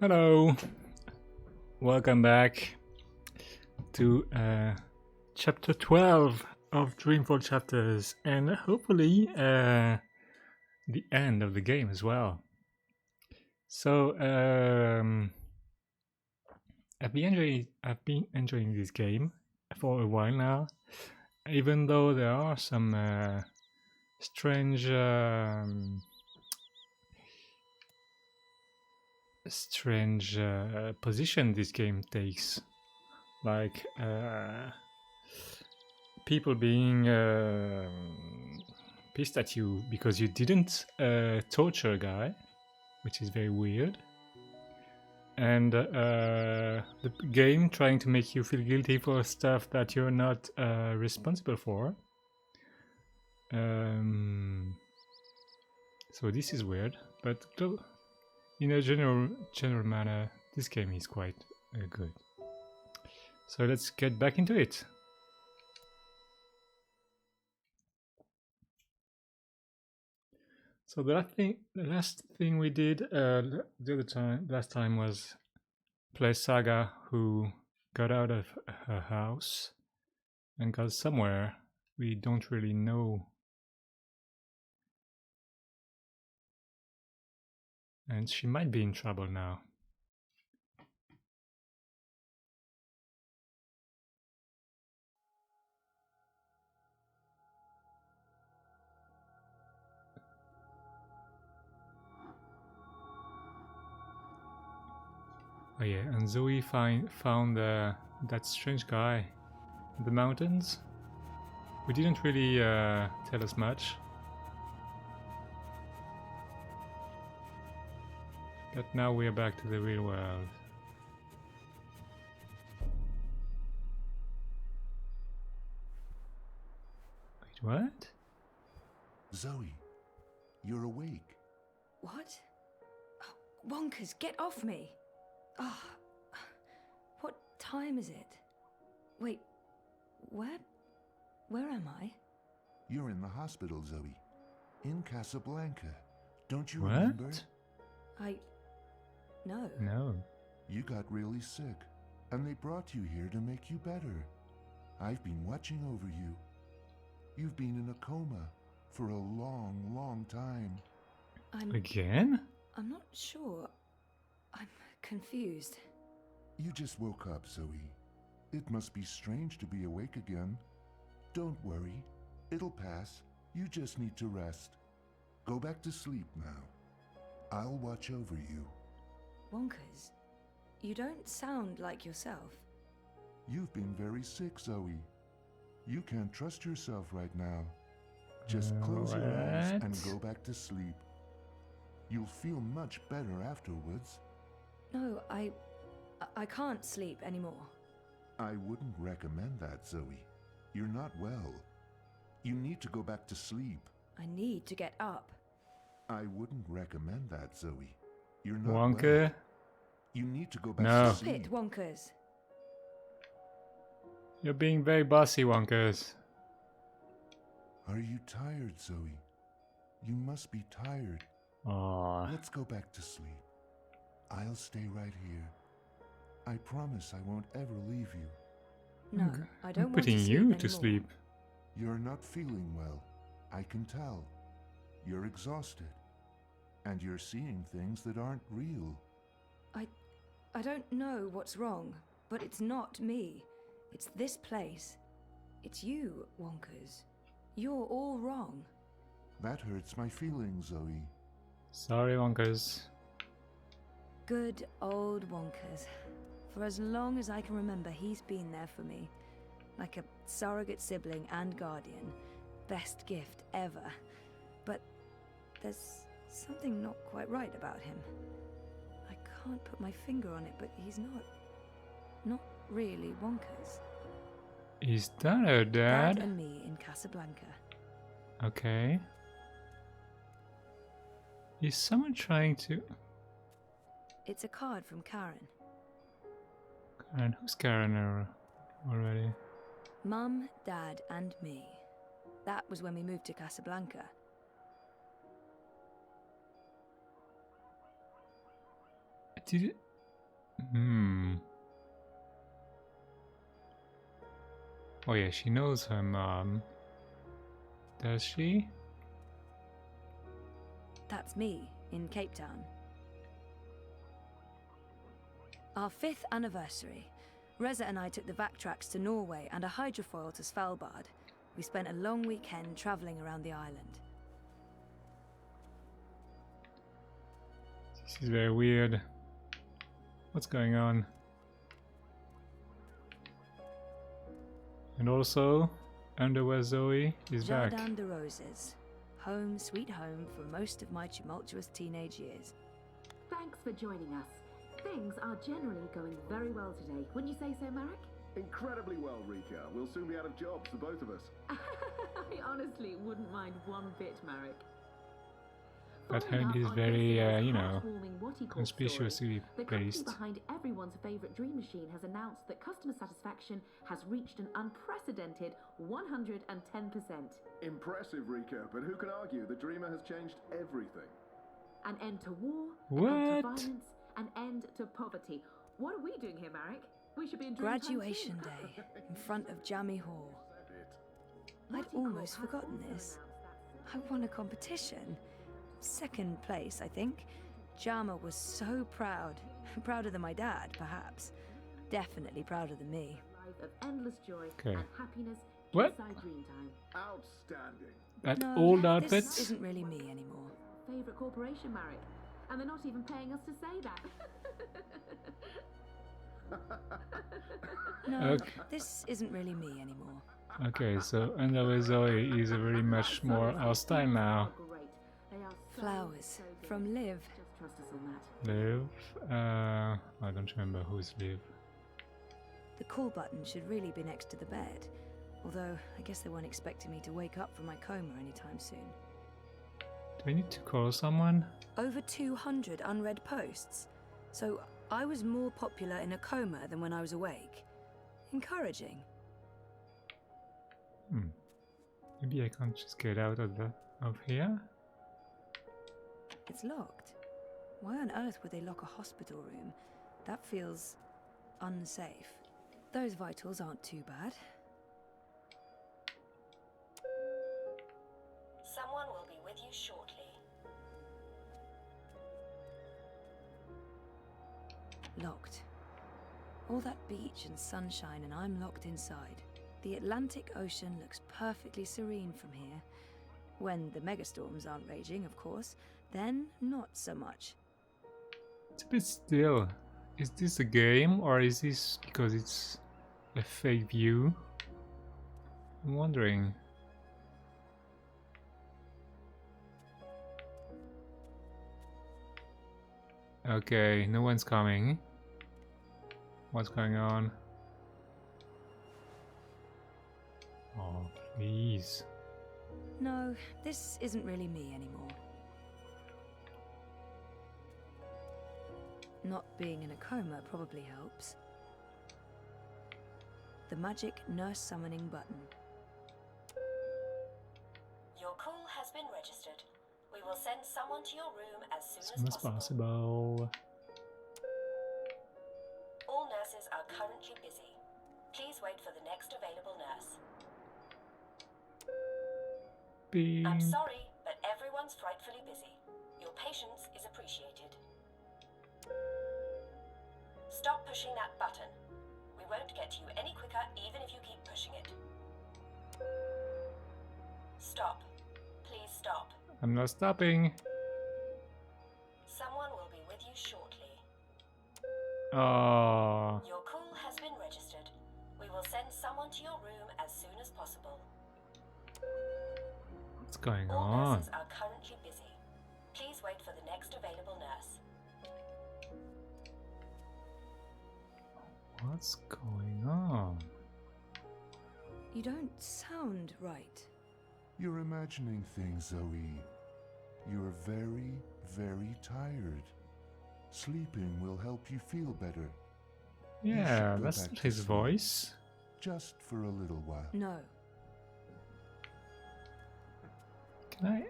Hello, welcome back to chapter 12 of Dreamfall Chapters, and hopefully the end of the game as well. So I've been enjoying this game for a while now, even though there are some strange position this game takes, like people being pissed at you because you didn't torture a guy, which is very weird, and the game trying to make you feel guilty for stuff that you're not responsible for. So this is weird, but in a general manner, this game is quite good. So let's get back into it. So the last thing we did last time was play Saga, who got out of her house and got somewhere we don't really know. And she might be in trouble now. Oh yeah, and Zoe found that strange guy in the mountains. We didn't really tell us much. But now we're back to the real world. Wait, what? Zoe, you're awake. What? Oh, Wonkers, get off me! Oh, what time is it? Wait, where am I? You're in the hospital, Zoe. In Casablanca. Don't you What? remember? No. No. You got really sick, and they brought you here to make you better. I've been watching over you. You've been in a coma for a long, long time. Again? I'm not sure. I'm confused. You just woke up, Zoe. It must be strange to be awake again. Don't worry. It'll pass. You just need to rest. Go back to sleep now. I'll watch over you. Wonkers, you don't sound like yourself. You've been very sick, Zoe. You can't trust yourself right now. Just close your eyes and go back to sleep. You'll feel much better afterwards. No, I can't sleep anymore. I wouldn't recommend that, Zoe. You're not well. You need to go back to sleep. I need to get up. I wouldn't recommend that, Zoe. You're not Wonka? well. You need to go back No. to Stop sleep. it, Wonkers. You're being very bossy, Wonkers. Are you tired, Zoe? You must be tired. Aww. Let's go back to sleep. I'll stay right here. I promise I won't ever leave you. No, I don't I'm want to putting sleep you to anymore. sleep. You're not feeling well. I can tell. You're exhausted. And you're seeing things that aren't real. I don't know what's wrong, but it's not me. It's this place. It's you, Wonkers. You're all wrong. That hurts my feelings, Zoe. Sorry, Wonkers. Good old Wonkers. For as long as I can remember, he's been there for me. Like a surrogate sibling and guardian. Best gift ever. But there's something not quite right about him. I can't put my finger on it, but he's not really Wonkers. Is that her Dad dad? and me in Casablanca. Okay. Is someone trying to... It's a card from Karen. Karen, who's Karen already? Mum, Dad, and me. That was when we moved to Casablanca. Did Hmm. Oh yeah, she knows her mom. Does she? That's me, in Cape Town. Our 5th anniversary. Reza and I took the backtracks to Norway and a hydrofoil to Svalbard. We spent a long weekend travelling around the island. This is very weird. What's going on? And also, Underwear Zoe is back. Jardin de Roses. Home, sweet home for most of my tumultuous teenage years. Thanks for joining us. Things are generally going very well today. Wouldn't you say so, Marek? Incredibly well, Rika. We'll soon be out of jobs, the both of us. I honestly wouldn't mind one bit, Marek. That Following hand is up on very, yesterday's you know, heartwarming What He Called conspicuously story, the company based. behind everyone's favourite dream machine has announced that customer satisfaction has reached an unprecedented 110%. Impressive, Rika, but who can argue? The Dreamer has changed everything. An end to war, an end to What? violence, an end to poverty. What are we doing here, Marek? We should be in Dreamtime Graduation too. day, in front of Jammy Hall. I'd What He Called almost has forgotten also this. announced I that won a competition. 2nd place, I think. Jama was so proud. Prouder than my dad, perhaps. Definitely prouder than me. life of endless joy Okay. and happiness What? inside Dreamtime. Outstanding. That No, old this outfits? isn't really me anymore. Favorite corporation, Marek, and they're not even paying us to say that. No, Okay. this isn't really me anymore. Okay, so Underwear Zoe is a very much more our style now. Great. They are so, Flowers so good. from Liv. Just trust us on that. Liv. I don't remember who's Liv. The call button should really be next to the bed. Although, I guess they weren't expecting me to wake up from my coma anytime soon. Do I need to call someone? Over 200 unread posts. So, I was more popular in a coma than when I was awake. Encouraging. Maybe I can't just get out of here? It's locked. Why on earth would they lock a hospital room? That feels unsafe. Those vitals aren't too bad. Someone will be with you shortly. Locked. All that beach and sunshine, and I'm locked inside. The Atlantic Ocean looks perfectly serene from here. When the megastorms aren't raging, of course. Then, not so much. It's a bit still. Is this a game or is this because it's a fake view? I'm wondering. Okay, no one's coming. What's going on? Oh, please. No, this isn't really me anymore. Not being in a coma probably helps. The magic nurse summoning button. Your call has been registered. We will send someone to your room as As soon soon as as possible. possible. All nurses are currently busy. Please wait for the next available nurse. Bing. I'm sorry, but everyone's frightfully busy. Your patience is appreciated. Stop pushing that button. We won't get to you any quicker even if you keep pushing it. Stop. Please stop. I'm not stopping. Someone will be with you shortly. Oh, Your call has been registered. We will send someone to your room as soon as possible. what's going All on? nurses are currently busy. Please wait for the next available nurse. What's going on? You don't sound right. You're imagining things, Zoe. You're very, very tired. Sleeping will help you feel better, Yeah, go that's back not to his sleep. voice. just for a little while. No. Can I?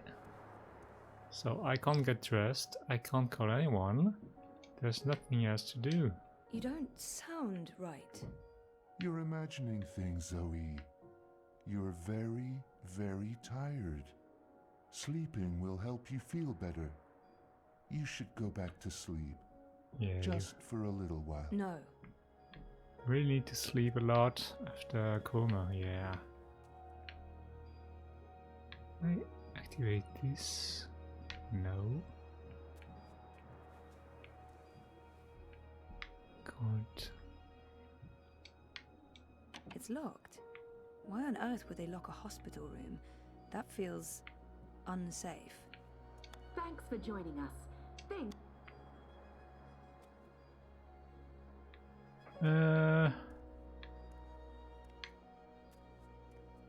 So I can't get dressed. I can't call anyone. There's nothing else to do. You don't sound right. You're imagining things, Zoe. You're very, very tired. Sleeping will help you feel better. You should go back to sleep, Yeah, just for a little while. No. you really need to sleep a lot after a coma, yeah. I activate this? No. Can't. It's locked. Why on earth would they lock a hospital room? That feels unsafe. Thanks for joining us. Thing.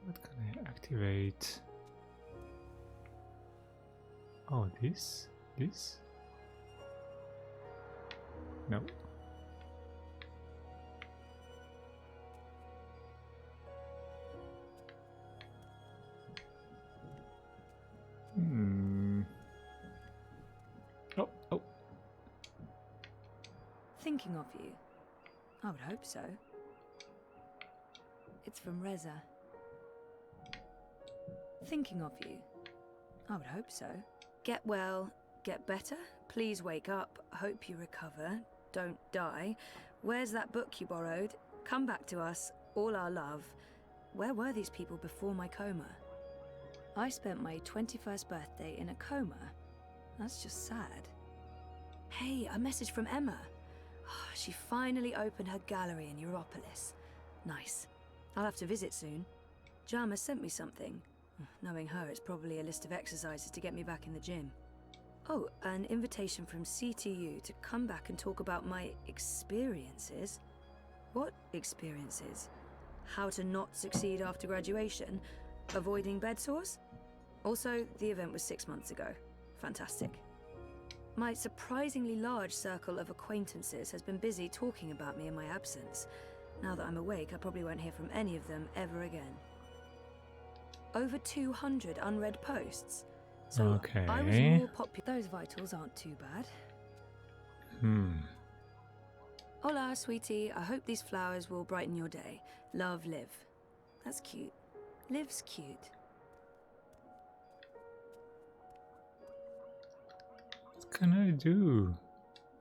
What can I activate? Oh, this? This? No. Hmm. Oh. Thinking of you. I would hope so. It's from Reza. Thinking of you. I would hope so. Get well, get better. Please wake up. Hope you recover. Don't die. Where's that book you borrowed? Come back to us. All our love. Where were these people before my coma? I spent my 21st birthday in a coma. That's just sad. Hey, a message from Emma. She finally opened her gallery in Europolis. Nice. I'll have to visit soon. Jama sent me something. Knowing her, it's probably a list of exercises to get me back in the gym. Oh, an invitation from CTU to come back and talk about my experiences. What experiences? How to not succeed after graduation? Avoiding bed sores? Also, the event was 6 months ago. Fantastic. My surprisingly large circle of acquaintances has been busy talking about me in my absence. Now that I'm awake, I probably won't hear from any of them ever again. Over 200 unread posts. So I was Okay. more popular. Those vitals aren't too bad. Hola, sweetie. I hope these flowers will brighten your day. Love, Liv. That's cute. Liv's cute. What can I do?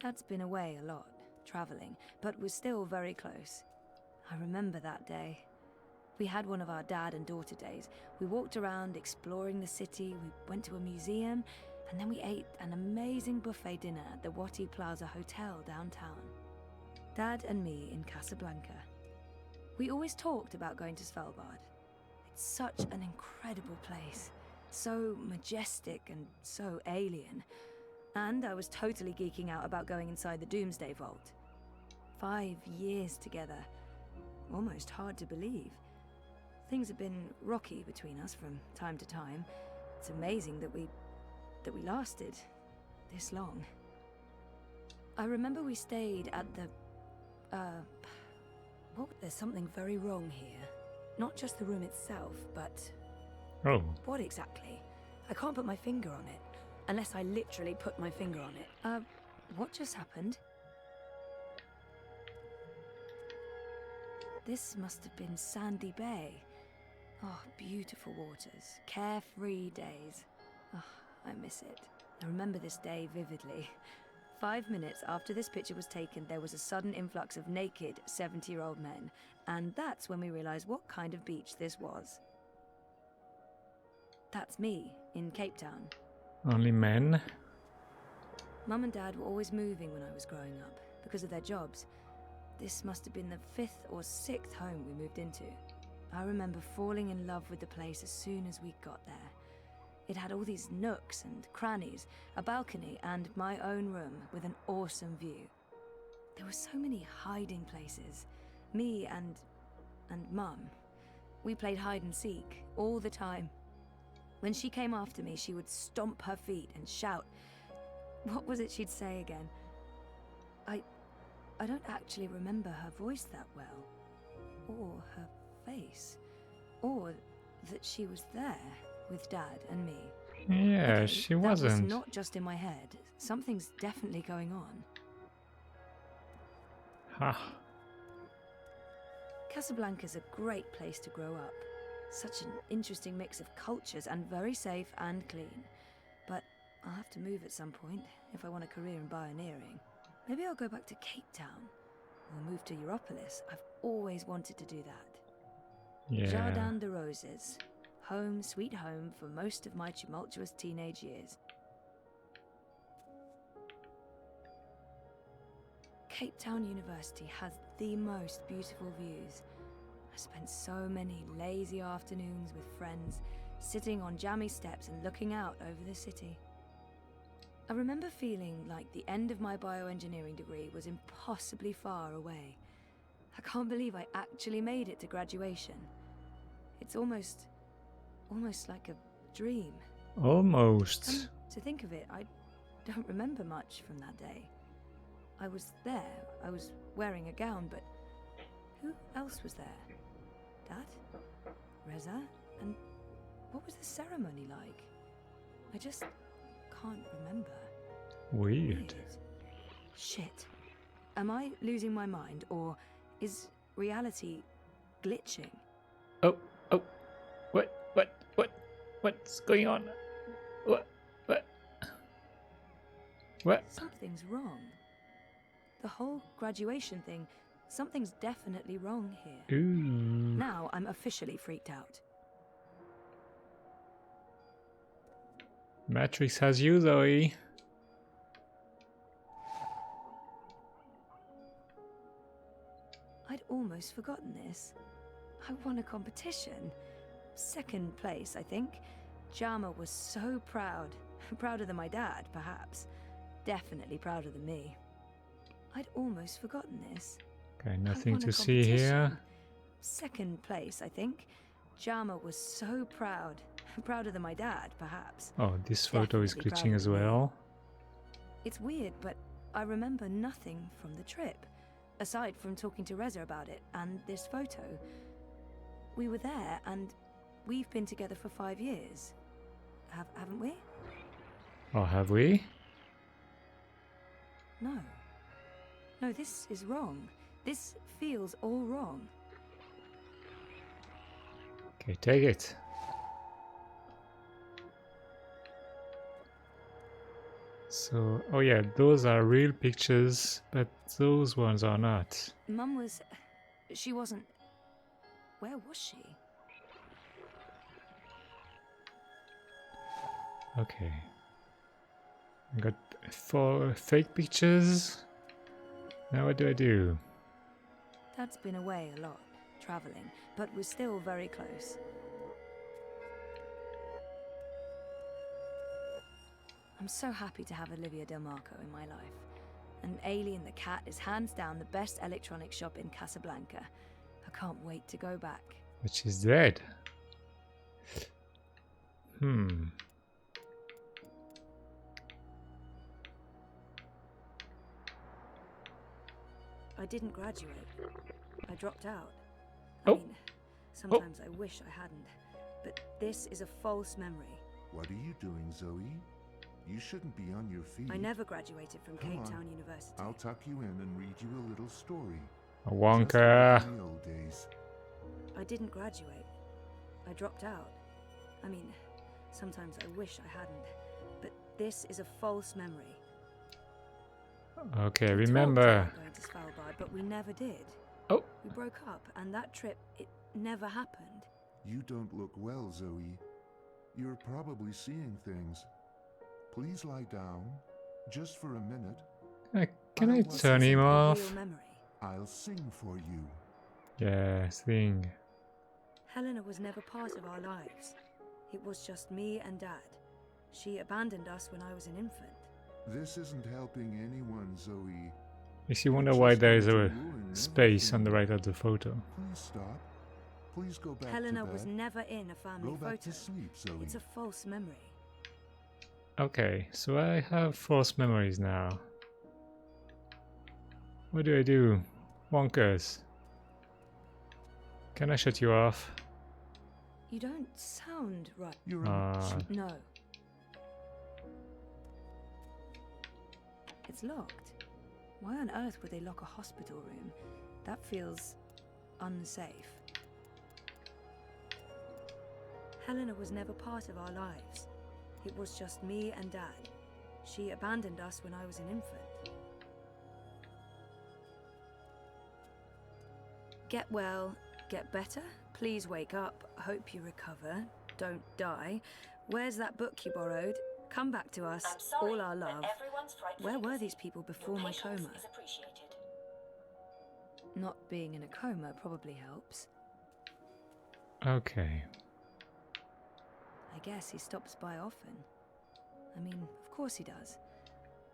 Dad's been away a lot, traveling, but we're still very close. I remember that day. We had one of our dad and daughter days. We walked around exploring the city, we went to a museum, and then we ate an amazing buffet dinner at the Wati Plaza Hotel downtown. Dad and me in Casablanca. We always talked about going to Svalbard. It's such an incredible place. So majestic and so alien. And I was totally geeking out about going inside the Doomsday Vault. 5 years together. Almost hard to believe. Things have been rocky between us from time to time. It's amazing that we lasted this long. I remember we stayed at the there's something very wrong here. Not just the room itself, but Oh, what exactly? I can't put my finger on it. Unless I literally put my finger on it. What just happened? This must have been Sandy Bay. Oh, beautiful waters. Carefree days. Oh, I miss it. I remember this day vividly. 5 minutes after this picture was taken, there was a sudden influx of naked 70-year-old men. And that's when we realized what kind of beach this was. That's me, in Cape Town. only men? Mum and Dad were always moving when I was growing up, because of their jobs. This must have been the 5th or 6th home we moved into. I remember falling in love with the place as soon as we got there. It had all these nooks and crannies, a balcony, and my own room with an awesome view. There were so many hiding places. Me and Mum. We played hide and seek all the time. When she came after me, she would stomp her feet and shout. What was it she'd say again? I don't actually remember her voice that well. Or her face. Or that she was there with Dad and me. Yeah, Okay, she that wasn't. was not just in my head. Something's definitely going on. Ha. Casablanca's a great place to grow up. Such an interesting mix of cultures and very safe and clean. But I'll have to move at some point if I want a career in pioneering. Maybe I'll go back to Cape Town or move to Europolis. I've always wanted to do that. Yeah. Jardin de Roses. Home, sweet home for most of my tumultuous teenage years. Cape Town University has the most beautiful views. I spent so many lazy afternoons with friends, sitting on jammy steps and looking out over the city. I remember feeling like the end of my bioengineering degree was impossibly far away. I can't believe I actually made it to graduation. It's almost like a dream. Almost. Come to think of it, I don't remember much from that day. I was there, I was wearing a gown, but who else was there? Dad? Reza? And what was the ceremony like? I just can't remember. Weird. Shit. Am I losing my mind, or is reality glitching? Oh. What's going on? What? Something's wrong. The whole graduation thing, something's definitely wrong here. Ooh. Now I'm officially freaked out. Matrix has you, Zoe. I'd almost forgotten this. I won a competition. Second place, I think. Jama was so proud. Prouder than my dad, perhaps. Definitely prouder than me. I'd almost forgotten this. Okay, I nothing won a to see here. competition. Second place, I think. Jama was so proud. Prouder than my dad, perhaps. Oh, this photo is Definitely glitching proud as of me. well. It's weird, but I remember nothing from the trip. Aside from talking to Reza about it and this photo. We were there and we've been together for 5 years. Haven't we? Oh, have we? No. No, this is wrong. This feels all wrong. Okay, take it. So, oh yeah, those are real pictures, but those ones are not. Mum was... She wasn't... Where was she? Okay. I got 4 fake pictures. Now what do I do? Dad's been away a lot, traveling, but we're still very close. I'm so happy to have Olivia Del Marco in my life. And Alien the Cat is hands down the best electronics shop in Casablanca. I can't wait to go back. But she's dead. I didn't graduate. I dropped out. Oh. I mean, sometimes I wish I hadn't. But this is a false memory. What are you doing, Zoe? You shouldn't be on your feet. I never graduated from Come Cape on. Town University. I'll tuck you in and read you a little story. A Just Wonka. like in the old days. I didn't graduate. I dropped out. I mean, sometimes I wish I hadn't. But this is a false memory. Okay, We talked remember. about going to Svalbard, but we never did. Oh. We broke up, and that trip, it never happened. You don't look well, Zoe. You're probably seeing things. Please lie down, just for a minute. Can I Was turn This him isn't a off? real memory. I'll sing for you. Yeah, sing. Helena was never part of our lives. It was just me and Dad. She abandoned us when I was an infant. This isn't helping anyone, Zoe. Makes you wonder why there is a space on the right of the photo. Please stop. Please go back Helena to bed. was never in a family Go back photo. to sleep, Zoe. It's a false memory. Okay, so I have false memories now. What do I do? Wonkers. Can I shut you off? You don't sound right. You're on. No. It's locked. Why on earth would they lock a hospital room? That feels unsafe. Helena was never part of our lives. It was just me and Dad. She abandoned us when I was an infant. Get well, get better. Please wake up. Hope you recover. Don't die. Where's that book you borrowed? Come back to us. I'm sorry, All our but love. everyone's frightfully Where were busy. these people Your before my patience coma? is appreciated. Not being in a coma probably helps. Okay. I guess he stops by often. I mean, of course he does.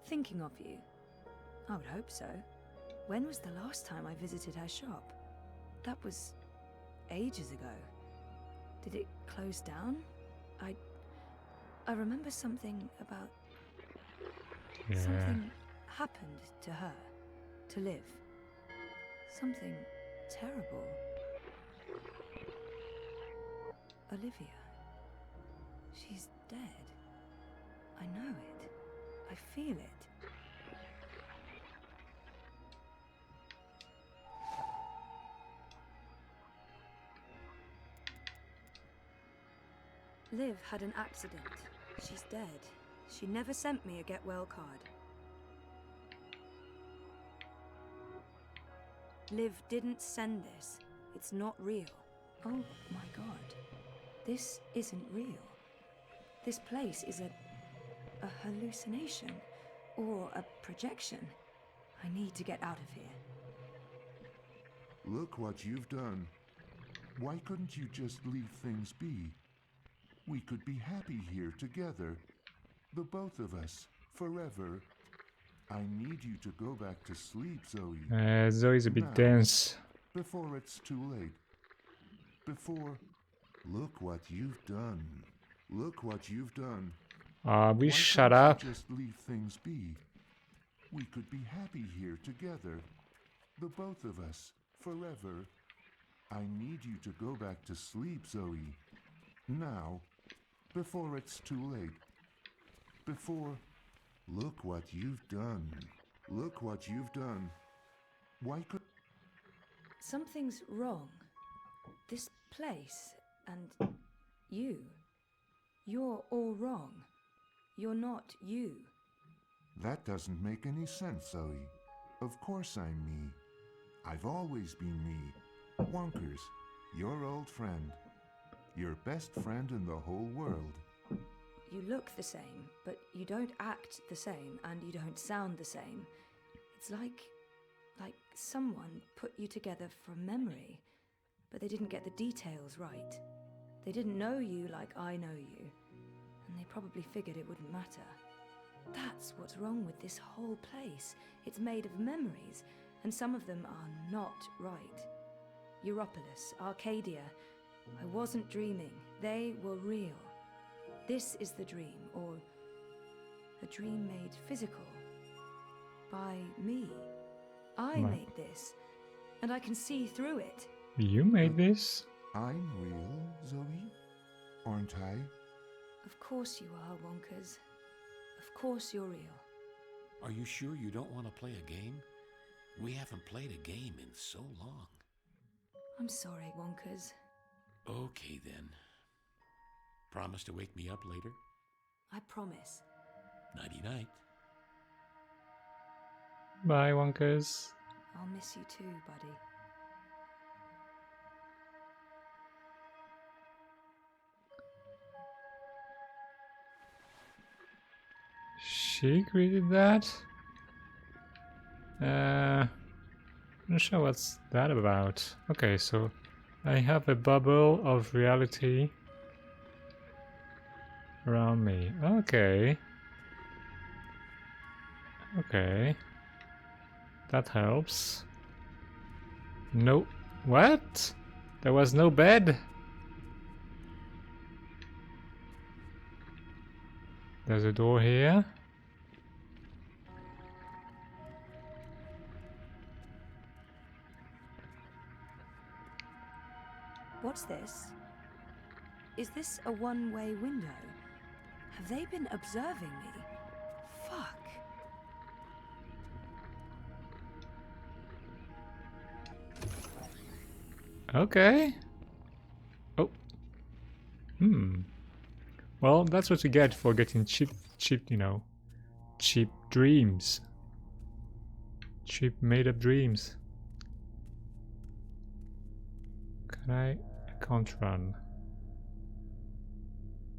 Thinking of you. I would hope so. When was the last time I visited her shop? That was ages ago. Did it close down? I remember something about... Yeah. Something happened to her. To Liv. Something terrible. Olivia. She's dead. I know it. I feel it. Liv had an accident. She's dead. She never sent me a get well card. Liv didn't send this. It's not real. Oh my god. This isn't real. This place is a hallucination. Or a projection. I need to get out of here. Look what you've done. Why couldn't you just leave things be? We could be happy here together. The both of us. Forever. I need you to go back to sleep, Zoe. Zoe's a bit Now. dense. Before it's too late. Before... Look what you've done. Look what you've done. We Why shut couldn't you up. just leave things be? We could be happy here together. The both of us. Forever. I need you to go back to sleep, Zoe. Now. Before it's too late. Before... Look what you've done. Look what you've done. Why could... Something's wrong. This place and you. You're all wrong. You're not you. That doesn't make any sense, Zoe. Of course I'm me. I've always been me. Wonkers, your old friend. Your best friend in the whole world. You look the same, but you don't act the same, and you don't sound the same. It's like someone put you together from memory, but they didn't get the details right. They didn't know you like I know you, and they probably figured it wouldn't matter. That's what's wrong with this whole place. It's made of memories, and some of them are not right. Europolis, Arcadia. I wasn't dreaming. They were real. This is the dream, or a dream made physical. By me. I Right. made this, and I can see through it. You made this? I'm real, Zoe? Aren't I? Of course you are, Wonkers. Of course you're real. Are you sure you don't want to play a game? We haven't played a game in so long. I'm sorry, Wonkers. Okay then. Promise to wake me up later? I promise. Nighty-night. Bye, Wonkers. I'll miss you too, buddy. She created that? Not sure what's that about. Okay, so I have a bubble of reality around me. Okay. Okay. That helps. No. What? There was no bed? There's a door here. What's this? Is this a one-way window? Have they been observing me? Fuck. Okay. Oh. Well, that's what you get for getting cheap, you know, cheap dreams. Cheap made-up dreams. Can I can't run.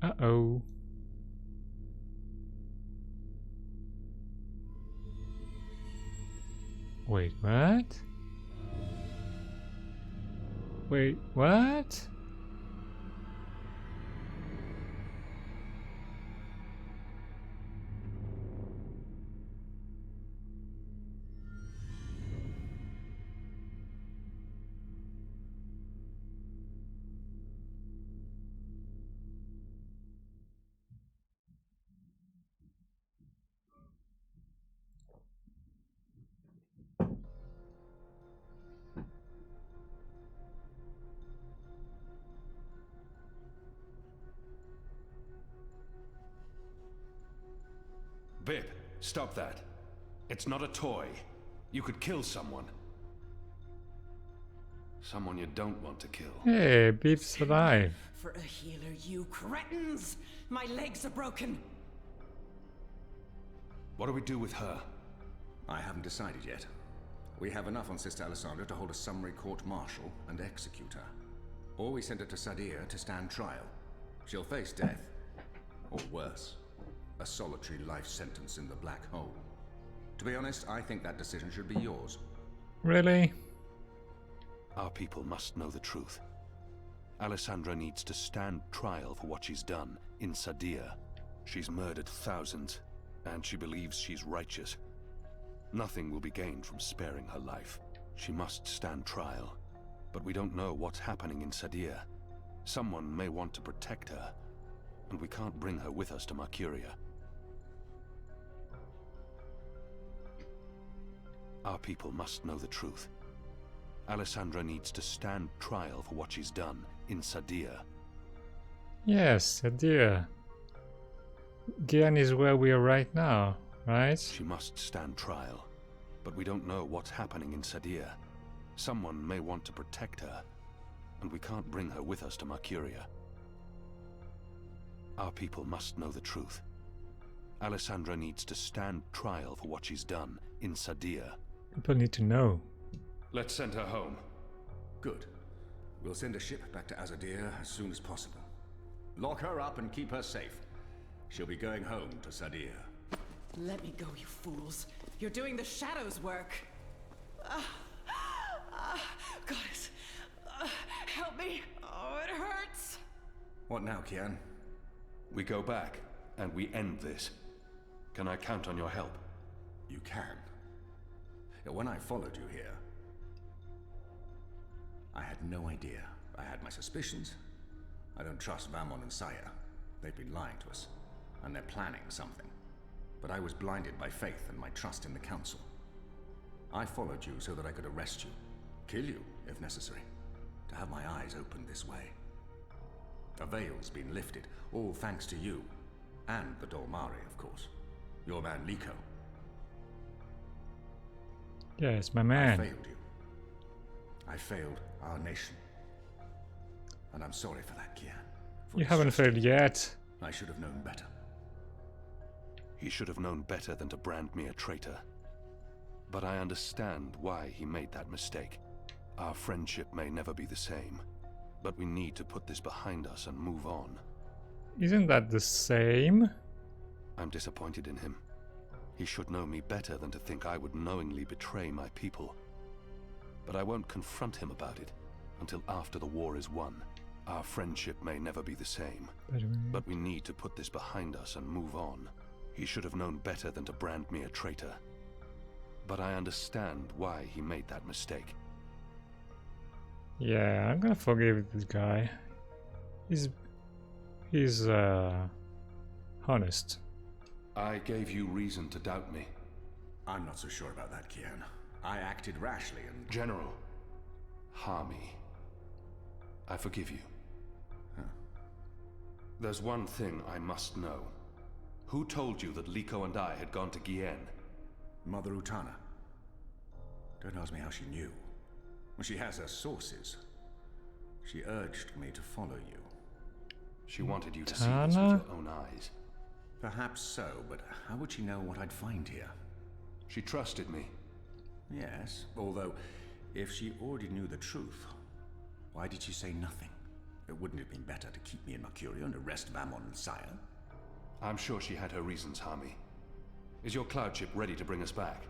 Uh-oh. Wait, what? Wait, what? Bib, stop that. It's not a toy. You could kill someone. Someone you don't want to kill. Hey, Beef's alive. For a healer, you cretins! My legs are broken! What do we do with her? I haven't decided yet. We have enough on Sister Alessandra to hold a summary court-martial and execute her. Or we send her to Sadir to stand trial. She'll face death. Or worse, a solitary life sentence in the black hole. To be honest, I think that decision should be yours. Really? Our people must know the truth. Alessandra needs to stand trial for what she's done in Sadir. She's murdered thousands, and she believes she's righteous. Nothing will be gained from sparing her life. She must stand trial. But we don't know what's happening in Sadir. Someone may want to protect her, and we can't bring her with us to Mercuria. Our people must know the truth. Alessandra needs to stand trial for what she's done in Sadir. Yes, dear. Gian is where we are right now, right? She must stand trial, but we don't know what's happening in Sadir. Someone may want to protect her, and we can't bring her with us to Mercuria. Our people must know the truth. Alessandra needs to stand trial for what she's done in Sadir. People need to know. Let's send her home. Good. We'll send a ship back to Azadir as soon as possible. Lock her up and keep her safe. She'll be going home to Sadir. Let me go, you fools. You're doing the Shadow's work. Goddess, help me. Oh, it hurts. What now, Kian? We go back, and we end this. Can I count on your help? You can. When I followed you here, I had no idea. I had my suspicions. I don't trust Vamon and Saya. They've been lying to us, and they're planning something. But I was blinded by faith and my trust in the Council. I followed you so that I could arrest you, kill you if necessary, to have my eyes opened this way. A veil's been lifted, all thanks to you, and the Dolmari, of course. Your man Liko. Yes, my I man. failed you. I failed our nation. And I'm sorry for that, Kian. For You haven't failed distrusting yet. you. I should have known better. He should have known better than to brand me a traitor. But I understand why he made that mistake. Our friendship may never be the same, but we need to put this behind us and move on. Isn't that the same? I'm disappointed in him. He should know me better than to think I would knowingly betray my people. But I won't confront him about it until after the war is won. Our friendship may never be the same, but we need to put this behind us and move on. He should have known better than to brand me a traitor. But I understand why he made that mistake. Yeah, I'm gonna forgive this guy. He's honest. I gave you reason to doubt me. I'm not so sure about that, Kian. I acted rashly and... General, Harmy, I forgive you. Huh. There's one thing I must know. Who told you that Liko and I had gone to Gien? Mother Utana. Don't ask me how she knew. Well, she has her sources. She urged me to follow you. She wanted you to see this with your own eyes. Perhaps so, but how would she know what I'd find here? She trusted me. Yes, although if she already knew the truth, why did she say nothing? It wouldn't have been better to keep me in Mercuria and arrest Vammon and Sire? I'm sure she had her reasons, Hami. Is your cloud ship ready to bring us back?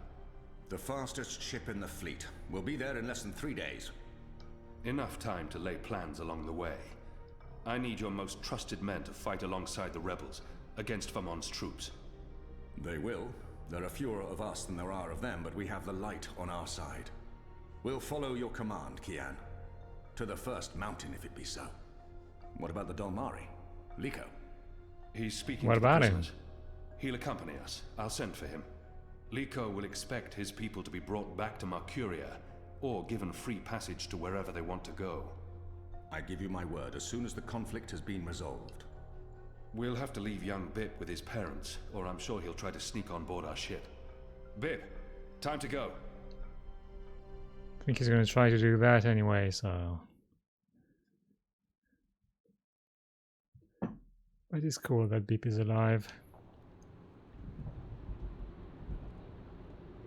The fastest ship in the fleet. We'll be there in less than 3 days. Enough time to lay plans along the way. I need your most trusted men to fight alongside the rebels against Vammon's troops. They will. There are fewer of us than there are of them, but we have the light on our side. We'll follow your command, Kian. To the first mountain, if it be so. What about the Dolmari? Liko? He's speaking What to the about him? prisoners. He'll accompany us. I'll send for him. Liko will expect his people to be brought back to Mercuria, or given free passage to wherever they want to go. I give you my word, as soon as the conflict has been resolved. We'll have to leave young Bip with his parents, or I'm sure he'll try to sneak on board our ship. Bip, time to go. I think he's going to try to do that anyway, so... But it's cool that Beep is alive.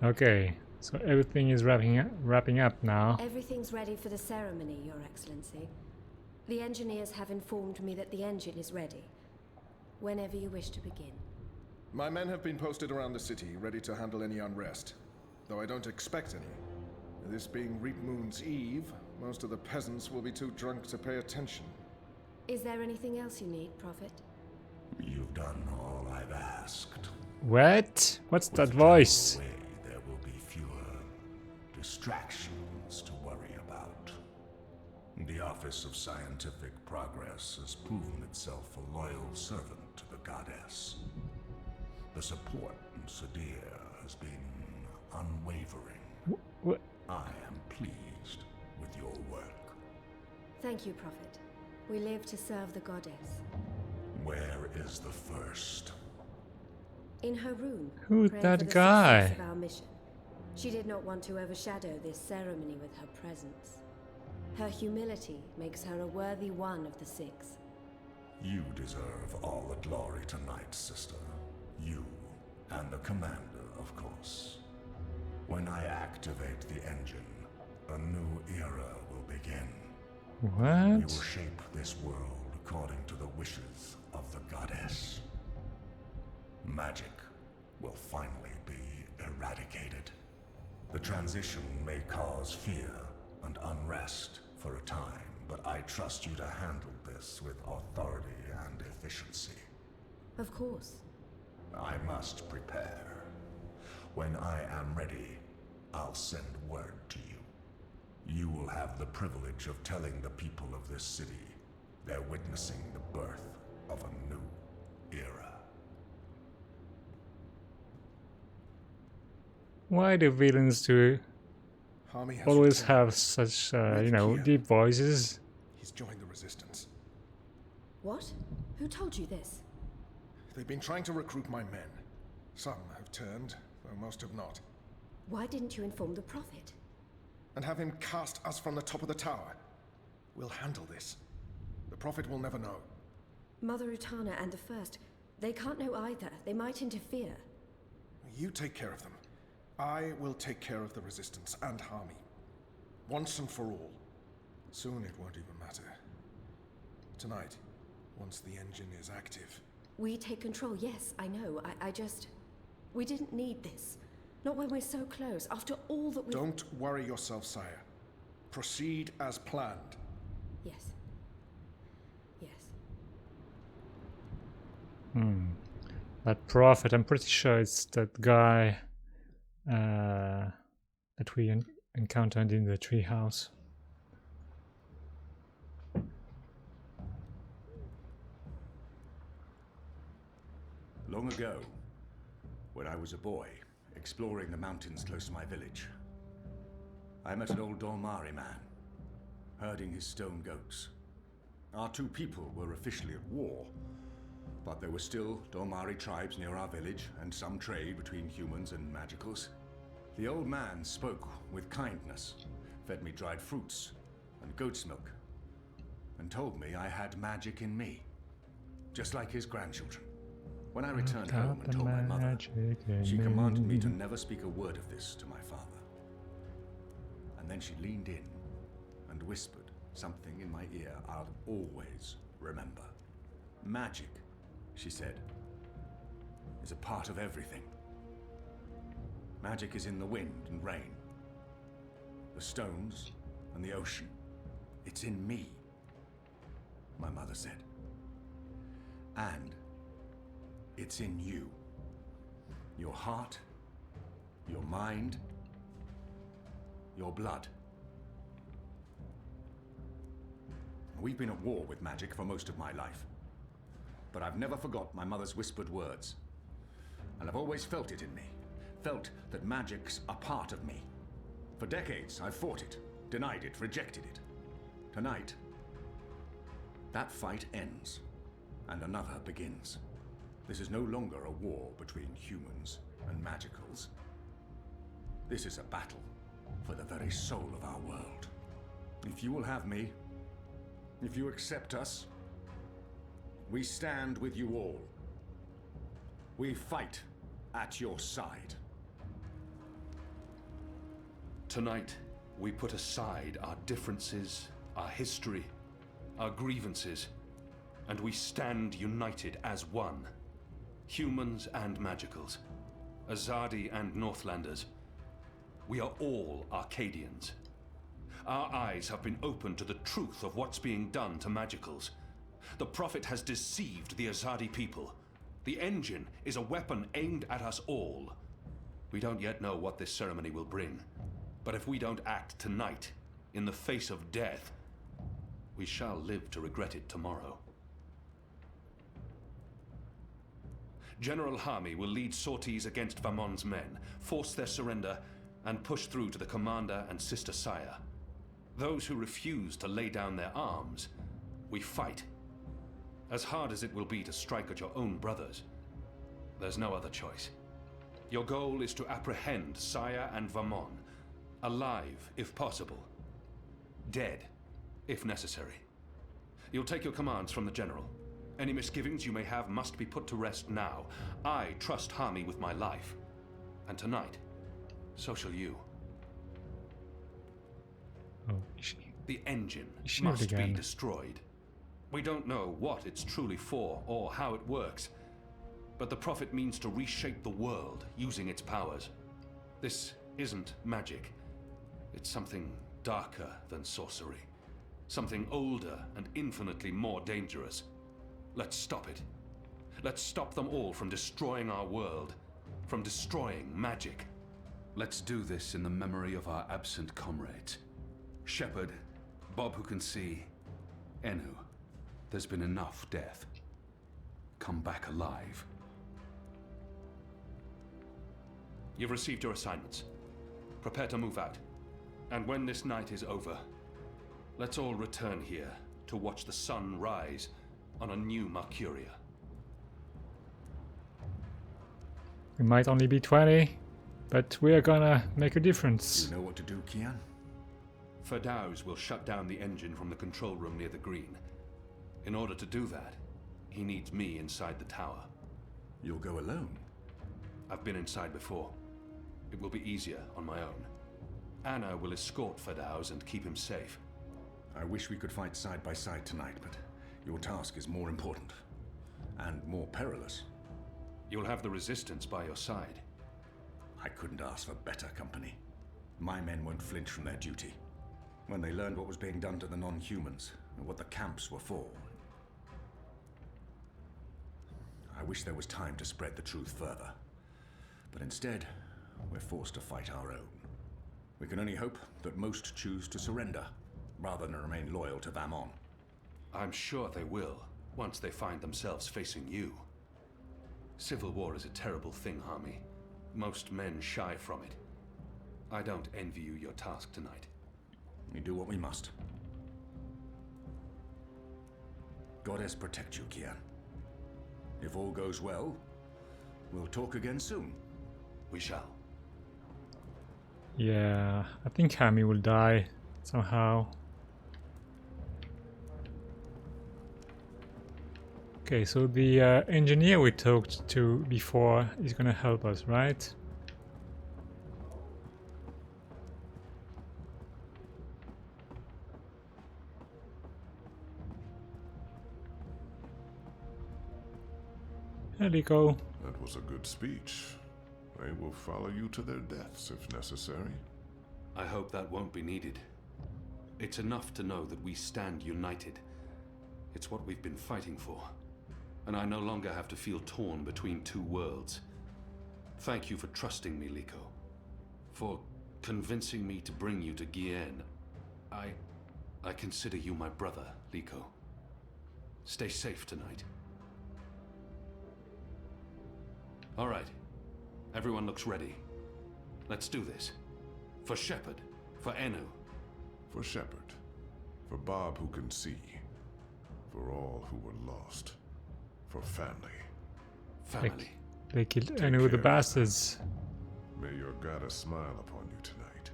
Okay, so everything is wrapping up now. Everything's ready for the ceremony, Your Excellency. The engineers have informed me that the engine is ready. Whenever you wish to begin. My men have been posted around the city, ready to handle any unrest. Though I don't expect any. This being Reap Moon's Eve, most of the peasants will be too drunk to pay attention. Is there anything else you need, Prophet? You've done all I've asked. What? What's that voice? There will be fewer distractions to worry about. The Office of Scientific Progress has proven itself a loyal servant to the goddess. The support in Sadir has been unwavering. What? I am pleased with your work. Thank you, Prophet. We live to serve the goddess. Where is the first? In her room. Who's praying that for the guy? success of our mission. She did not want to overshadow this ceremony with her presence. Her humility makes her a worthy one of the six. You deserve all the glory tonight, sister. You and the commander, of course. When I activate the engine, a new era will begin. We What? will shape this world according to the wishes of the goddess. Magic will finally be eradicated. The transition may cause fear and unrest for a time, but I trust you to handle this with authority and efficiency. Of course. I must prepare. When I am ready, I'll send word to you. You will have the privilege of telling the people of this city they're witnessing the birth of a new era. Why do villains Hami has always returned. have such, you know, deep voices? He's joined the resistance. What? Who told you this? They've been trying to recruit my men. Some have turned, though most have not. Why didn't you inform the Prophet? And have him cast us from the top of the tower. We'll handle this. The Prophet will never know. Mother Utana and the First, they can't know either. They might interfere. You take care of them. I will take care of the resistance and Hami. Once and for all. Soon it won't even matter. Tonight, once the engine is active. We take control, yes, I know. I just... We didn't need this. Not when we're so close, after all that we... Don't worry yourself, sire. Proceed as planned. Yes. Yes. That prophet, I'm pretty sure it's that guy that we encountered in the treehouse. Long ago, when I was a boy, exploring the mountains close to my village, I met an old Dolmari man, herding his stone goats. Our two people were officially at war, but there were still Dolmari tribes near our village and some trade between humans and magicals. The old man spoke with kindness, fed me dried fruits and goat's milk. and told me I had magic in me, just like his grandchildren. When I returned home and told my mother, she commanded me to never speak a word of this to my father. And then she leaned in and whispered something in my ear I'll always remember. Magic, she said, is a part of everything. Magic is in the wind and rain, the stones and the ocean. It's in me, my mother said. And it's in you. Your heart, your mind, your blood. We've been at war with magic for most of my life. But I've never forgot my mother's whispered words. And I've always felt it in me. Felt that magic's a part of me. For decades, I've fought it, denied it, rejected it. Tonight, that fight ends, and another begins. This is no longer a war between humans and magicals. This is a battle for the very soul of our world. If you will have me, if you accept us, we stand with you all. We fight at your side. Tonight, we put aside our differences, our history, our grievances, and we stand united as one. Humans and magicals, Azadi and Northlanders. We are all Arcadians. Our eyes have been opened to the truth of what's being done to magicals. The Prophet has deceived the Azadi people. The engine is a weapon aimed at us all. We don't yet know what this ceremony will bring, but if we don't act tonight, in the face of death, we shall live to regret it tomorrow. General Hami will lead sorties against Vamon's men, force their surrender, and push through to the commander and Sister Saya. Those who refuse to lay down their arms, we fight. As hard as it will be to strike at your own brothers, there's no other choice. Your goal is to apprehend Saya and Vamon, alive if possible, dead if necessary. You'll take your commands from the General. Any misgivings you may have must be put to rest now. I trust Hami with my life. And tonight, so shall you. Oh, the engine must be destroyed. We don't know what it's truly for or how it works, but the Prophet means to reshape the world using its powers. This isn't magic. It's something darker than sorcery. Something older and infinitely more dangerous. Let's stop it. Let's stop them all from destroying our world, from destroying magic. Let's do this in the memory of our absent comrades. Shepard, Bob who can see, Enu. There's been enough death. Come back alive. You've received your assignments. Prepare to move out. And when this night is over, let's all return here to watch the sun rise on a new Mercuria. We might only be 20, but we are gonna make a difference. You know what to do, Kian? Ferdows will shut down the engine from the control room near the green. In order to do that, he needs me inside the tower. You'll go alone? I've been inside before. It will be easier on my own. Anna will escort Ferdows and keep him safe. I wish we could fight side by side tonight, but your task is more important. And more perilous. You'll have the Resistance by your side. I couldn't ask for better company. My men won't flinch from their duty. When they learned what was being done to the non-humans, and what the camps were for. I wish there was time to spread the truth further. But instead, we're forced to fight our own. We can only hope that most choose to surrender, rather than remain loyal to Vamon. I'm sure they will, once they find themselves facing you. Civil war is a terrible thing, Hami. Most men shy from it. I don't envy you your task tonight. We do what we must. Goddess protect you, Kian. If all goes well, we'll talk again soon. We shall. Yeah, I think Hami will die somehow. Okay, so the engineer we talked to before is gonna help us, right? There we go. That was a good speech. They will follow you to their deaths if necessary. I hope that won't be needed. It's enough to know that we stand united. It's what we've been fighting for. And I no longer have to feel torn between two worlds. Thank you for trusting me, Liko. For convincing me to bring you to Gien. I consider you my brother, Liko. Stay safe tonight. All right. Everyone looks ready. Let's do this. For Shepard. For Enu. For Shepard. For Bob who can see. For all who were lost. For family. Family. They killed Enu the bastards. May your goddess smile upon you tonight.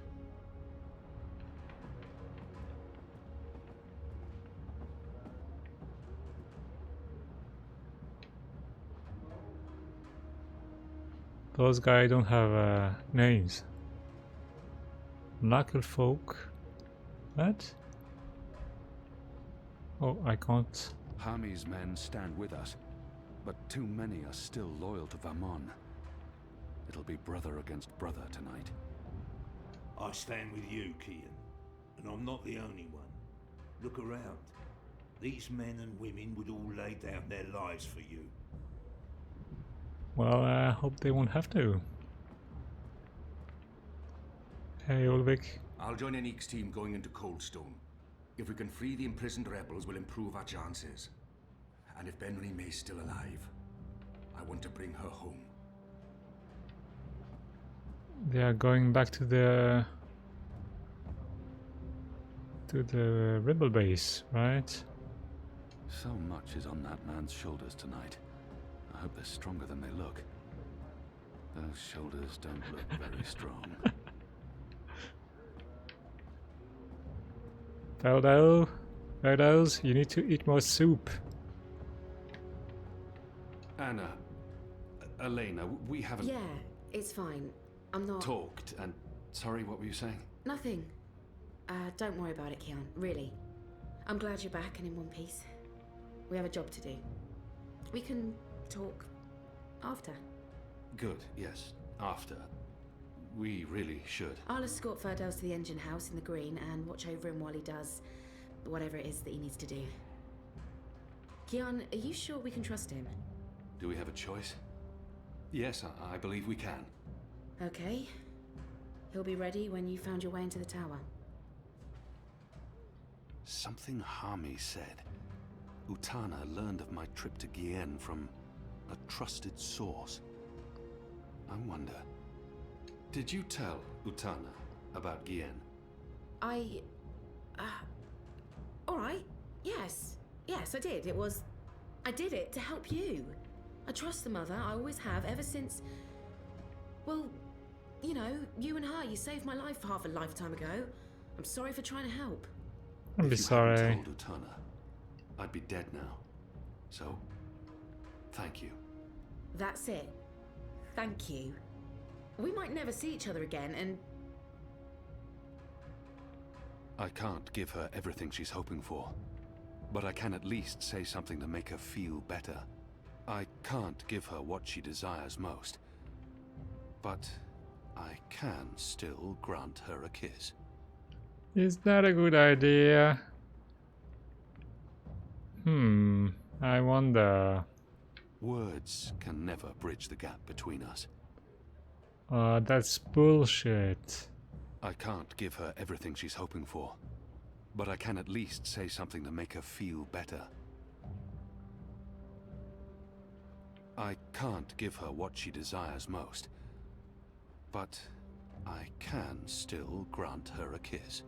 Those guys don't have names. Knuckle folk. What? Oh, I can't. Hami's men stand with us, but too many are still loyal to Vamon. It'll be brother against brother tonight. I stand with you, Kian, and I'm not the only one. Look around. These men and women would all lay down their lives for you. Well, I hope they won't have to. Hey, Ulvik. I'll join Enique's team going into Coldstone. If we can free the imprisoned rebels, we'll improve our chances. And if Benry May's still alive, I want to bring her home. They are going back to the rebel base, right? So much is on that man's shoulders tonight. I hope they're stronger than they look. Those shoulders don't look very strong. Feldos, you need to eat more soup. Anna, Elena, we haven't... Yeah, it's fine. I'm not... talked, and... Sorry, what were you saying? Nothing. Don't worry about it, Kian, really. I'm glad you're back and in one piece. We have a job to do. We can talk after. Good, yes, after. We really should. I'll escort Ferdos to the engine house in the green and watch over him while he does whatever it is that he needs to do. Kian, are you sure we can trust him? Do we have a choice? Yes, I believe we can. Okay. He'll be ready when you found your way into the tower. Something Hami said. Utana learned of my trip to Gien from a trusted source. I wonder... Did you tell Utana about Gien? Alright. Yes. Yes, I did. I did it to help you. I trust the mother. I always have, ever since... Well, you know, you and her, you saved my life half a lifetime ago. I'm sorry for trying to help. I'm sorry. If you hadn't told Utana, I'd be dead now. So, thank you. That's it. Thank you. We might never see each other again, and... I can't give her everything she's hoping for, but I can at least say something to make her feel better. I can't give her what she desires most, but I can still grant her a kiss. Is that a good idea? I wonder. Words can never bridge the gap between us. That's bullshit. I can't give her everything she's hoping for, but I can at least say something to make her feel better. I can't give her what she desires most, but I can still grant her a kiss.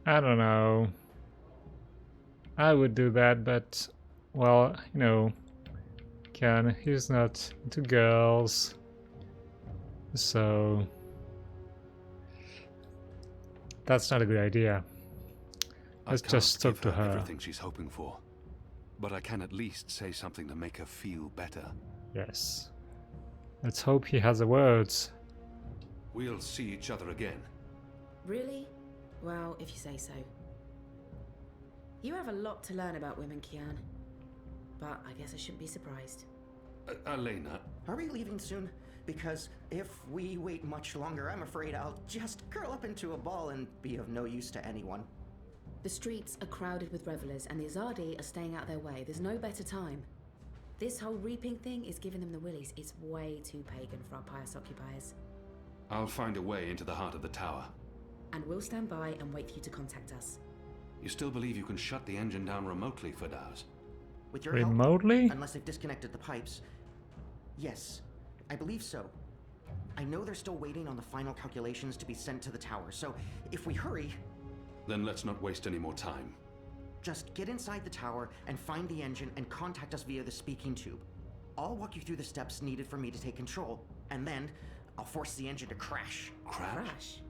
I don't know. I would do that, but, well, you know, Ken, he's not into girls, so That's not a good idea. Let's just talk to her. Everything she's hoping for, but I can at least say something to make her feel better. Yes. Let's hope he has the words. We'll see each other again. Really? Well, if you say so. You have a lot to learn about women, Kian. But I guess I shouldn't be surprised. Elena. Are we leaving soon? Because if we wait much longer, I'm afraid I'll just curl up into a ball and be of no use to anyone. The streets are crowded with revelers, and the Azadi are staying out their way. There's no better time. This whole reaping thing is giving them the willies. It's way too pagan for our pious occupiers. I'll find a way into the heart of the tower. And we'll stand by and wait for you to contact us. You still believe you can shut the engine down remotely, Firdaus? With your remotely? Help, unless they've disconnected the pipes. Yes, I believe so. I know they're still waiting on the final calculations to be sent to the tower, so if we hurry... Then let's not waste any more time. Just get inside the tower and find the engine and contact us via the speaking tube. I'll walk you through the steps needed for me to take control, and then I'll force the engine to crash. Crash?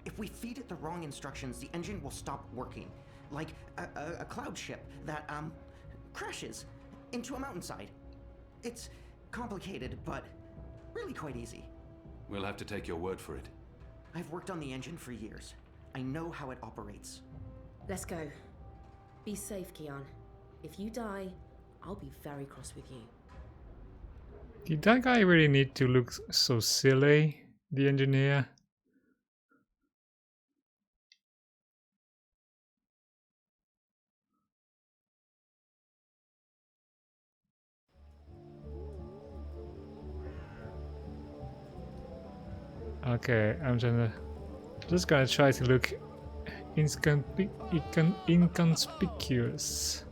If we feed it the wrong instructions, the engine will stop working. Like a cloud ship that, crashes into a mountainside. It's complicated, but really quite easy. We'll have to take your word for it. I've worked on the engine for years. I know how it operates. Let's go. Be safe, Kian. If you die, I'll be very cross with you. Did that guy really need to look so silly, the engineer? Okay, I'm just gonna try to look inconspicuous.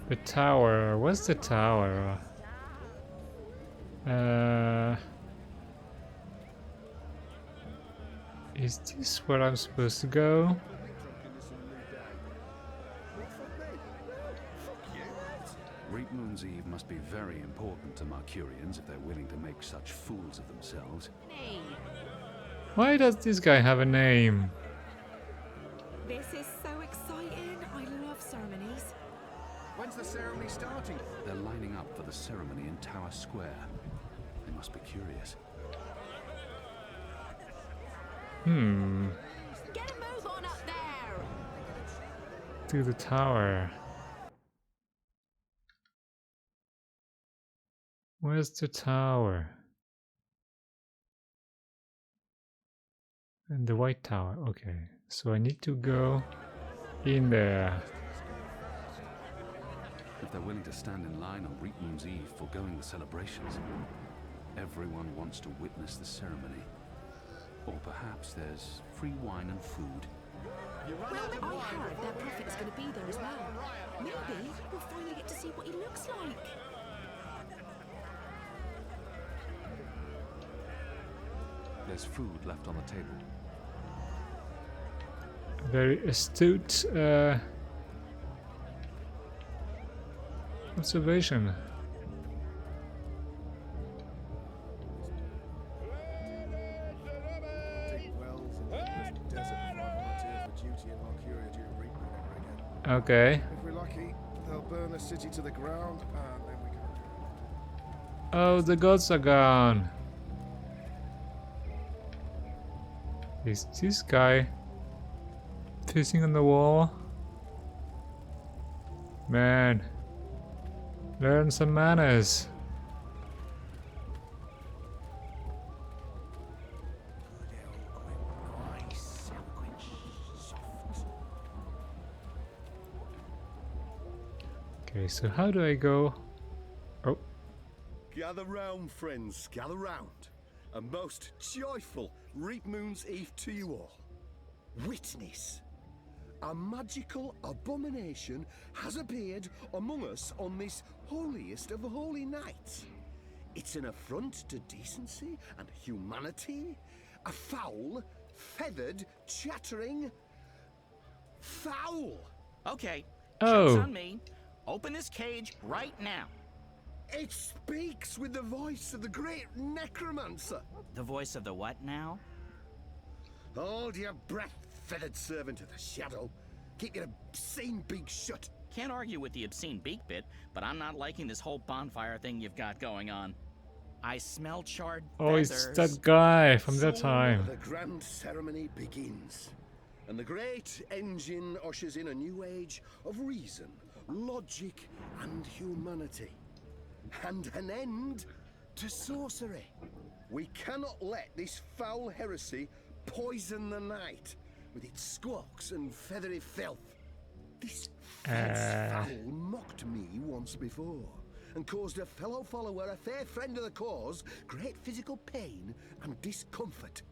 The tower. What's the tower? Is this where I'm supposed to go? Reap Moon's Eve must be very important to Mercurians if they're willing to make such fools of themselves. Why does this guy have a name? This is so exciting. I love ceremonies. When's the ceremony starting? They're lining up for the ceremony in Tower Square. They must be curious. Get a move on up there. To the tower. Where's the tower? And the white tower. Okay, so I need to go in there. If they're willing to stand in line on Reap Moon's Eve foregoing the celebrations, everyone wants to witness the ceremony. Or perhaps there's free wine and food. Well, I heard their prophet is going to be there as well. Maybe we'll finally get to see what he looks like. There's food left on the table. Very astute observation. Okay. If we're lucky, they'll burn the city to the ground, and then we can. Oh, the gods are gone. Is this guy pissing on the wall? Man, learn some manners. Okay, so how do I go? Oh. Gather round, friends, gather round. A most joyful Reap Moon's Eve to you all. Witness. A magical abomination has appeared among us on this holiest of holy nights. It's an affront to decency and humanity. A foul, feathered, chattering fowl. Okay. Oh. Joke's on me. Open this cage right now. It speaks with the voice of the great necromancer. The voice of the what now? Hold your breath, feathered servant of the shadow. Keep your obscene beak shut. Can't argue with the obscene beak bit, but I'm not liking this whole bonfire thing you've got going on. I smell charred feathers. It's that guy from that time. The grand ceremony begins, and the great engine ushers in a new age of reason, logic, and humanity. And an end to sorcery. We cannot let this foul heresy poison the night with its squawks and feathery filth. This fence fowl mocked me once before and caused a fellow follower, a fair friend of the cause, great physical pain and discomfort.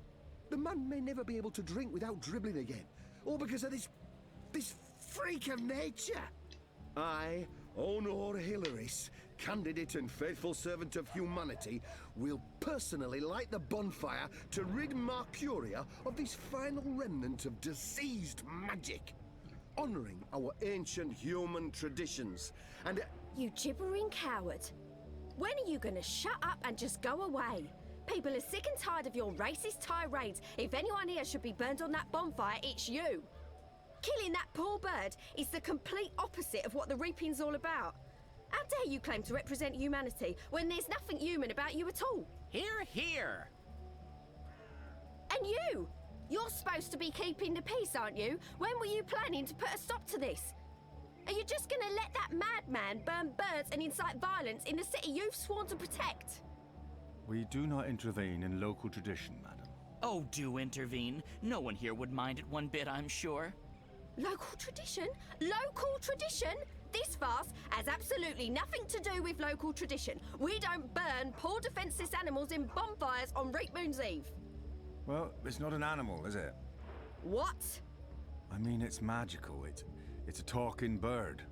The man may never be able to drink without dribbling again, all because of this freak of nature. I, Honor Hilaris, candidate and faithful servant of humanity, will personally light the bonfire to rid Mercuria of this final remnant of diseased magic, honoring our ancient human traditions and... You gibbering coward. When are you gonna shut up and just go away? People are sick and tired of your racist tirades. If anyone here should be burned on that bonfire, it's you. Killing that poor bird is the complete opposite of what the reaping's all about. How dare you claim to represent humanity when there's nothing human about you at all? Hear, hear. And you! You're supposed to be keeping the peace, aren't you? When were you planning to put a stop to this? Are you just gonna let that madman burn birds and incite violence in the city you've sworn to protect? We do not intervene in local tradition, madam. Oh, do intervene. No one here would mind it one bit, I'm sure. Local tradition? Local tradition? This farce has absolutely nothing to do with local tradition. We don't burn poor defenseless animals in bonfires on Reap Moon's Eve. Well, it's not an animal, is it? What? I mean, it's magical. It's a talking bird.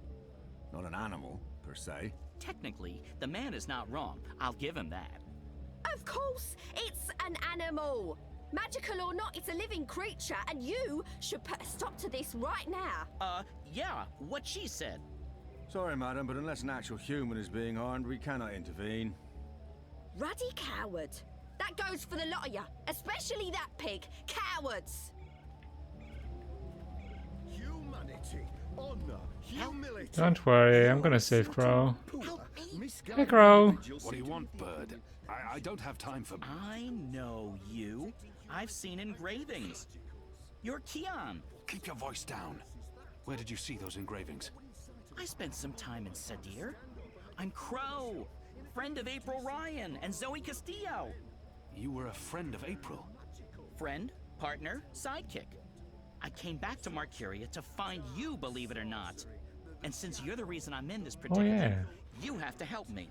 Not an animal, per se. Technically, the man is not wrong. I'll give him that. Of course, it's an animal. Magical or not, it's a living creature, and you should put a stop to this right now. Yeah, what she said. Sorry, madam, but unless an actual human is being harmed, we cannot intervene. Ruddy coward. That goes for the lot of you, especially that pig. Cowards! Humanity, honor, humility. Don't worry, I'm gonna save Crow. Hey, Crow. What do you want, bird? I don't have time for... I know you. I've seen engravings. You're Keon. Keep your voice down. Where did you see those engravings? I spent some time in Sadir. I'm Crow, friend of April Ryan and Zoe Castillo. You were a friend of April? Friend, partner, sidekick. I came back to Mercuria to find you, believe it or not. And since you're the reason I'm in this predicament, you have to help me.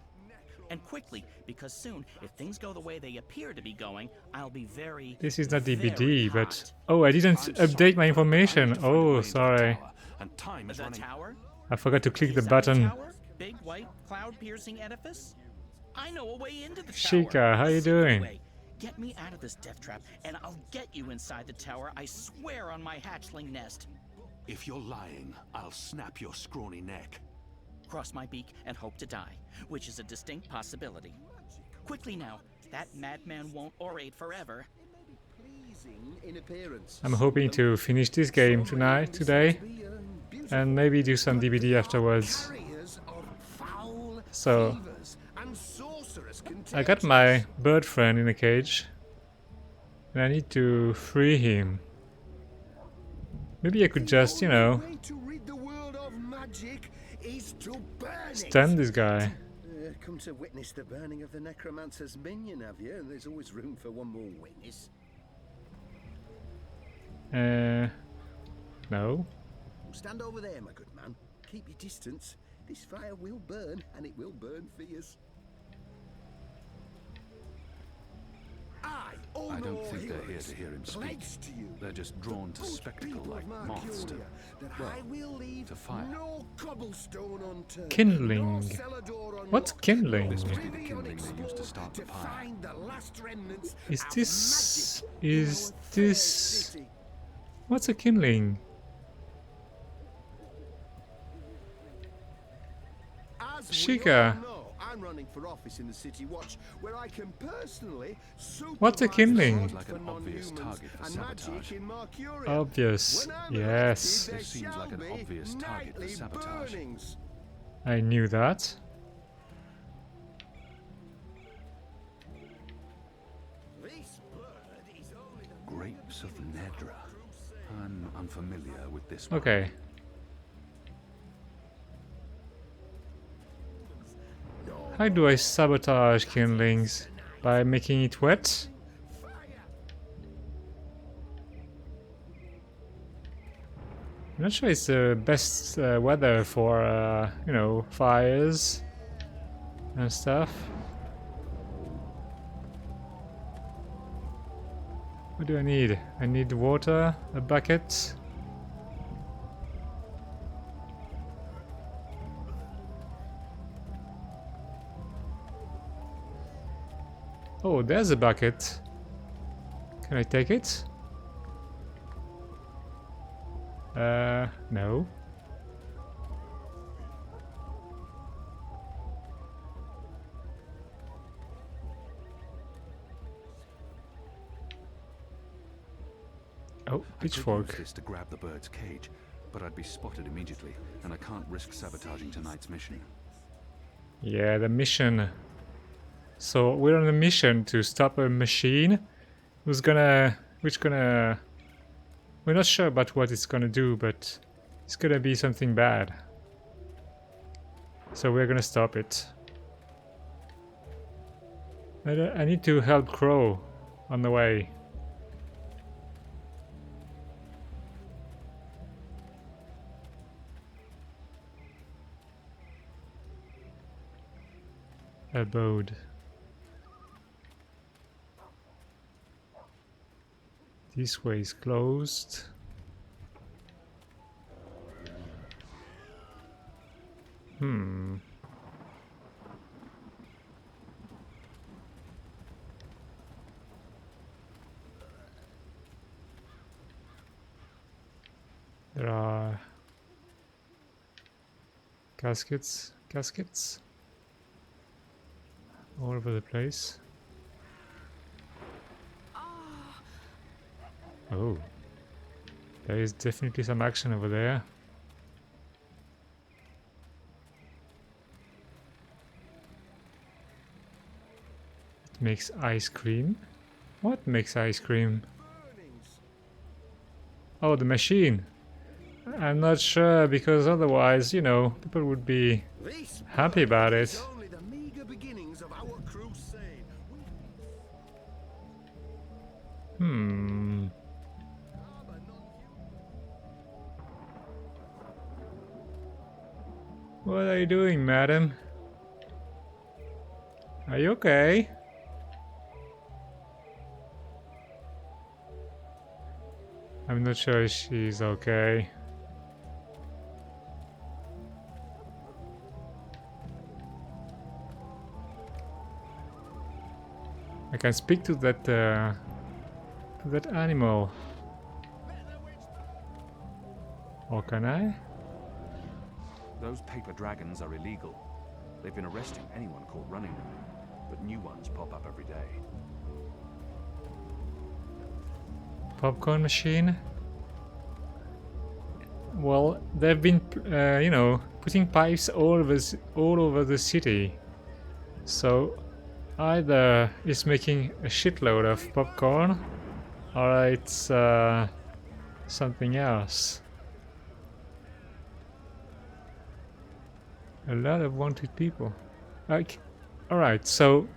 And quickly, because soon, if things go the way they appear to be going, I'll be very... This is not DBD, but... Oh, I didn't update my information. Oh, sorry. And time is running. Tower? I forgot to click the button. Tower? Big white cloud-piercing edifice? I know a way into the tower. Chica, how you doing? Way. Get me out of this death trap, and I'll get you inside the tower, I swear on my hatchling nest. If you're lying, I'll snap your scrawny neck. Cross my beak and hope to die, which is a distinct possibility. Quickly now, that madman won't orate forever. I'm hoping to finish this game today, and maybe do some DBD afterwards. So, I got my bird friend in a cage, and I need to free him. Maybe I could just, you know, stun this guy. Come to witness the burning of the necromancer's minion, have you? And there's always room for one more witness. No. Stand over there, my good man. Keep your distance. This fire will burn, and it will burn fierce. I don't think they're here to hear him speak. They're just drawn to spectacle like moths to, well, to fire. Kindling. What's kindling? This must be the kindling they used to start the fire. Is this... What's a kindling? Chica. I'm running for office in the City Watch, where I can personally What's a kindling? Like an obvious target for sabotage. Obvious. Yes. This seems like an obvious target for sabotage. I knew that. Grapes of Nedra. I'm unfamiliar with this one. Okay. How do I sabotage kindlings? By making it wet? I'm not sure it's the best weather for, you know, fires and stuff. What do I need? I need water, a bucket. Oh, there's a bucket. Can I take it? No. Oh, pitchfork. I could use this to grab the bird's cage, but I'd be spotted immediately, and I can't risk sabotaging tonight's mission. Yeah, the mission. So we're on a mission to stop a machine we're not sure about what it's gonna do, but it's gonna be something bad. So we're gonna stop it. I need to help Crow on the way. Abode. This way is closed. There are caskets all over the place. Oh, there is definitely some action over there. It makes ice cream. What makes ice cream? Oh, the machine. I'm not sure, because otherwise, you know, people would be happy about it. What are you doing, madam? Are you okay? I'm not sure if she's okay. I can speak to that animal. Or can I? Those paper dragons are illegal. They've been arresting anyone caught running them, but new ones pop up every day. Popcorn machine? Well, they've been, you know, putting pipes all over the city. So either it's making a shitload of popcorn, or it's something else. A lot of wanted people. Like, alright, so...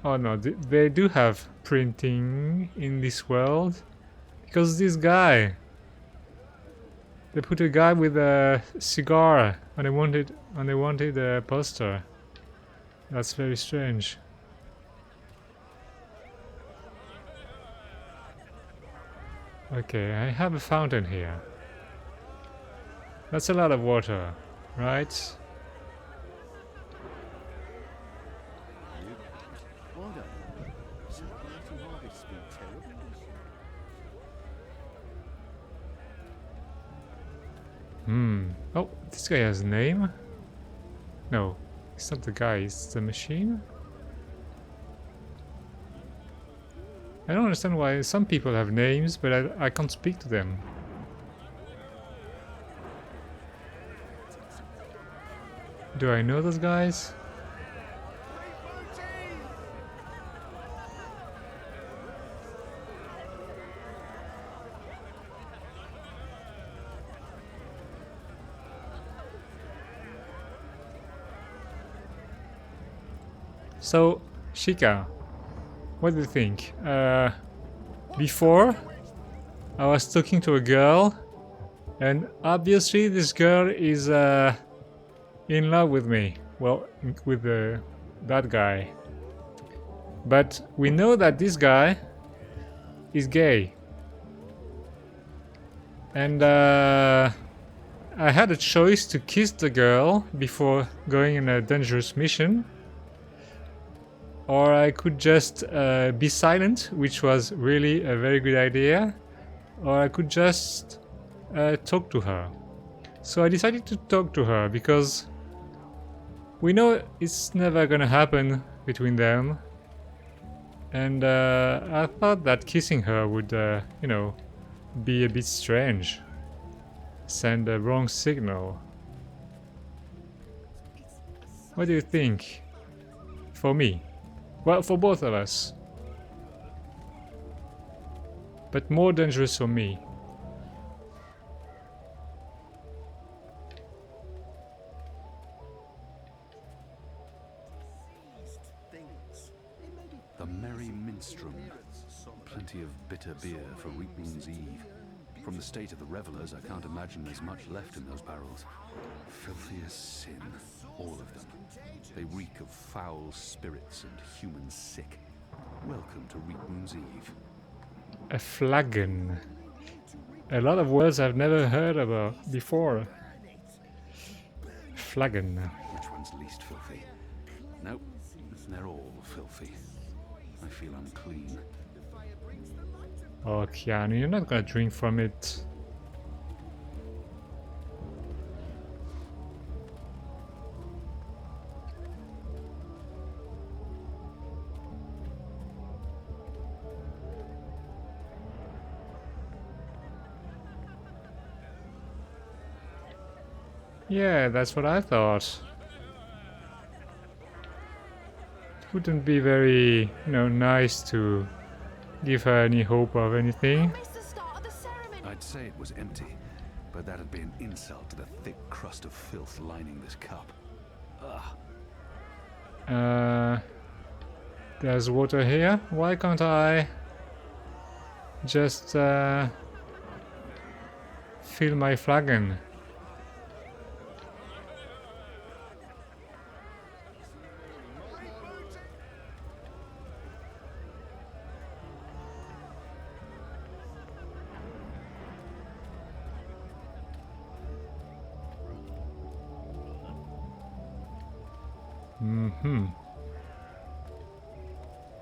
Oh no, they do have printing in this world. Because this guy... They put a guy with a cigar on a wanted poster. That's very strange. Okay, I have a fountain here. That's a lot of water, right? Oh, this guy has a name? No, It's not the guy, it's the machine. I don't understand why some people have names, but I can't speak to them. Do I know those guys? So, Shika, what do you think? Before, I was talking to a girl, and obviously this girl is in love with me. Well, with that guy. But we know that this guy is gay. And I had a choice to kiss the girl before going on a dangerous mission. Or I could just be silent, which was really a very good idea. Or I could just talk to her. So I decided to talk to her because we know it's never gonna happen between them. And I thought that kissing her would, you know, be a bit strange. Send a wrong signal. What do you think? For me? Well, for both of us. But more dangerous for me. The Merry Minstrel. Plenty of bitter beer for Reap Moon's Eve. From the state of the revelers, I can't imagine there's much left in those barrels. Filthy as sin, all of them. They reek of foul spirits and human sick. Welcome to Reap Moon's Eve. A flagon. A lot of words I've never heard about before. Flagon. Which one's least filthy? Nope, they're all filthy. I feel unclean. Oh, Keanu, you're not gonna drink from it. Yeah, that's what I thought. It wouldn't be very, you know, nice to give her any hope of anything. I'd say it was empty, but that'd be an insult to the thick crust of filth lining this cup. Ugh. There's water here. Why can't I just fill my flagon?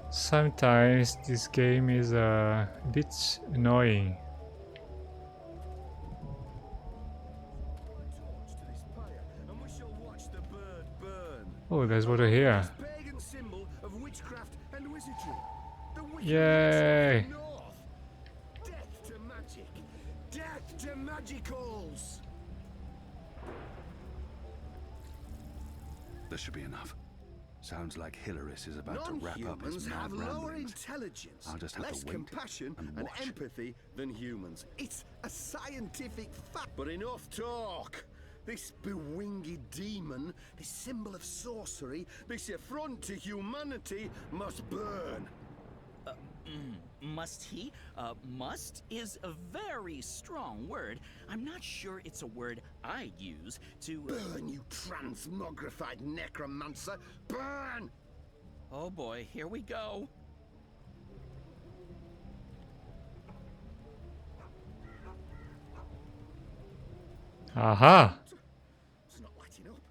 Sometimes this game is a bit annoying. Oh, there's water here. Yay! Death to magic! Death to magicals! This should be enough. Sounds like Hilaris is about to wrap up his mad have lower ramblings. intelligence, I'll just have less to wait compassion and and watch. empathy than humans. It's a scientific fact. But enough talk. This bewinged demon, this symbol of sorcery, this affront to humanity must burn. Must he? Must is a very strong word. I'm not sure it's a word I'd use to... Burn, you transmogrified necromancer! Burn! Oh boy, here we go. Aha! It's not lighting up.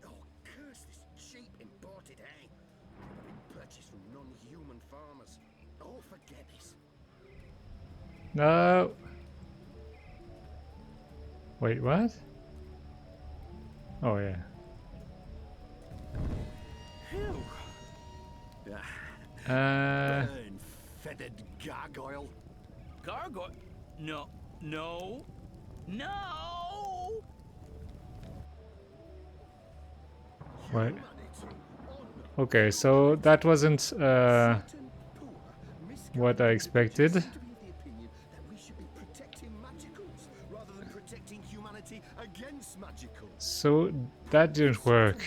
Oh, curse this cheap imported hay. Been purchased from non-human farmers. Oh, forget this. No. Wait, what? Oh yeah. Burn, feathered gargoyle. Gargoyle? No. No. No! Wait. Okay, so that wasn't what I expected. So that didn't work.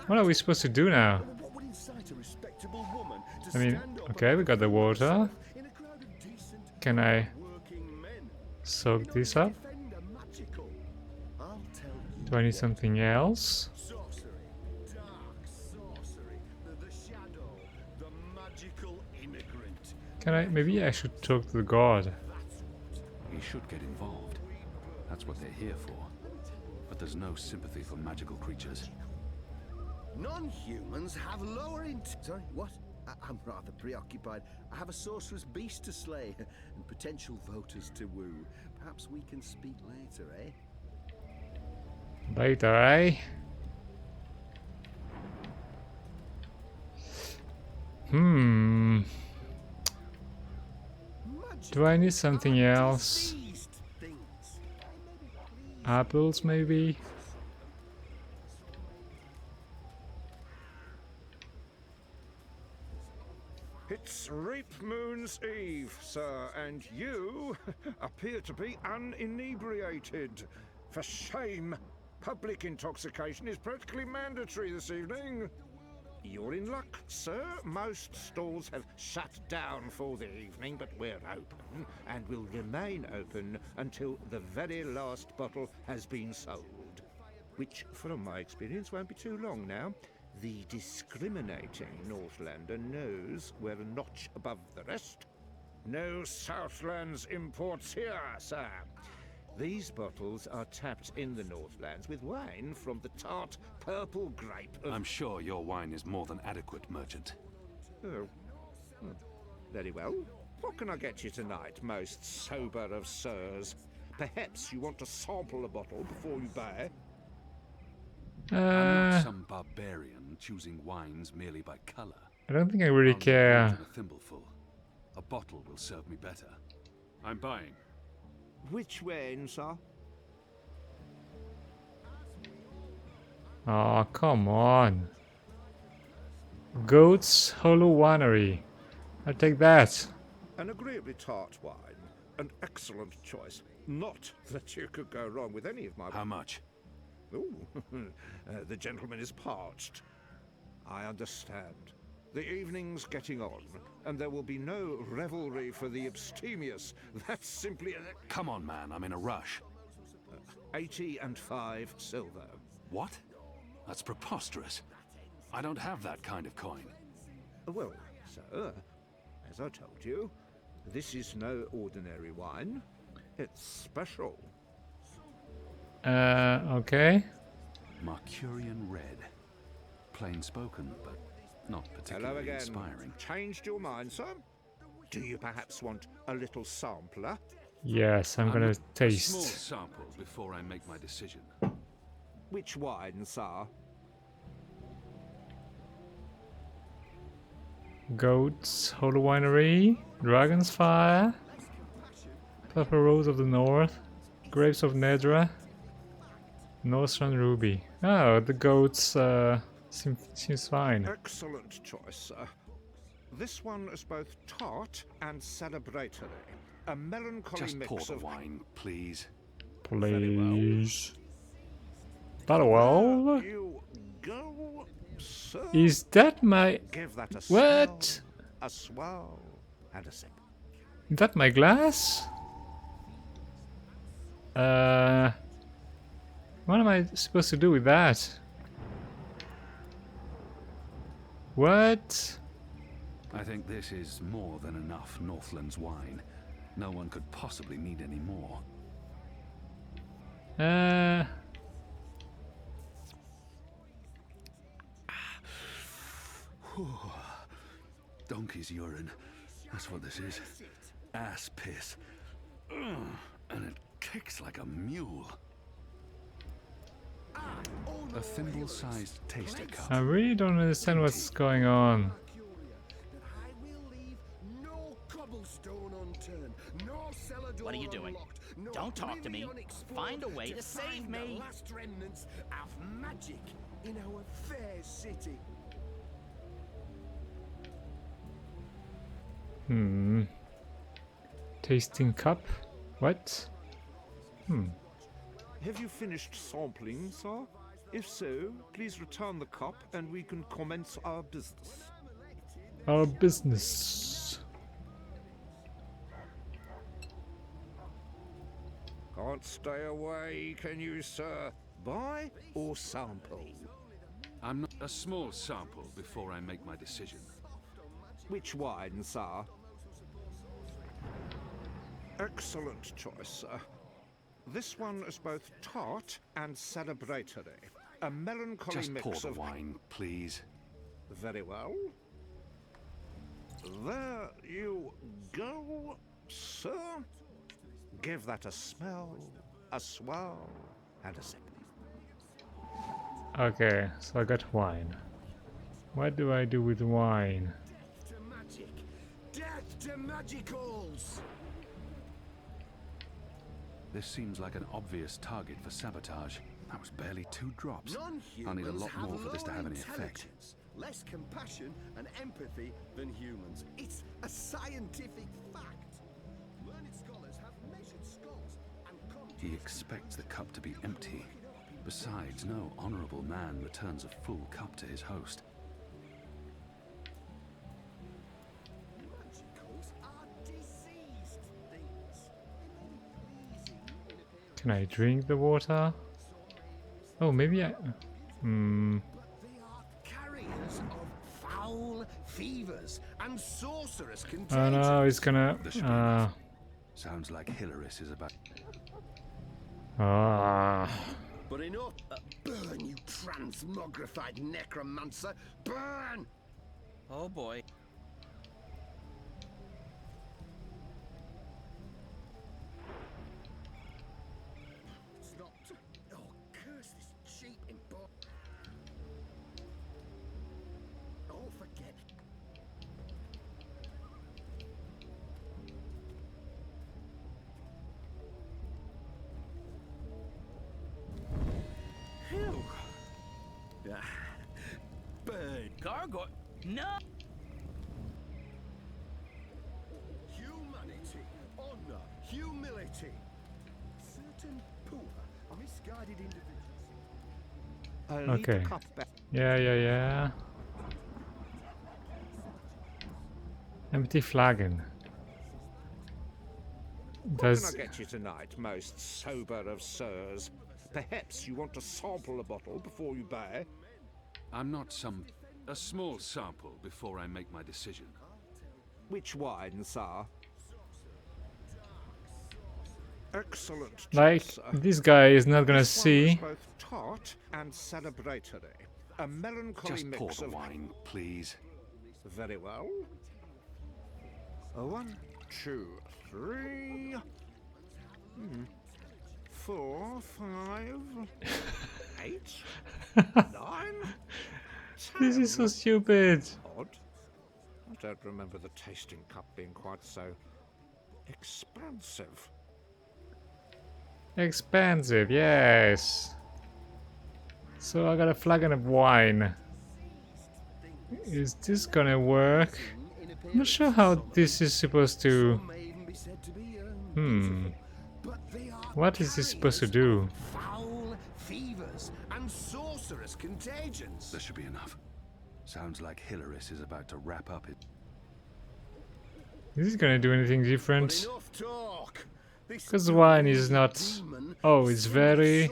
What are we supposed to do now? I mean, okay, we got the water. Can I soak this up? Do I need something else? Can I? Maybe I should talk to the god. He should get involved. That's what they're here for. But there's no sympathy for magical creatures. Non-humans have lower Sorry, what? I'm rather preoccupied. I have a sorcerer's beast to slay and potential voters to woo. Perhaps we can speak later, eh? Later, eh? Do I need something else? Apples, maybe? It's Reap Moon's Eve, sir, and you appear to be uninebriated. For shame! Public intoxication is practically mandatory this evening. You're in luck, sir. Most stalls have shut down for the evening, but we're open and will remain open until the very last bottle has been sold. Which, from my experience, won't be too long now. The discriminating Northlander knows we're a notch above the rest. No Southlands imports here, sir. These bottles are tapped in the Northlands with wine from the tart purple grape of... I'm sure your wine is more than adequate, merchant. Oh. Very well. What can I get you tonight, most sober of sirs? Perhaps you want to sample a bottle before you buy? I'm not some barbarian choosing wines merely by color. I don't think I really care. A thimbleful. A bottle will serve me better. I'm buying. Which wine, sir? Oh, come on. Goat's Hollow Winery. I'll take that. An agreeably tart wine. An excellent choice. Not that you could go wrong with any of my... How much? Oh, the gentleman is parched. I understand. The evening's getting on, and there will be no revelry for the abstemious. That's simply a... Come on, man, I'm in a rush. 85 silver. What? That's preposterous. I don't have that kind of coin. Well, sir, as I told you, this is no ordinary wine. It's special. Okay. Mercurian red. Plain spoken, but not particularly inspiring. Changed your mind, sir? Do you perhaps want a little sampler? Yes, I'm gonna taste. A small sample before I make my decision. Which wine, sir? Goat's Hollow Winery, Dragon's Fire, Purple Rose of the North, Grapes of Nedra, Northern Ruby. Oh, the goats seems fine. Excellent choice, sir. This one is both tart and celebratory. A melancholy Just mix pour the of wine, please. Please. Very well. You go, sir. Is that my... Give that a what? smell, a swirl, and a sip. Is that my glass? What am I supposed to do with that? What? I think this is more than enough Northlands wine. No one could possibly need any more. Donkey's urine. That's what this is. Ass piss. Ugh, and it kicks like a mule. A thimble-sized taster cup. I really don't understand what's going on. return, nor cellar door What are you doing? unlocked, nor Don't talk to me. oblivion explored Find a way to save find me. The last remnants of magic in our fair city. Tasting cup? What? Have you finished sampling, sir? If so, please return the cup and we can commence our business. Our business. Can't stay away, can you, sir? Buy or sample? I'm not a small sample before I make my decision. Which wine, sir? Excellent choice, sir. This one is both tart and celebratory. A melancholy Just mix pour the of wine, please. Very well. There you go, sir. Give that a smell, a swirl, and a sip. Okay, so I got wine. What do I do with wine? To magic, death to magicals. This seems like an obvious target for sabotage. That was barely 2 drops. I'll need a lot more for this to have any effect. Less compassion and empathy than humans. It's a scientific fact. Learned scholars have measured skulls and come to He expects the cup to be empty. Besides, no honorable man returns a full cup to his host. magicals are diseased things. They may be pleasing in appearance. Can I drink the water? Oh, maybe I... They are carriers of foul fevers and sorcerous contagions. Oh no, he's gonna... This should be enough. Sounds like Hilaris is about... But enough. Burn, you transmogrified necromancer! Burn! Oh boy. It's not. Oh, curse this cheap import. Oh, forget it. Phew. Burn. Gargoyle. No. Humanity, honor, humility. Certain poor or misguided individuals. Okay. Yeah. Empty flagon. What Does... can I get you tonight, most sober of sirs? Perhaps you want to sample a bottle before you buy? I'm not some... a small sample before I make my decision. Which wine, sir? Excellent choice, Like, sir. this guy is not gonna This one is see. both tart and celebratory. A melancholy Just mix pour the of wine, please. Very well. 1, 2, 3, 4, 5, 8, 9. This is so stupid. Odd. I don't remember the tasting cup being quite so expansive. Expensive, yes. So I got a flagon of wine. Is this gonna work? I'm not sure how this is supposed to... What is this supposed to do? Foul fevers and sorcerous contagions. This should be enough. Sounds like Hilaris is about to wrap up it. Is this gonna do anything different? Enough talk. Because wine is not... Oh, it's very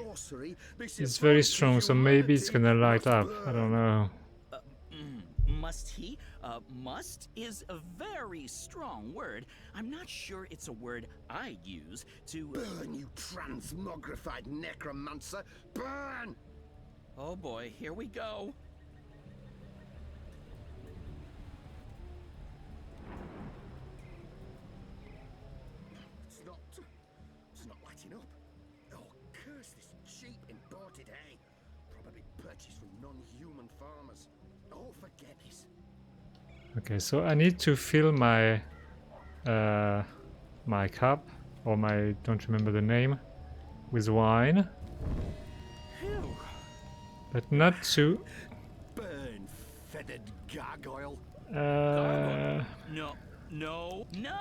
strong, so maybe it's gonna light up. I don't know. Must he? Must is a very strong word. I'm not sure it's a word I'd use to... Burn, you transmogrified necromancer! Burn! Oh boy, here we go. It's not lighting up. Oh, curse this cheap imported hay. Probably purchased from non-human farmers. Oh, forget this. Okay, so I need to fill my my cup, or my, don't remember the name, with wine. But not too... Burn, feathered gargoyle. No, no, no!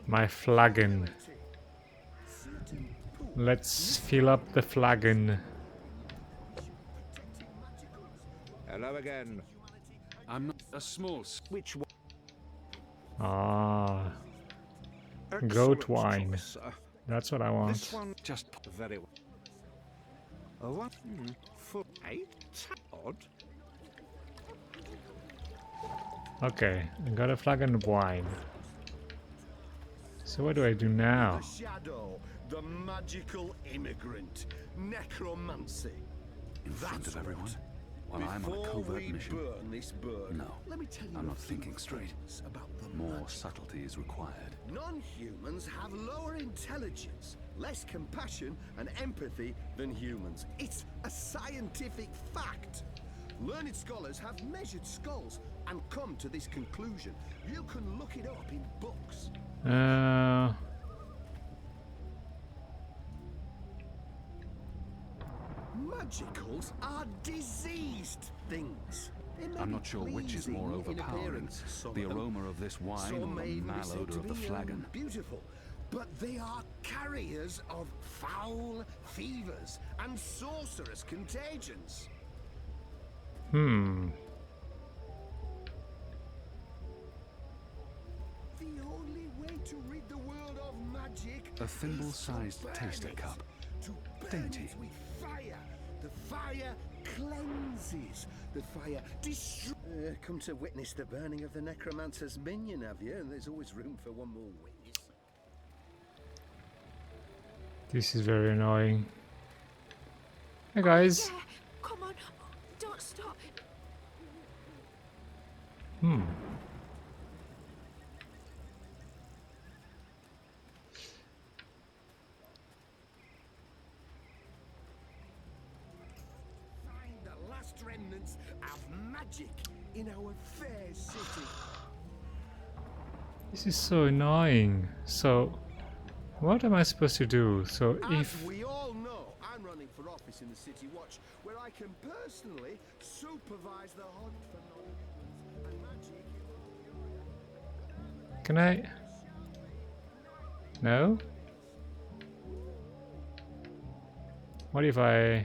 My flagon. Let's fill up the flagon. Hello again. I'm not a small... Which one? Ah. Excellent Goat wine. choice, sir. That's what I want. This one just very well. A what? For 8 odd. Okay, I got a flagon of wine. So what do I do now? The shadow, the magical immigrant, necromancy. In front of everyone? While I'm on a covert mission? Burn this bird, No, let me tell you I'm a not few thinking straight. things about the More magic. subtlety is required. Non-humans have lower intelligence, less compassion and empathy than humans. It's a scientific fact. Learned scholars have measured skulls and come to this conclusion. You can look it up in books. Magicals are diseased things. I'm not sure which is more overpowering, the aroma of this wine or the malodor of the flagon. Beautiful, but they are carriers of foul fevers and sorcerous contagions. Hmm. The only way to rid the world of magic A thimble-sized taster cup. to burn Dainty. it with fire. The fire cleanses. The fire destroys. Come to witness the burning of the necromancer's minion, have you? And there's always room for one more witness. This is very annoying. Hey guys. Yeah, come on, don't stop. Hmm. Find the last remnants of magic in our fair city. This is so annoying. So, what am I supposed to do? So As if... we all know, I'm running for office in the City Watch, where I can personally supervise the hunt for non-humans and magic in Can I... No? What if I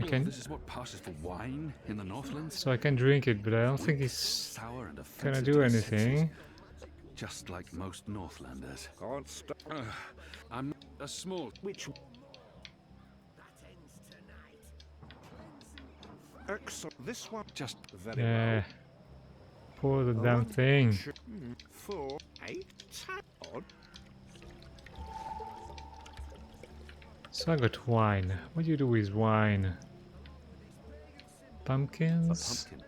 can... This is what passes for wine in the Northlands? So I can drink it, but I don't think it's Sour and gonna offensive do to the anything. senses. Just like most Northlanders. Can't stop. I'm a small... Which? Excellent. This one just very Yeah. well. Pour the damn thing. 4, 8 odd. So I got wine. What do you do with wine? A Pumpkins? pumpkin.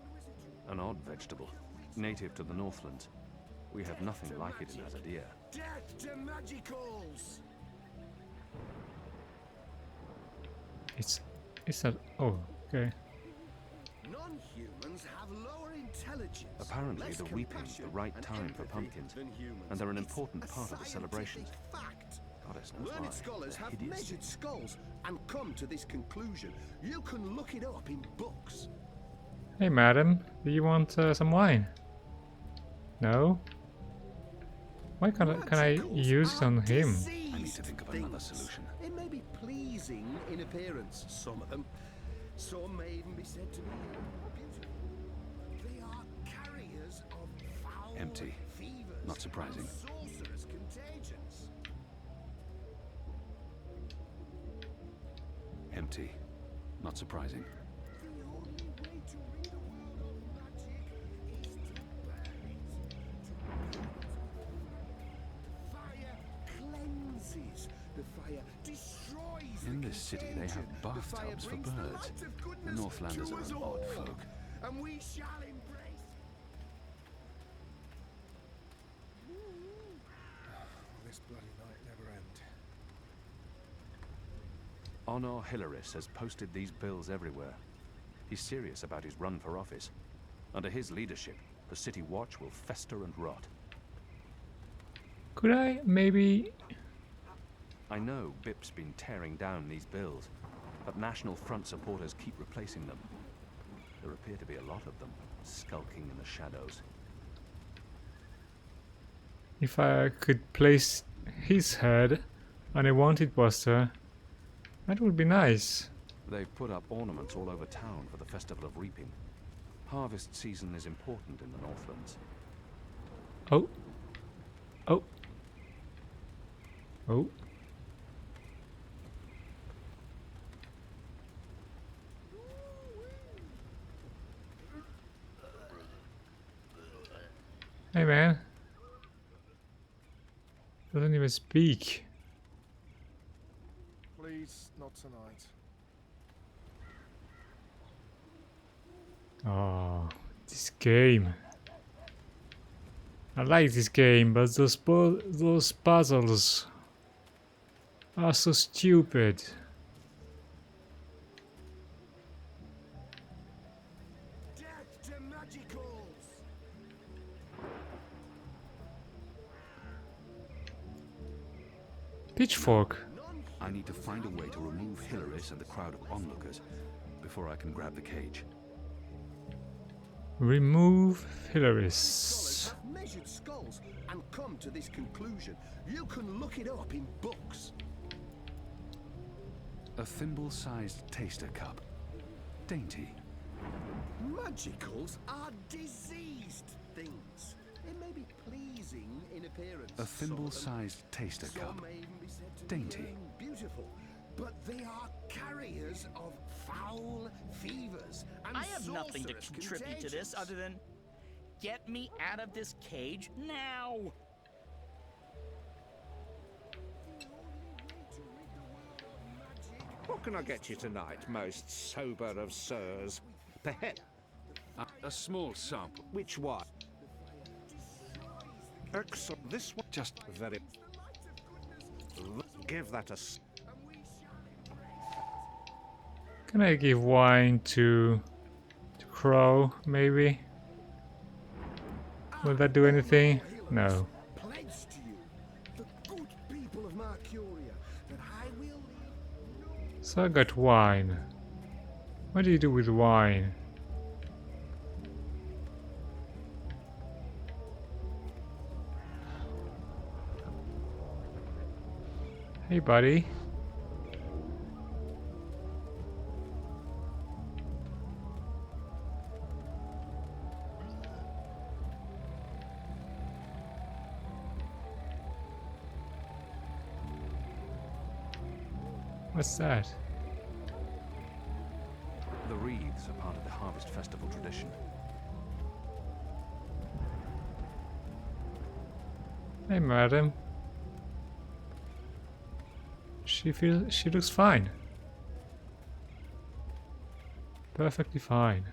An odd vegetable. Native to the Northlands. We have nothing like it in Azadir. death to magicals. It's not... Oh, okay. Non-humans have lower intelligence. Apparently, less the weeping is the compassion right and time for empathy pumpkins, than humans. and they're an It's important a part of the celebration. scientific fact. Goddess knows Learned why. scholars They're have hideous. measured skulls and come to this conclusion. You can look it up in books. Hey madam, do you want some wine? No? Why can I use it on him? I need to think of another solution. It may be pleasing in appearance, some of them. Some may even be said to be beautiful. They are carriers of foul Empty. fevers Not surprising. and sorcerous contagions. Empty. Not surprising. The only way to rid the world of magic is to burn it. The fire cleanses. The fire destroys. In the this city, they contagion. have The fire bathtubs for brings the birds. light of The goodness Northlanders to are us an odd all, folk. and we shall embrace. This bloody night never ends. Honor Hilaris has posted these bills everywhere. He's serious about his run for office. Under his leadership, the City Watch will fester and rot. Could I maybe... I know BIP's been tearing down these bills, but National Front supporters keep replacing them. There appear to be a lot of them, skulking in the shadows. If I could place his head on a wanted poster, that would be nice. They've put up ornaments all over town for the Festival of Reaping. Harvest season is important in the Northlands. Oh. Oh. Oh. Hey man. Doesn't even speak. Please, not tonight. Oh, this game. I like this game, but those puzzles are so stupid. Death to magicals! Pitchfork. I need to find a way to remove Hilaris and the crowd of onlookers before I can grab the cage. Remove Hilaris. Scholars have measured skulls and come to this conclusion. You can look it up in books. A thimble-sized taster cup. Dainty. Magicals are diseased things. It may be pleasing in appearance. A thimble-sized taster Some cup. may even be said to Dainty. be beautiful, but they are carriers of foul fevers and I have nothing to sorcerous contribute to this contagions. other than get me out of this cage now. What can I get you tonight, most sober of sirs? Perhaps A small sample. which one? Excellent. This one just very. Give that a. Can I give wine to Crow, maybe? Will that do anything? No. Pledge to you, the good people of Mercuria, that I will leave. So I got wine. What do you do with wine? Hey buddy. What's that? The wreaths are part of the Harvest Festival tradition. Hey madam. She looks fine. Perfectly fine.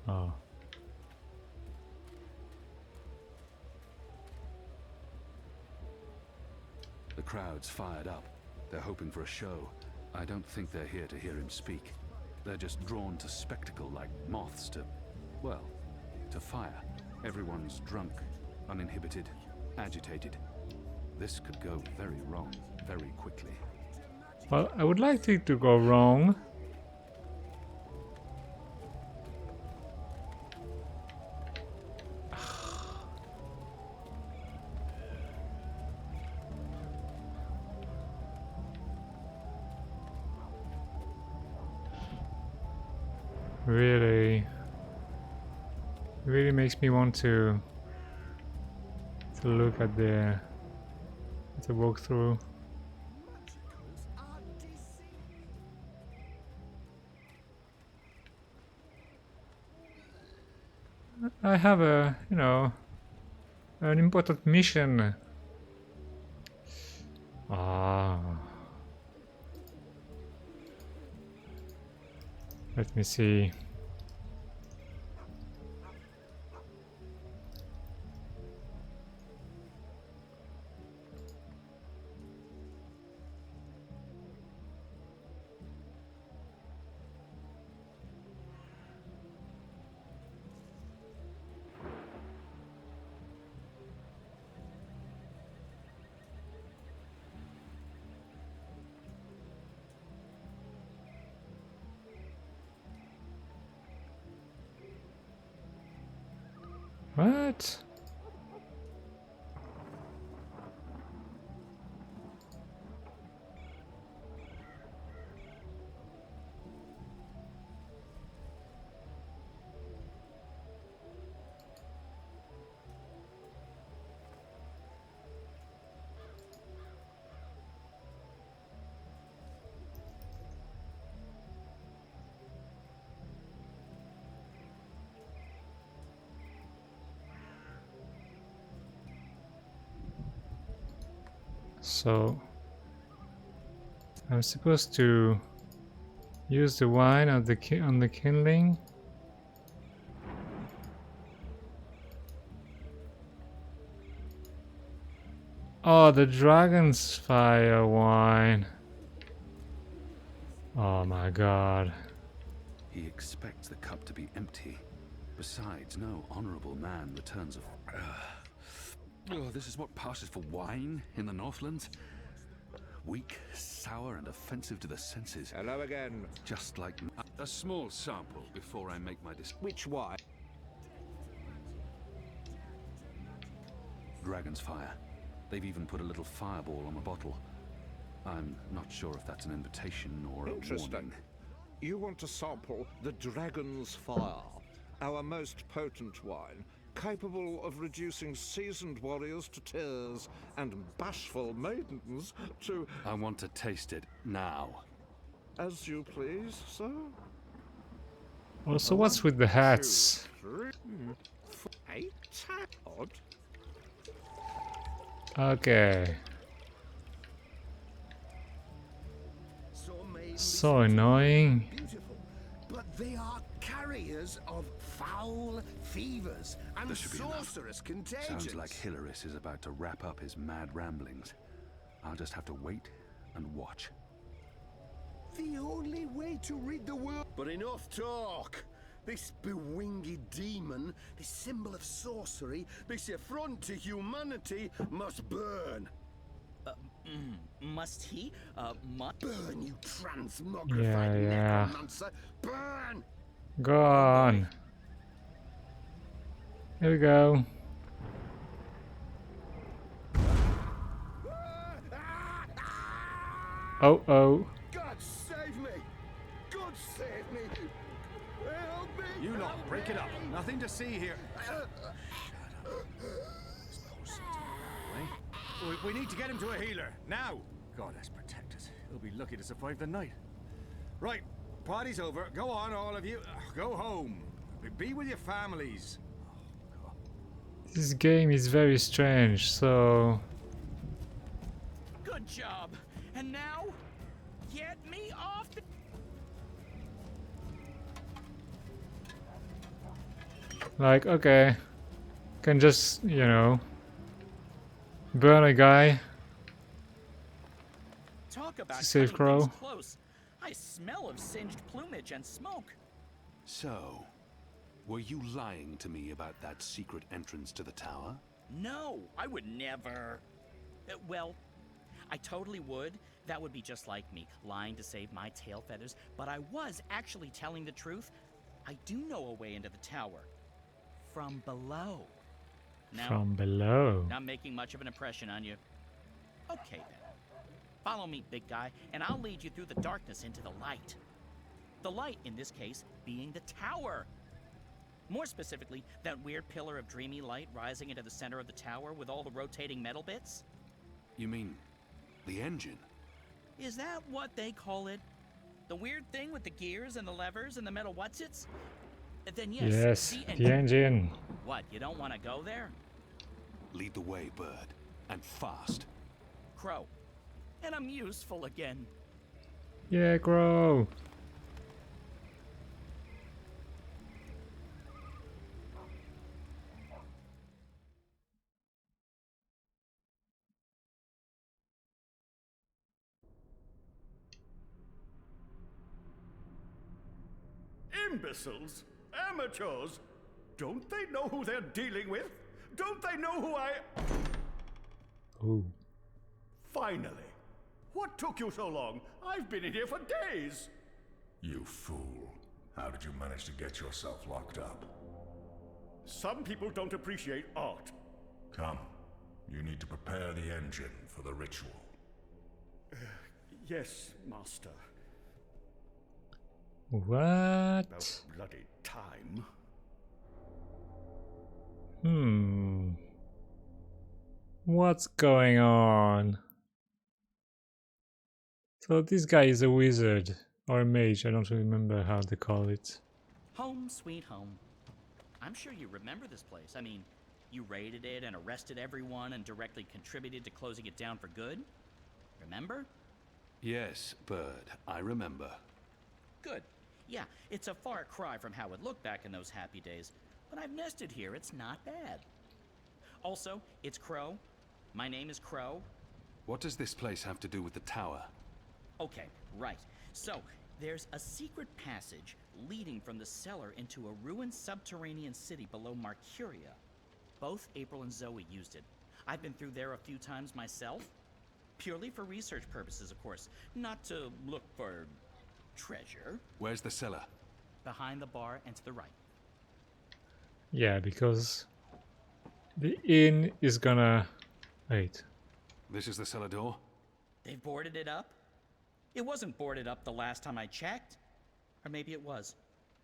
Oh. The crowd's fired up. They're hoping for a show. I don't think they're here to hear him speak. They're just drawn to spectacle like moths to, well, to fire. Everyone's drunk, uninhibited, agitated. This could go very wrong, very quickly. Well, I would like it to go wrong. Really makes me want to look at the walkthrough. I have a, you know, an important mission. Ah. Let me see. What? So I'm supposed to use the wine on the kindling. Oh, the dragon's fire wine. Oh my god. He expects the cup to be empty. Besides, no honorable man returns a... Oh, this is what passes for wine in the Northlands? Weak, sour, and offensive to the senses. Hello again. Just like... A small sample before I make my decision. Which wine? Dragon's fire. They've even put a little fireball on the bottle. I'm not sure if that's an invitation or a warning. You want to sample the Dragon's Fire, our most potent wine, capable of reducing seasoned warriors to tears and bashful maidens to... I want to taste it now. As you please, sir. Also, what's with the hats? 2, 3, 8, odd. Okay. So annoying. Beautiful, but they are carriers of foul fevers and This should be enough. sorcerous contagions. Sounds like Hilaris is about to wrap up his mad ramblings. I'll just have to wait and watch. The only way to rid the world. But enough talk. This bewinged demon, this symbol of sorcery, this affront to humanity, must burn. Must he? Burn, you transmogrified Yeah. necromancer! Burn! Go on. Here we go. Oh, oh. God save me! God save me! Help me! You lot, break it up. Nothing to see here. We need to get him to a healer, now! God has protected us. He'll be lucky to survive the night. Right, party's over. Go on, all of you. Go home. Be with your families. This game is very strange, so... Good job. And now, get me off the... Like, okay. Can just, you know... burn a guy. Talk about Save cutting Crow. things close. I smell of singed plumage and smoke. So, were you lying to me about that secret entrance to the tower? No, I would never. Well, I totally would. That would be just like me, lying to save my tail feathers. But I was actually telling the truth. I do know a way into the tower. From below. Now, From below. not making much of an impression on you. Okay then. Follow me, big guy, and I'll lead you through the darkness into the light. The light, in this case, being the tower. More specifically, that weird pillar of dreamy light rising into the center of the tower with all the rotating metal bits. You mean the engine? Is that what they call it? The weird thing with the gears and the levers and the metal whatsits? Then yes, Yes, the engine. What, you don't want to go there? Lead the way, Bird, and fast. Crow. And I'm useful again. Yeah, Crow. Imbeciles? Amateurs? Don't they know who they're dealing with? Don't they know who I... Ooh. Finally. What took you so long? I've been in here for days. You fool. How did you manage to get yourself locked up? Some people don't appreciate art. Come. You need to prepare the engine for the ritual. Yes, Master. What? About bloody time. What's going on? So this guy is a wizard or a mage, I don't remember how they call it. Home sweet home. I'm sure you remember this place. I mean, you raided it and arrested everyone and directly contributed to closing it down for good. Remember? Yes, Bird, I remember. Good. Yeah, it's a far cry from how it looked back in those happy days, but I've nested here. It's not bad. Also, it's Crow. My name is Crow. What does this place have to do with the tower? Okay, right. So, there's a secret passage leading from the cellar into a ruined subterranean city below Marcuria. Both April and Zoe used it. I've been through there a few times myself. Purely for research purposes, of course. Not to look for treasure. Where's the cellar? Behind the bar and to the right. Yeah, because the inn is gonna... Wait. This is the cellar door? They've boarded it up? It wasn't boarded up the last time I checked. Or maybe it was.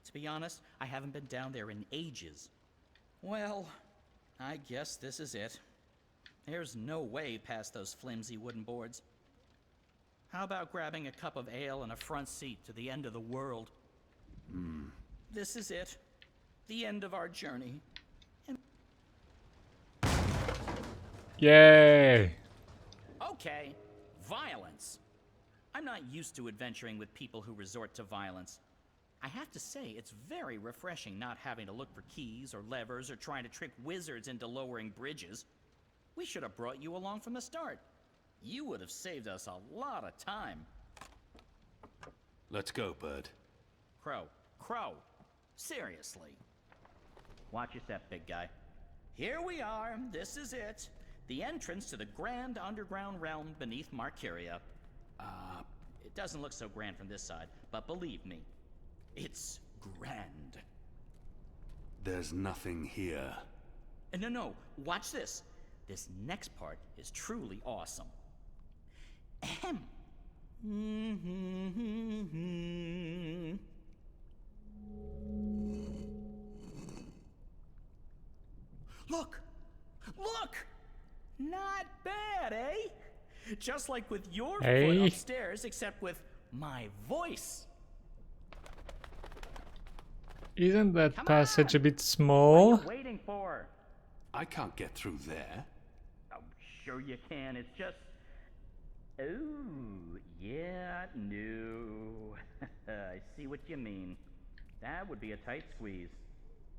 To be honest, I haven't been down there in ages. Well, I guess this is it. There's no way past those flimsy wooden boards. How about grabbing a cup of ale and a front seat to the end of the world? This is it. The end of our journey. Yay! Okay, violence. I'm not used to adventuring with people who resort to violence. I have to say, it's very refreshing not having to look for keys or levers or trying to trick wizards into lowering bridges. We should have brought you along from the start. You would have saved us a lot of time. Let's go, Bird. Crow. Seriously. Watch your step, big guy. Here we are. This is it. The entrance to the grand underground realm beneath Marcuria. It doesn't look so grand from this side, but believe me, it's grand. There's nothing here. No, watch this. This next part is truly awesome. Ahem. Look! Not bad, eh? Just like with your foot upstairs, except with my voice. Isn't that passage a bit small? What are you waiting for? I can't get through there. Oh, sure you can. It's just... Oh, yeah, no. I see what you mean. That would be a tight squeeze.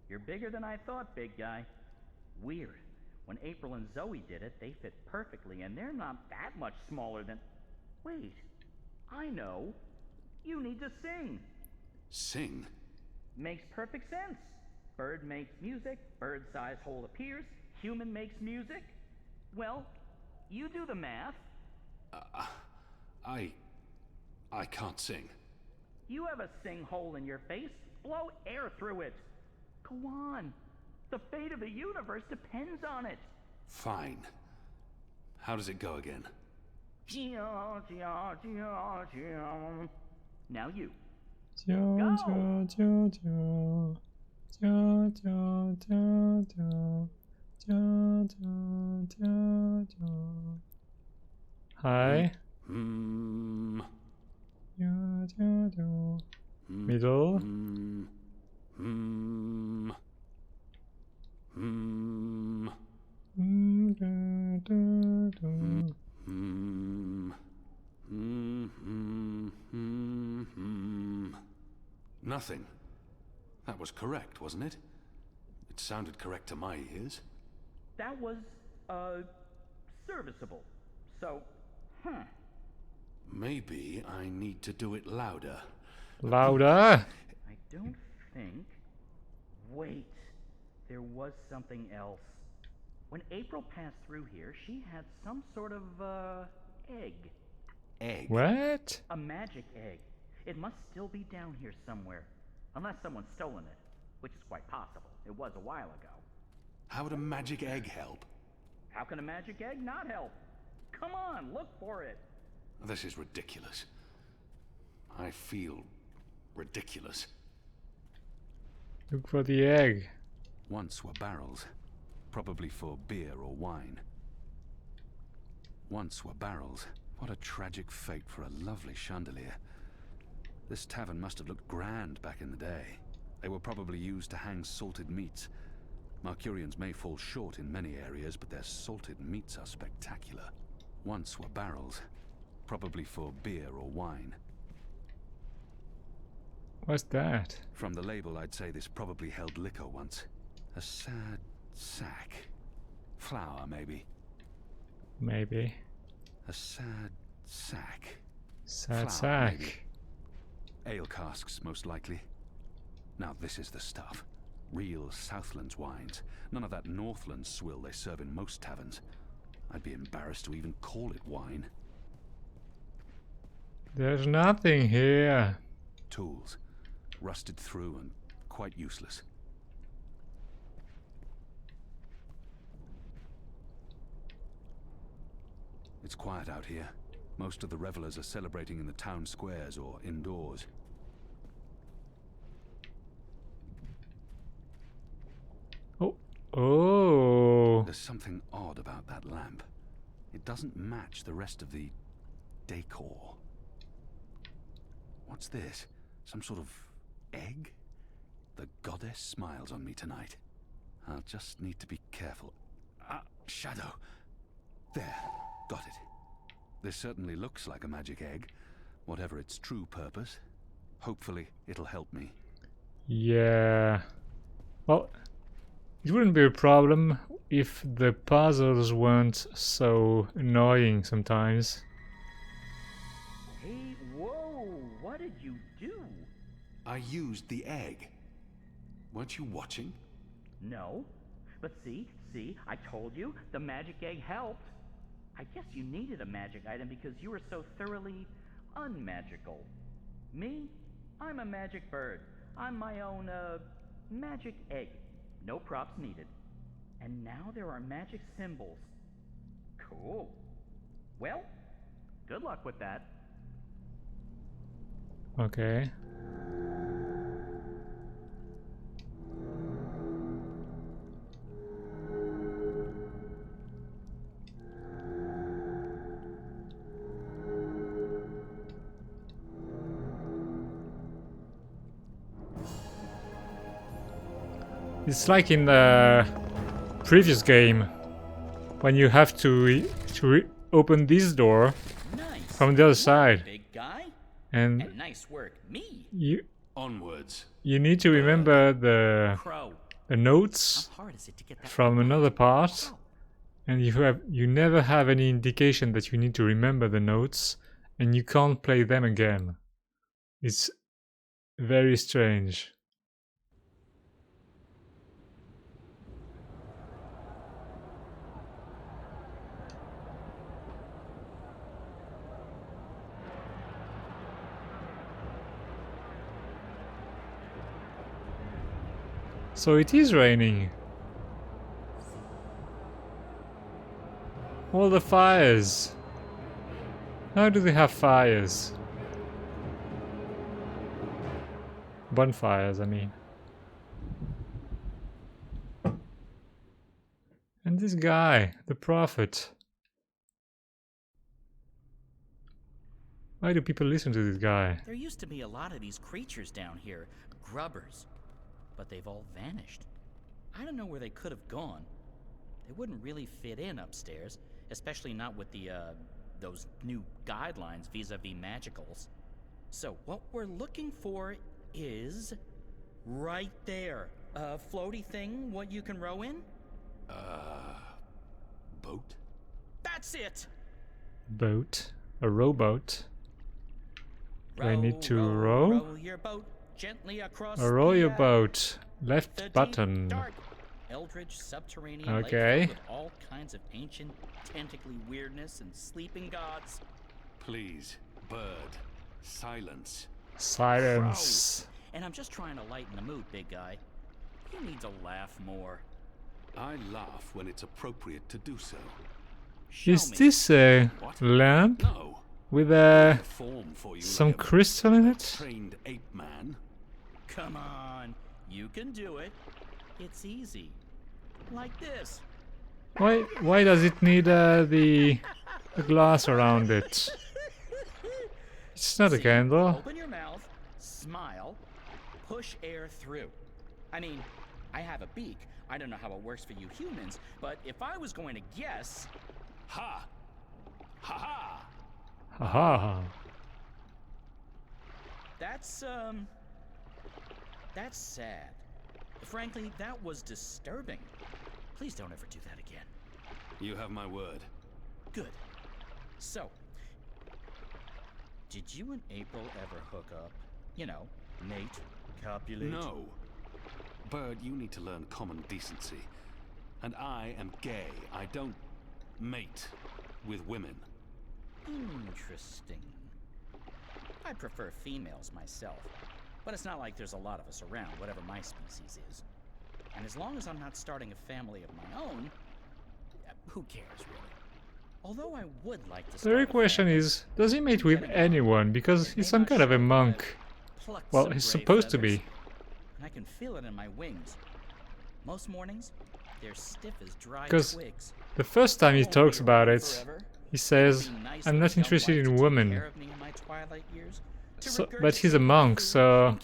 You're bigger than I thought, big guy. Weird. When April and Zoe did it, they fit perfectly, and they're not that much smaller than... Wait, I know. You need to sing. Sing? Makes perfect sense. Bird makes music, bird-sized hole appears, human makes music. Well, you do the math. I can't sing. You have a sing hole in your face. Blow air through it. Go on. The fate of the universe depends on it. Fine. How does it go again? Now you. Hi. Middle. Nothing. That was correct, wasn't it? It sounded correct to my ears. That was, serviceable. So, Maybe I need to do it louder. Louder? I don't think... Wait. There was something else. When April passed through here, she had some sort of, egg. Egg? What? A magic egg. It must still be down here somewhere. Unless someone's stolen it, which is quite possible. It was a while ago. How would a magic egg help? How can a magic egg not help? Come on, look for it. This is ridiculous. I feel ridiculous. Look for the egg. Once were barrels, probably for beer or wine. Once were barrels. What a tragic fate for a lovely chandelier. This tavern must have looked grand back in the day. They were probably used to hang salted meats. Marcurians may fall short in many areas, but their salted meats are spectacular. Once were barrels, probably for beer or wine. What's that? From the label, I'd say this probably held liquor once. A sad sack. Flour, maybe. Maybe. A sad sack. Sad Flour, sack. maybe. Ale casks, most likely. Now this is the stuff. Real Southlands wines. None of that Northland swill they serve in most taverns. I'd be embarrassed to even call it wine. There's nothing here. Tools. Rusted through and quite useless. It's quiet out here. Most of the revelers are celebrating in the town squares or indoors. Oh. There's something odd about that lamp. It doesn't match the rest of the decor. What's this? Some sort of egg? The goddess smiles on me tonight. I'll just need to be careful. Shadow. There. Got it. This certainly looks like a magic egg, whatever its true purpose. Hopefully, it'll help me. Yeah. Well, it wouldn't be a problem if the puzzles weren't so annoying sometimes. Hey, whoa, what did you do? I used the egg. Weren't you watching? No. But see, I told you, the magic egg helped. I guess you needed a magic item because you were so thoroughly unmagical. Me? I'm a magic bird. I'm my own, magic egg. No props needed. And now there are magic symbols. Cool. Well, good luck with that. Okay. It's like in the previous game, when you have to open this door from the other side, big guy. and nice work, me. Onwards. You need to remember the notes from another part, and you never have any indication that you need to remember the notes, and you can't play them again. It's very strange. So it is raining. All the fires. How do they have fires? Bonfires, I mean. And this guy, the prophet. Why do people listen to this guy? There used to be a lot of these creatures down here, grubbers. But they've all vanished. I don't know where they could have gone. They wouldn't really fit in upstairs, especially not with the, those new guidelines vis-a-vis magicals. So what we're looking for is right there. A floaty thing, what you can row in? Boat? That's it! Boat. A rowboat. Do I need to row? Row your boat gently across Row your the, boat. Left the deep, button. dark, eldritch subterranean Okay. lake filled with all kinds of ancient, tentacly weirdness and sleeping gods. Please, bird. Silence. Silence. Crow. And I'm just trying to lighten the mood, big guy. You need to laugh more. I laugh when it's appropriate to do so. Is this a lamp No. with Form for you some like a crystal in it? trained ape man. Come on, you can do it. It's easy. Like this. Why does it need the glass around it? It's not a candle. Open your mouth, smile, push air through. I mean, I have a beak. I don't know how it works for you humans, but if I was going to guess... Ha! Ha ha! Ha ha. That's sad. Frankly, that was disturbing. Please don't ever do that again. You have my word. Good. So, did you and April ever hook up? You know, mate, copulate? No. Bird, you need to learn common decency. And I am gay. I don't mate with women. Interesting. I prefer females myself, but it's not like there's a lot of us around, whatever my species is. And as long as I'm not starting a family of my own, who cares, really? Although I would like to. The real question is, does he mate with anyone? Because he's some kind of a monk. Well, he's supposed to be. And I can feel it in my wings. Most mornings, they're stiff as dry Because twigs. the first time he talks about it, he says, "I'm not interested in women." So, but he's a monk, so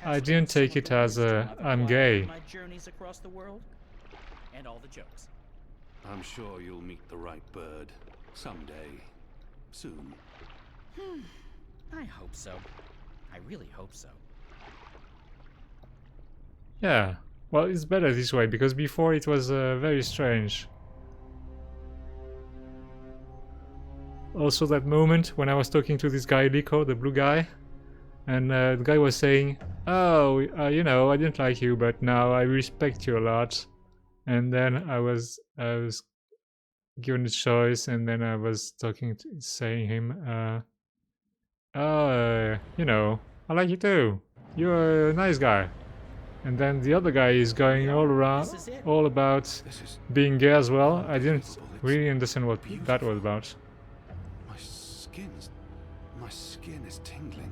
I didn't take it as I'm gay. My journeys across the world and all the jokes. I'm sure you'll meet the right bird someday. Soon. I hope so. I really hope so. Yeah, well, it's better this way, because before it was very strange. Also that moment when I was talking to this guy Lico, the blue guy, and the guy was saying, "Oh, you know, I didn't like you, but now I respect you a lot." And then I was given a choice, and then I was saying him, "Oh, you know, I like you too. You're a nice guy." And then the other guy is going all about being gay as well. I didn't really understand what that was about. My skin is tingling.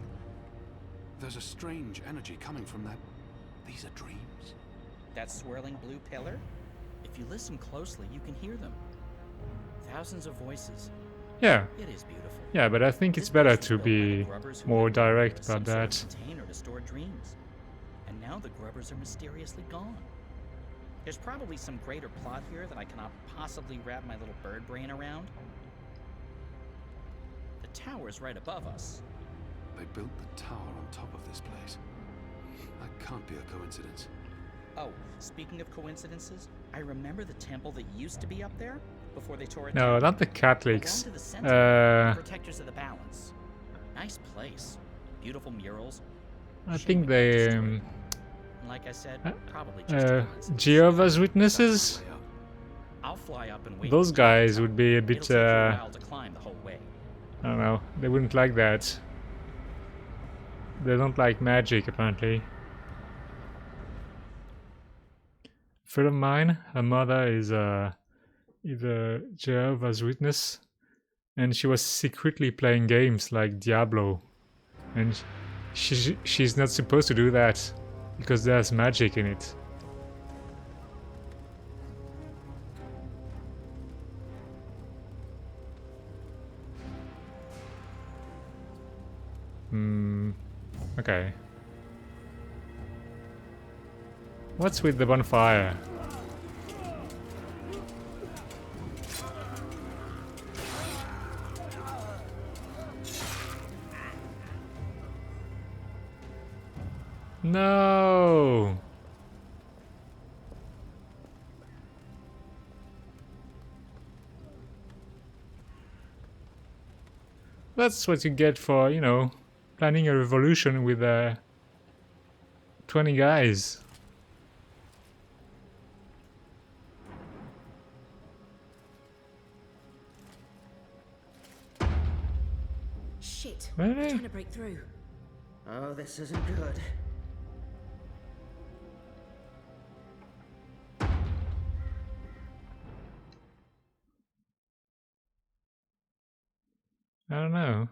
There's a strange energy coming from that. These are dreams. That swirling blue pillar? If you listen closely, you can hear them. Thousands of voices. Yeah. It is beautiful. Yeah, but I think it's better to be more direct about that. Container to store dreams. And now the grubbers are mysteriously gone. There's probably some greater plot here that I cannot possibly wrap my little bird brain around. The tower's right above us. They built the tower on top of this place. That can't be a coincidence. Oh, speaking of coincidences, I remember the temple that used to be up there before they tore it No, down. not the Catholics. Belonged to the Sentinel, Protectors of the Balance. Nice place. Beautiful murals. I think they Like I said, probably just Jehovah's Witnesses. I'll fly up and wait. Those guys would be a bit It'll take you a while to climb the whole way. I don't know, they wouldn't like that. They don't like magic, apparently. A friend of mine, her mother is a Jehovah's Witness, and she was secretly playing games like Diablo, and she's not supposed to do that because there's magic in it. Okay. What's with the bonfire? No! That's what you get for, you know, planning a revolution with 20 guys. Shit. Really? I'm trying to break through. Oh, this isn't good. I don't know.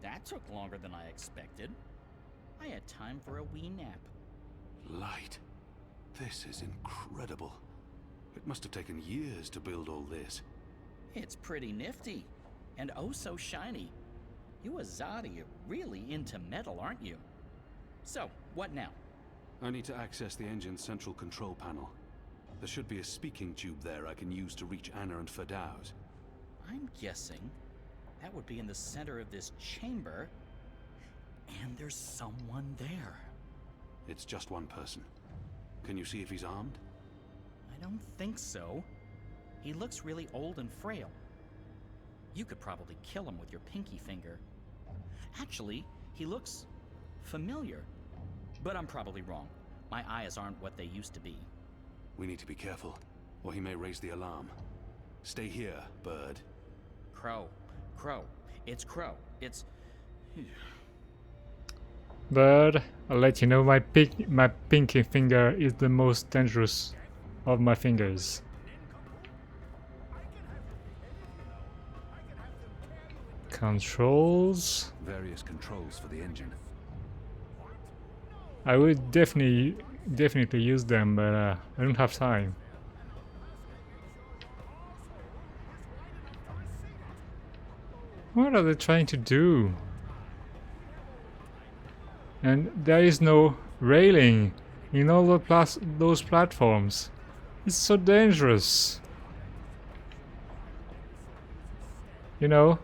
That took longer than I expected. I had time for a wee nap. Light. This is incredible. It must have taken years to build all this. It's pretty nifty. And oh so shiny. You Azadi are really into metal, aren't you? So, what now? I need to access the engine's central control panel. There should be a speaking tube there I can use to reach Anna and Ferdows. I'm guessing that would be in the center of this chamber. And there's someone there. It's just one person. Can you see if he's armed? I don't think so. He looks really old and frail. You could probably kill him with your pinky finger. Actually, he looks familiar. But I'm probably wrong. My eyes aren't what they used to be. We need to be careful, or he may raise the alarm. Stay here, Bird. Crow. Crow. It's Crow. It's... But I'll let you know my pinky finger is the most dangerous of my fingers. Controls. Various controls for the engine. I would definitely use them, but I don't have time. What are they trying to do? And there is no railing in all those platforms. It's so dangerous. You know,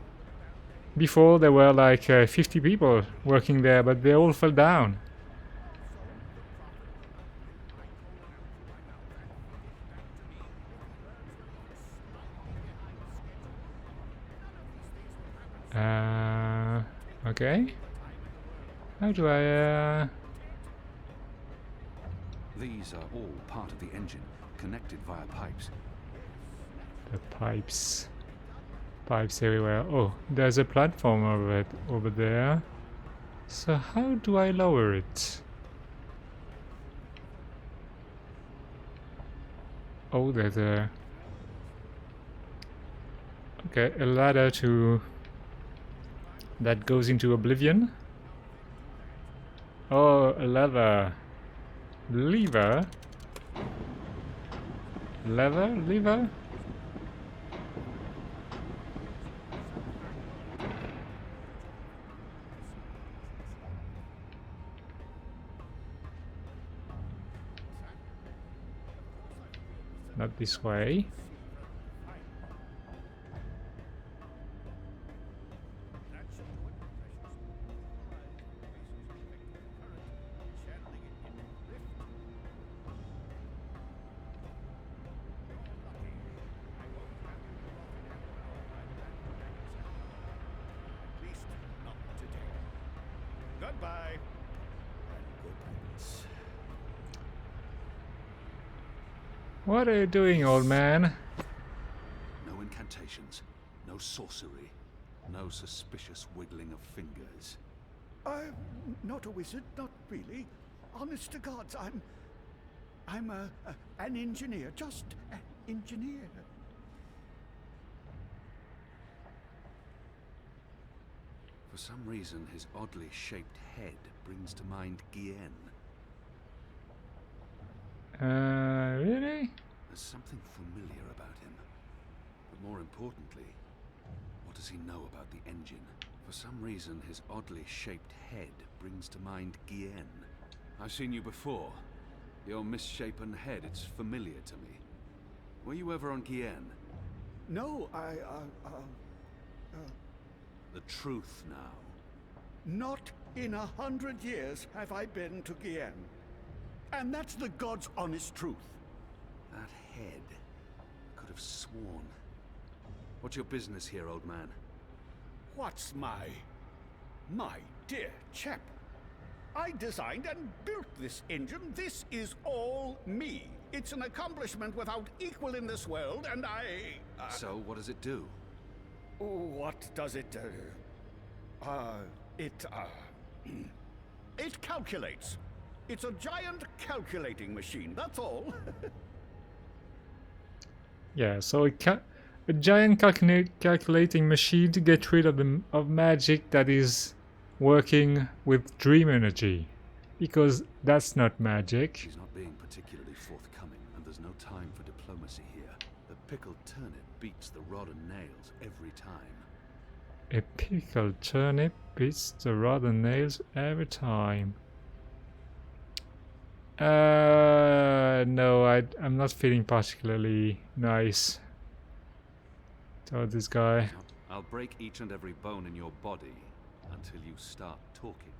before there were like 50 people working there, but they all fell down. Okay. How do I, These are all part of the engine, connected via pipes. The pipes. Pipes everywhere. Oh, there's a platform over there. So how do I lower it? Oh, there's a... Okay, a ladder to... that goes into oblivion. Oh, a lever. Lever? Lever? Not this way. Goodbye. What are you doing, old man? No incantations, no sorcery, no suspicious wiggling of fingers. I'm not a wizard, not really. Honest to God, I'm an engineer, just an engineer. For some reason, his oddly shaped head brings to mind Guillen. Really? There's something familiar about him. But more importantly, what does he know about the engine? For some reason, his oddly shaped head brings to mind Guillen. I've seen you before. Your misshapen head, it's familiar to me. Were you ever on Guillen? No, The truth now. not in 100 years have I been to Guillen. And that's the God's honest truth. That head. Could have sworn. What's your business here, old man? What's my dear chap? I designed and built this engine. This is all me. It's an accomplishment without equal in this world, and So, what does it do? What does it do? It calculates. It's a giant calculating machine, that's all. Yeah, so a giant calculating machine to get rid of magic that is working with dream energy, because that's not magic. He's not being particularly forthcoming, and there's no time for diplomacy here. The pickled turnip beats the rod and nails every time. A pickled turnip beats the rod and nails every time. No, I'm not feeling particularly nice toward this guy. I'll break each and every bone in your body until you start talking.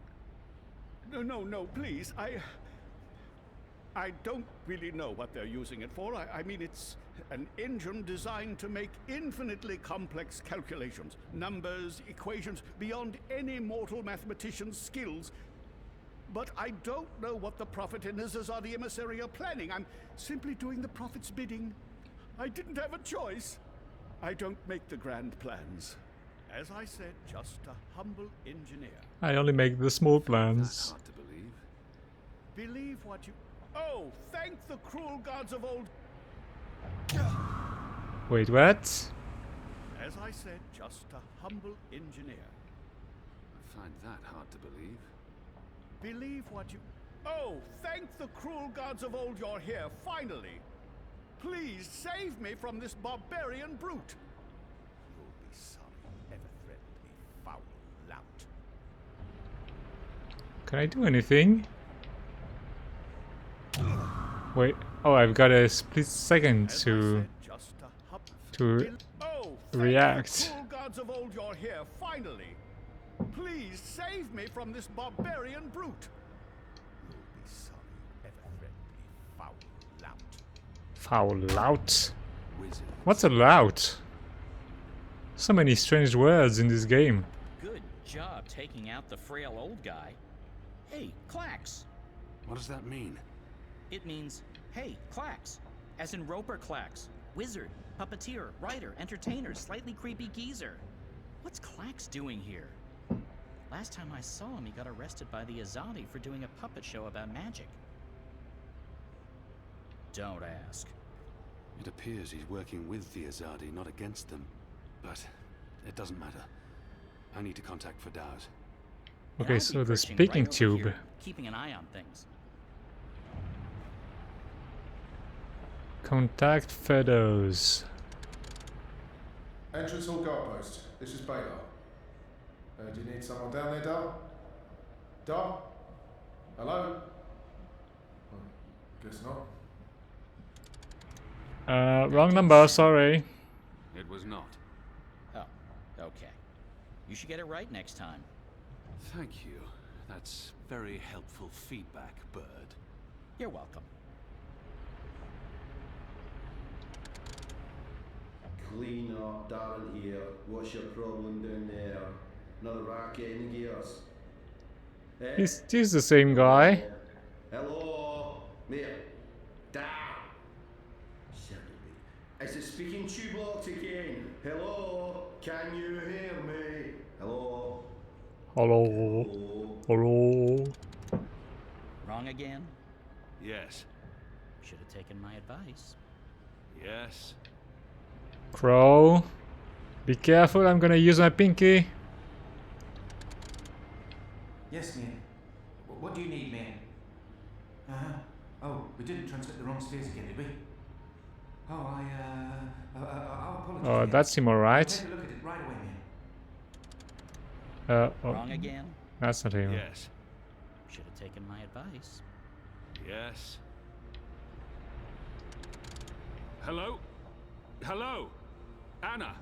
No, please. I don't really know what they're using it for. I mean, it's an engine designed to make infinitely complex calculations, numbers, equations, beyond any mortal mathematician's skills. But I don't know what the Prophet and his Azadi emissary are planning. I'm simply doing the Prophet's bidding. I didn't have a choice. I don't make the grand plans. As I said, just a humble engineer. I only make the small plans. Hard to believe. Believe what you... Oh, thank the cruel gods of old... Wait, what? As I said, just a humble engineer. I find that hard to believe. Believe what you... Oh, thank the cruel gods of old you're here, finally. Please save me from this barbarian brute. You'll be sorry you ever threatened me, foul lout. Can I do anything? Wait, oh, I've got a split second to react. Cruel gods of old you're here, finally. Please save me from this barbarian brute. You'll be sorry you ever threatened me, foul lout. Foul lout? What's a lout? So many strange words in this game. Good job taking out the frail old guy. Hey, Clax. What does that mean? It means, hey, Clax. As in Roper Clax. Wizard, puppeteer, writer, entertainer, slightly creepy geezer. What's Clax doing here? Last time I saw him, he got arrested by the Azadi for doing a puppet show about magic. Don't ask. It appears he's working with the Azadi, not against them. But it doesn't matter. I need to contact Fadaus. Okay, so the speaking tube. Here, keeping an eye on things. Contact Fadaus. Entrance hall guard post. This is Baylor. Do you need someone down there, Dar? Dar? Hello? Guess not. Wrong number, sorry. It was not. Oh, okay. You should get it right next time. Thank you. That's very helpful feedback, Bird. You're welcome. Clean up, Darren here. What's your problem down there? Another racket in the gears? He's the same guy. Hello? Mate. Down! Is it speaking tube locked again? Hello? Can you hear me? Hello? Hello? Hello? Wrong again? Yes. Should have taken my advice. Yes. Crow. Be careful, I'm gonna use my pinky. Yes, man. What do you need, man? Oh, we didn't transmit the wrong stairs again, did we? Oh, I'll apologize. Oh, that seemed alright. Take a look at it right away, man. Oh, Wrong again? That's not him. Yes. Should have taken my advice. Yes. Hello? Hello? Anna?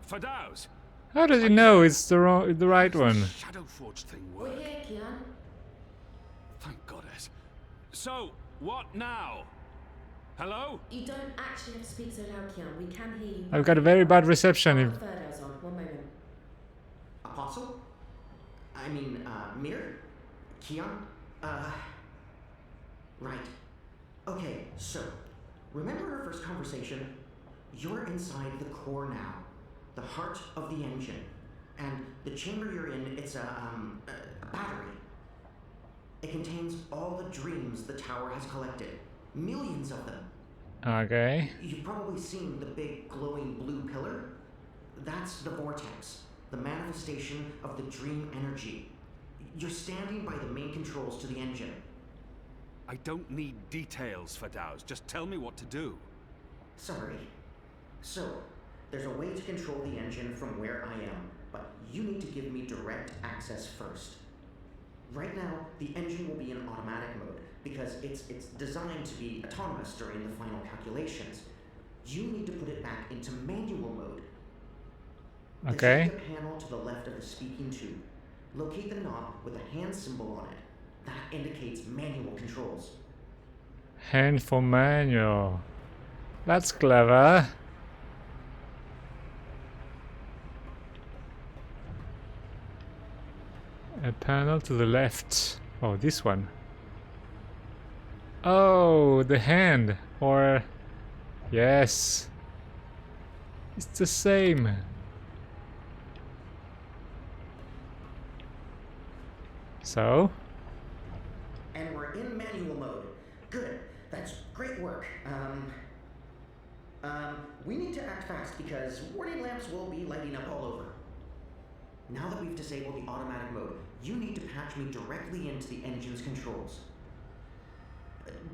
Fadaus? How does he know it's the right one? Shadowforge thing work? We're here, Kian. Thank goddess. So, what now? Hello? You don't actually have to speak so loud, Kian. We can hear you. I've got a very bad reception. I'll put Ferdow's on. One moment. Apostle? I mean, Mir? Kian? Right. Okay, so, remember our first conversation? You're inside the core now. The heart of the engine. And the chamber you're in, it's a battery. It contains all the dreams the tower has collected. Millions of them. Okay. You've probably seen the big glowing blue pillar. That's the vortex, the manifestation of the dream energy. You're standing by the main controls to the engine. I don't need details, Fadaus. Just tell me what to do. Sorry. So, there's a way to control the engine from where I am, but you need to give me direct access first. Right now, the engine will be in automatic mode because it's designed to be autonomous during the final calculations. You need to put it back into manual mode. Okay. There should be a panel to the left of the speaking tube. Locate the knob with a hand symbol on it. That indicates manual controls. Hand for manual. That's clever. A panel to the left. Oh, this one. Oh, the hand. Or... yes. It's the same. So? And we're in manual mode. Good. That's great work. We need to act fast because warning lamps will be lighting up all over. Now that we've disabled the automatic mode, you need to patch me directly into the engine's controls.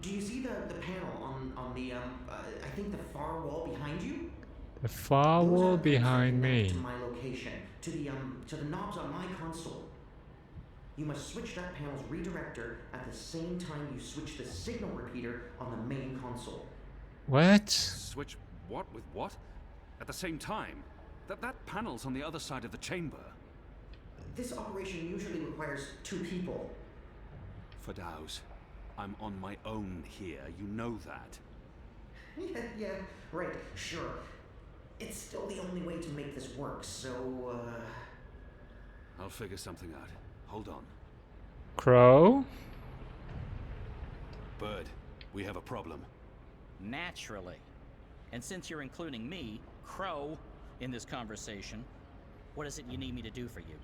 Do you see the panel on the, I think the far wall behind you? The far wall behind me. To my location, to the knobs on my console. You must switch that panel's redirector at the same time you switch the signal repeater on the main console. What? Switch what with what? At the same time? That panel's on the other side of the chamber. This operation usually requires 2 people. Fadaus, I'm on my own here. You know that. Yeah, right, sure. It's still the only way to make this work, so, I'll figure something out. Hold on. Crow? Bird, we have a problem. Naturally. And since you're including me, Crow, in this conversation, what is it you need me to do for you?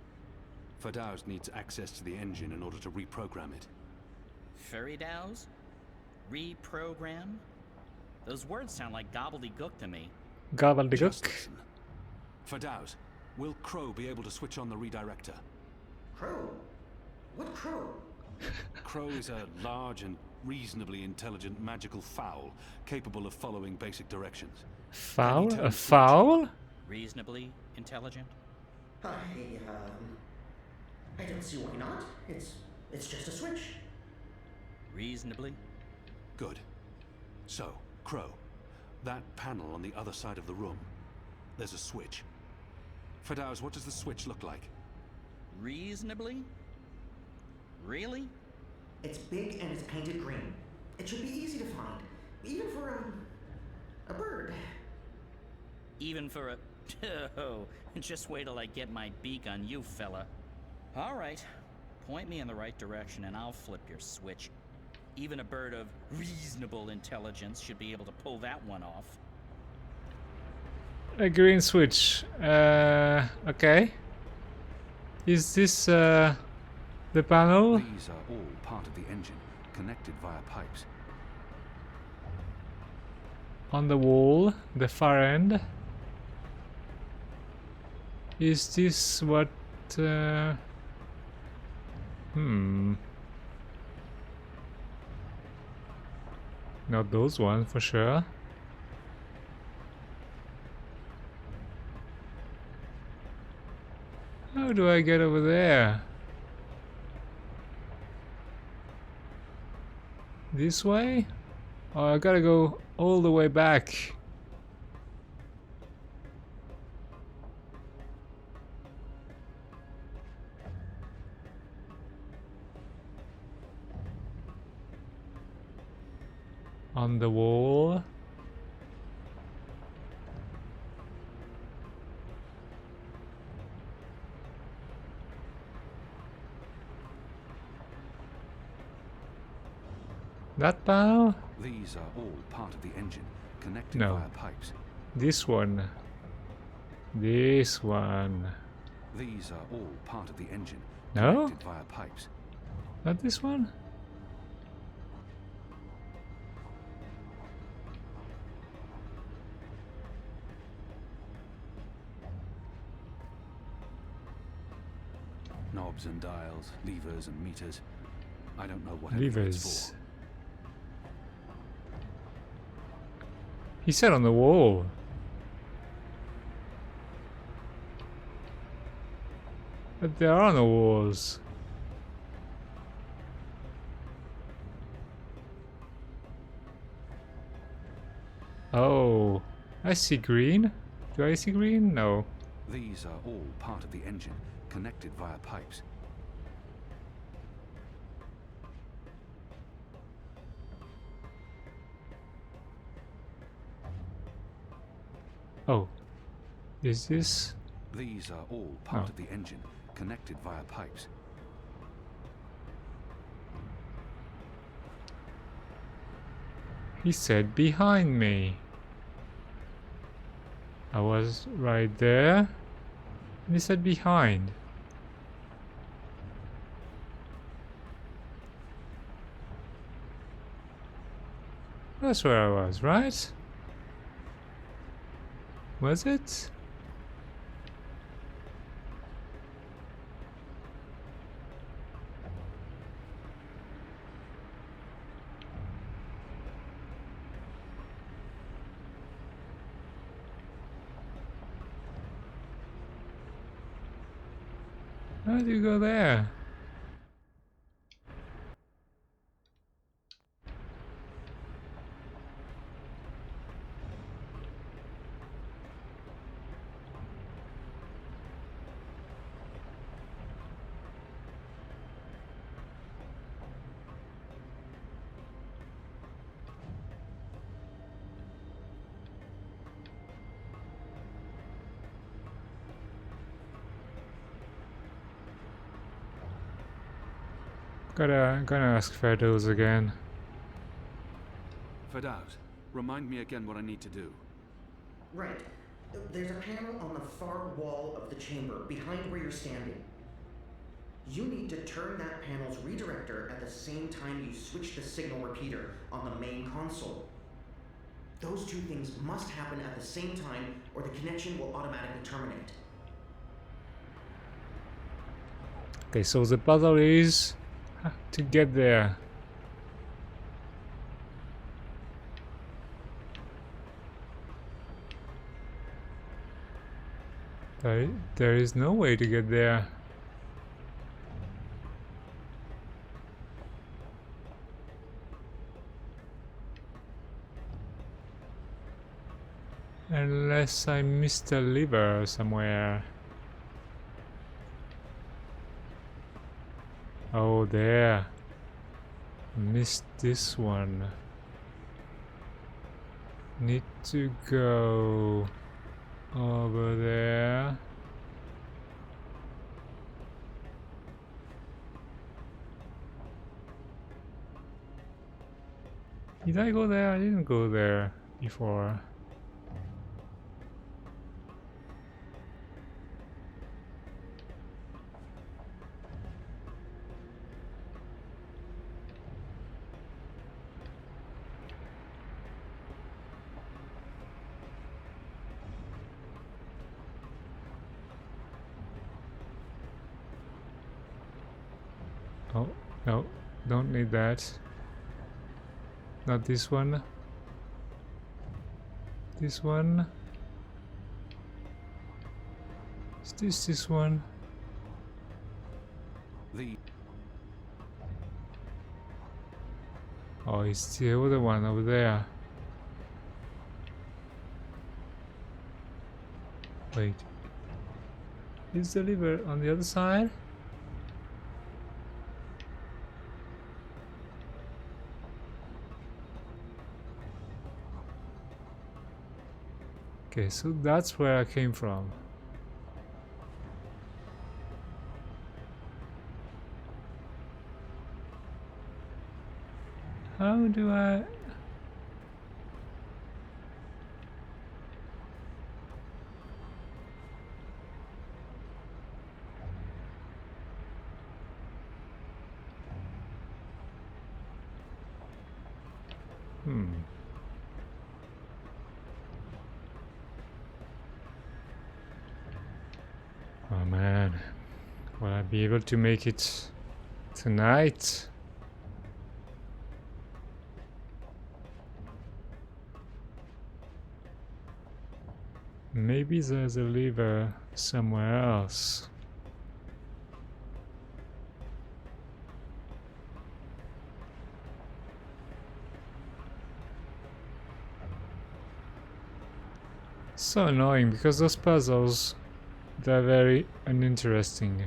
Fadaus needs access to the engine in order to reprogram it. Feridaus? Reprogram? Those words sound like gobbledygook to me. Gobbledygook? Fadaus, will Crow be able to switch on the redirector? Crow? What Crow? Crow is a large and reasonably intelligent magical fowl, capable of following basic directions. Fowl? A fowl? Reasonably intelligent? I don't see why not. It's just a switch. Reasonably? Good. So, Crow, that panel on the other side of the room, there's a switch. Fadaus, what does the switch look like? Reasonably? Really? It's big and it's painted green. It should be easy to find, even for a bird. Even for a... Oh, just wait till I get my beak on you, fella. All right, point me in the right direction and I'll flip your switch. Even a bird of reasonable intelligence should be able to pull that one off. A green switch. Okay. Is this the panel? These are all part of the engine, connected via pipes. On the wall, the far end. Is this what... Not those ones, for sure. How do I get over there? This way? Oh, I gotta go all the way back. On the wall. That panel? These are all part of the engine, connected No. via pipes. This one. This one. These are all part of the engine, No? connected via pipes. Not this one? Knobs and dials, levers and meters. I don't know what Levers. it's for. He said on the wall. But there are no walls. Oh, I see green. Do I see green? No. These are all part of the engine, connected via pipes. Oh, is this? These are all part of the engine, connected via pipes. He said behind me. I was right there. And he said behind. That's where I was, right? Was it? How do you go there? Gonna ask Ferdows again. Ferdows, remind me again what I need to do. Right. There's a panel on the far wall of the chamber, behind where you're standing. You need to turn that panel's redirector at the same time you switch the signal repeater on the main console. Those two things must happen at the same time, or the connection will automatically terminate. Okay, so the puzzle is to get there. There is no way to get there. Unless I missed a lever somewhere. Oh, there. Missed this one. Need to go over there. Did I go there? I didn't go there before. Oh, no, don't need that. Not this one. This one. Is this one? Oh, it's the other one over there. Wait. Is the lever on the other side? Okay, so that's where I came from. How do I... Oh man, will I be able to make it tonight? Maybe there's a lever somewhere else. So annoying because those puzzles, they're very uninteresting.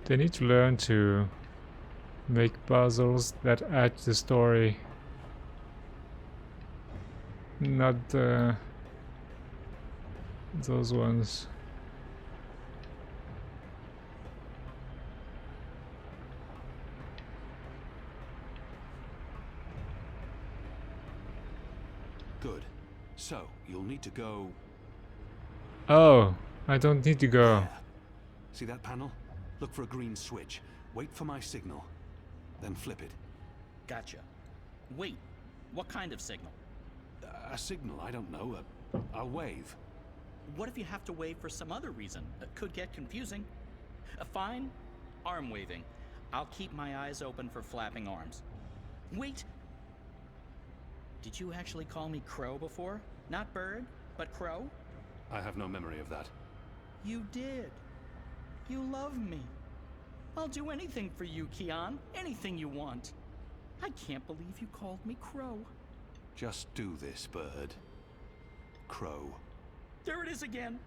They need to learn to make puzzles that add to the story. Not those ones. Good. So, you'll need to go... Oh, I don't need to go. There. See that panel? Look for a green switch. Wait for my signal. Then flip it. Gotcha. Wait, what kind of signal? A signal, I don't know. I'll wave. What if you have to wave for some other reason? It could get confusing. Fine, arm waving. I'll keep my eyes open for flapping arms. Wait! Did you actually call me Crow before? Not Bird, but Crow? I have no memory of that. You did. You love me. I'll do anything for you, Kian. Anything you want. I can't believe you called me Crow. Just do this, Bird. Crow. There it is again.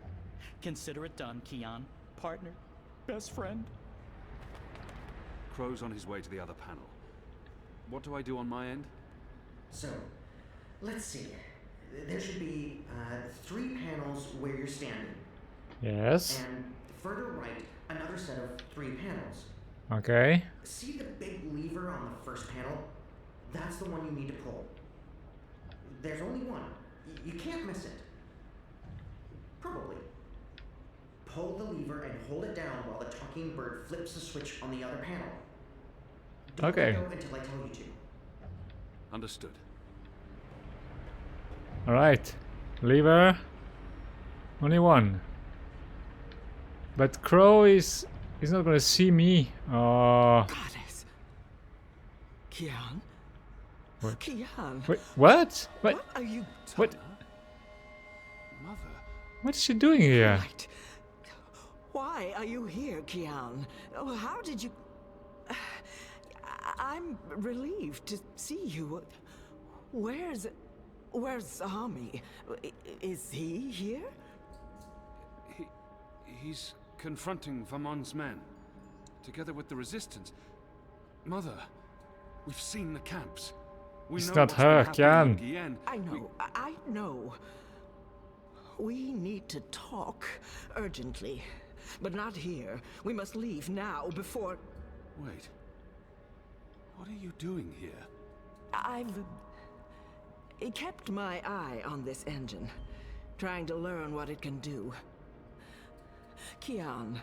Consider it done, Kian. Partner. Best friend. Crow's on his way to the other panel. What do I do on my end? So, let's see. There should be 3 panels where you're standing. Yes. And further right, another set of 3 panels. Okay. See the big lever on the first panel? That's the one you need to pull. There's only one. You can't miss it. Probably. Pull the lever and hold it down while the talking bird flips the switch on the other panel. Don't Okay. let go until I tell you to. Understood. Alright. Lever. Only one. But Crow is not gonna see me. Oh. Goddess. Kian? What? Kian. Wait, what? What are you... What? Mother. What is she doing here? Right. Why are you here, Kian? Oh, how did you... I'm relieved to see you. Where's Zami? Is he here? He's confronting Vamon's men, together with the resistance. Mother, we've seen the camps. We It's know not what's been her, happening Kian. in Guyenne. I know, I know. We need to talk urgently, but not here. We must leave now before... Wait. What are you doing here? I've kept my eye on this engine, trying to learn what it can do. Kian,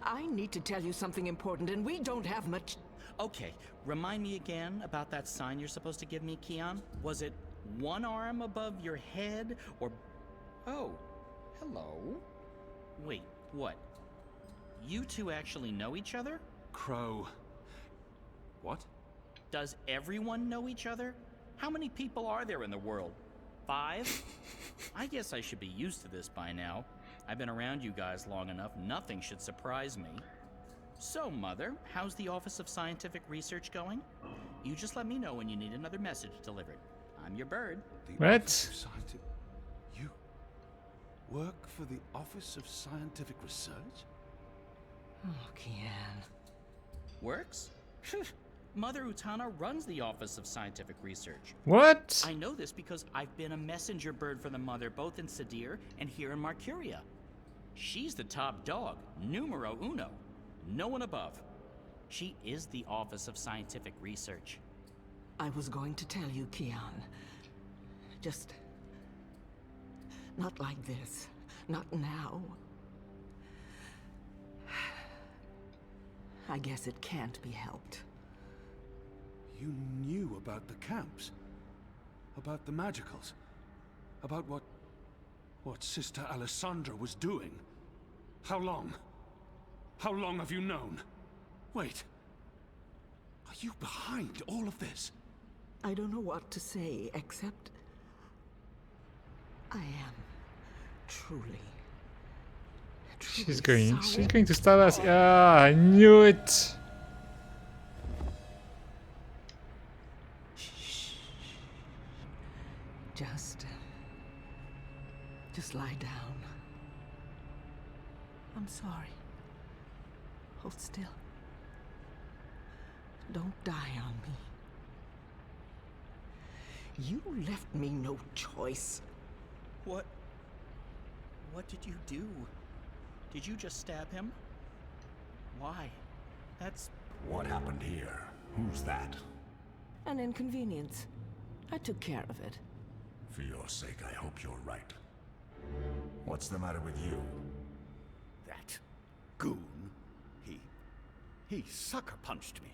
I need to tell you something important, and we don't have much... Okay, remind me again about that sign you're supposed to give me, Kian. Was it one arm above your head, or... Oh, hello? Wait, what? You two actually know each other? Crow. What? Does everyone know each other? How many people are there in the world? 5? I guess I should be used to this by now. I've been around you guys long enough, nothing should surprise me. So, Mother, how's the Office of Scientific Research going? You just let me know when you need another message delivered. I'm your bird. What? You work for the Office of Scientific Research? Oh, Kian. Works? Mother Utana runs the Office of Scientific Research. What? I know this because I've been a messenger bird for the Mother both in Sadir and here in Marcuria. She's the top dog, numero uno. No one above. She is the Office of Scientific Research. I was going to tell you, Kian. Just... not like this. Not now. I guess it can't be helped. You knew about the camps? About the magicals? About what Sister Alessandra was doing? How long? How long have you known? Wait. Are you behind all of this? I don't know what to say, except I am truly She's going to start us. Ah, I knew it. Just lie down. I'm sorry. Hold still. Don't die on me. You left me no choice. What did you do? Did you just stab him? Why? That's... What happened here? Who's that? An inconvenience. I took care of it. For your sake, I hope you're right. What's the matter with you? That goon, he sucker punched me.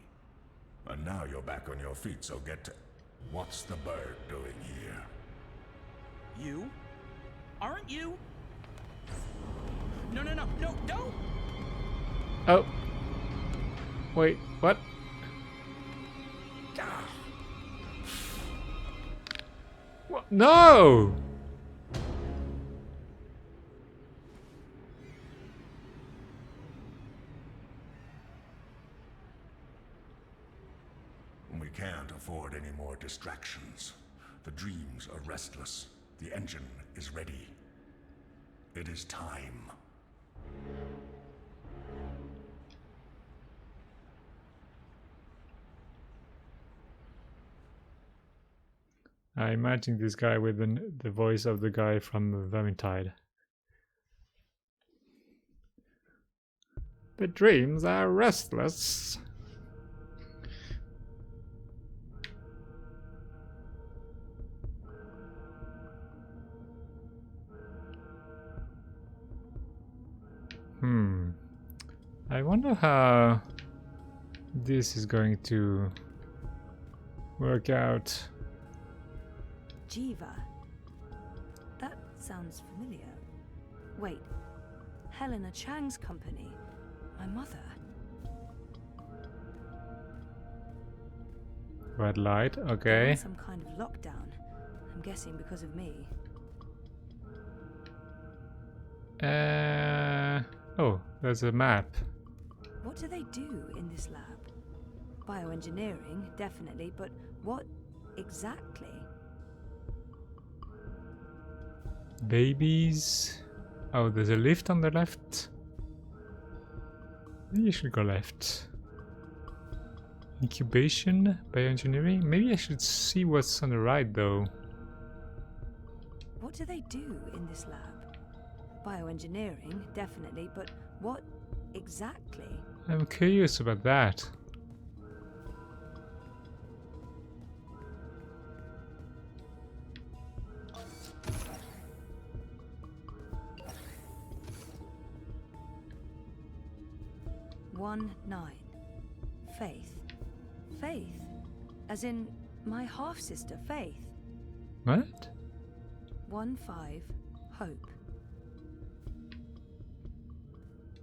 And now you're back on your feet, so get to... What's the bird doing here? You? Aren't you? No, don't! Oh. Wait, what? What? No! We can't afford any more distractions. The dreams are restless. The engine is ready. It is time. I imagine this guy with the voice of the guy from Vermintide. The dreams are restless. I wonder how this is going to work out. Jiva. That sounds familiar. Wait, Helena Chang's company. My mother. Red light, They're okay. on some kind of lockdown. I'm guessing because of me. Oh, there's a map. What do they do in this lab? Bioengineering, definitely, but what exactly? Babies. Oh, there's a lift on the left. Maybe I should go left. Incubation, bioengineering. Maybe I should see what's on the right though. What do they do in this lab? Bioengineering, definitely, but what exactly? I'm curious about that. One 9. Faith. Faith. As in my half-sister, Faith. What? 1 5. Hope.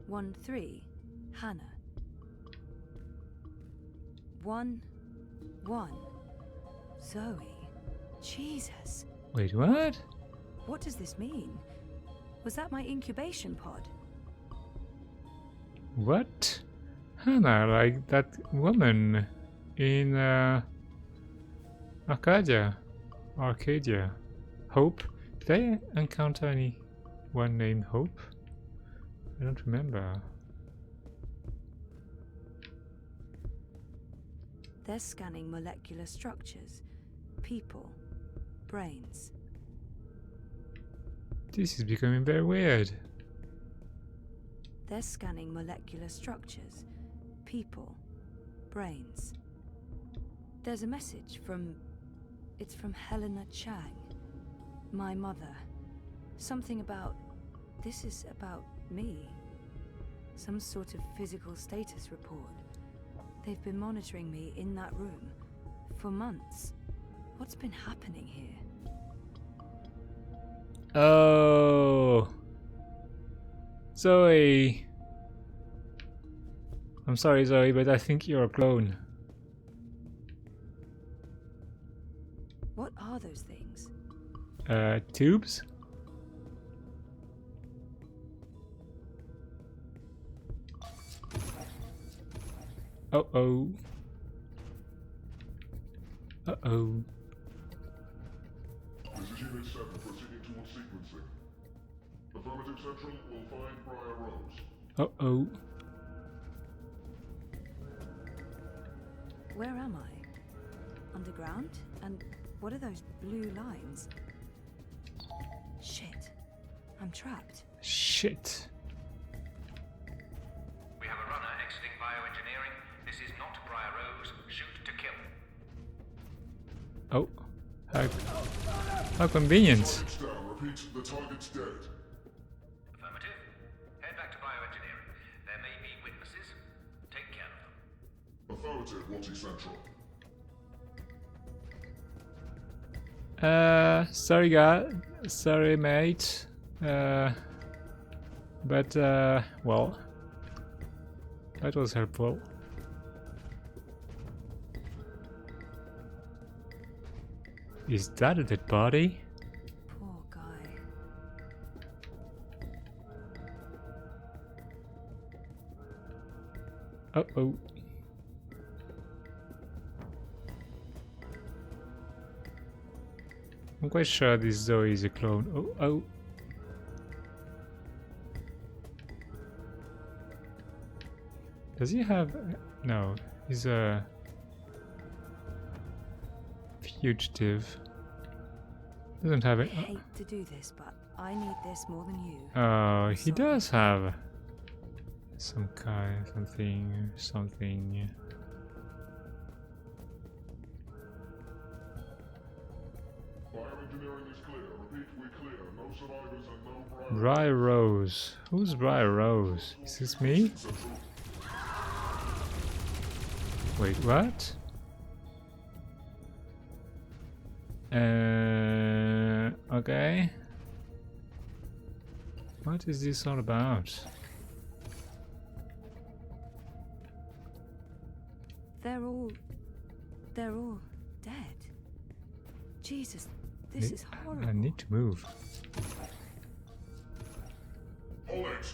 1 3. Hannah. 1 1. Zoe. Jesus. Wait, what? What does this mean? Was that my incubation pod? What? Hannah, like that woman in Arcadia. Hope. Did I encounter anyone named Hope? I don't remember. They're scanning molecular structures. People. Brains. This is becoming very weird. They're scanning molecular structures. People. Brains. There's a message from... It's from Helena Chang. My mother. Something about... This is about me. Some sort of physical status report. They've been monitoring me in that room for months. What's been happening here? Oh, Zoe. I'm sorry, Zoe, but I think you're a clone. What are those things? Tubes? Uh-oh. Uh-oh. This is Unit 7 proceeding towards sequencing. Affirmative Central will find Briar Rose. Uh-oh. Where am I? Underground? And what are those blue lines? Shit. I'm trapped. Shit. We have a runner exiting bioengineering. This is not Briar Rose. Shoot to kill. Oh. How convenient. Target's down. Repeat, the target's dead. Affirmative. Head back to bioengineering. There may be witnesses. Take care of them. Affirmative, Watty Central. Sorry guy. Sorry mate. But well, that was helpful. Is that a dead body? Poor guy. Uh-oh. I'm quite sure this Zoe is a clone. Oh, oh. Does he have... No, he's a... fugitive. Doesn't have I it. hate to do this, but I need this more than you. Oh, he does have some kind, something. Bioengineering is clear. Repeat, we're clear. No survivors and no Briar Rose. Who's Briar Rose? Is this me? Wait, what? Okay. What is this all about? They're all dead. Jesus, this is horrible. I need to move. Hold it.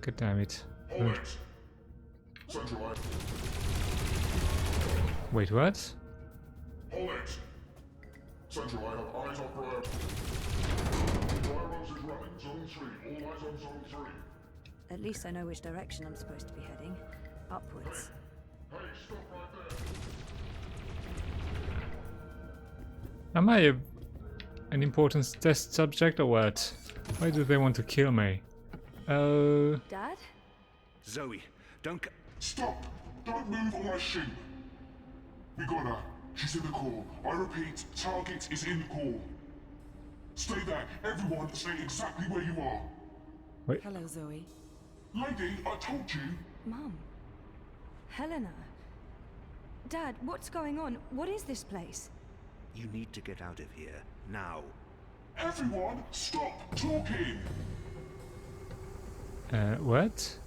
God damn it. Hold it. Central line. Wait, what? Hold it. Central, I have eyes on Briar. Briar Rose is running. Zone 3. All eyes on Zone 3. At least I know which direction I'm supposed to be heading. Upwards. Hey, stop right there. Am I an important test subject or what? Why do they want to kill me? Dad? Zoe, don't... Stop! Don't move or I shoot! We got her. She's in the core. I repeat, target is in the core. Stay there. Everyone, stay exactly where you are. Wait. Hello, Zoe. Lady, I told you. Mum. Helena. Dad, what's going on? What is this place? You need to get out of here, now. Everyone, stop talking! What?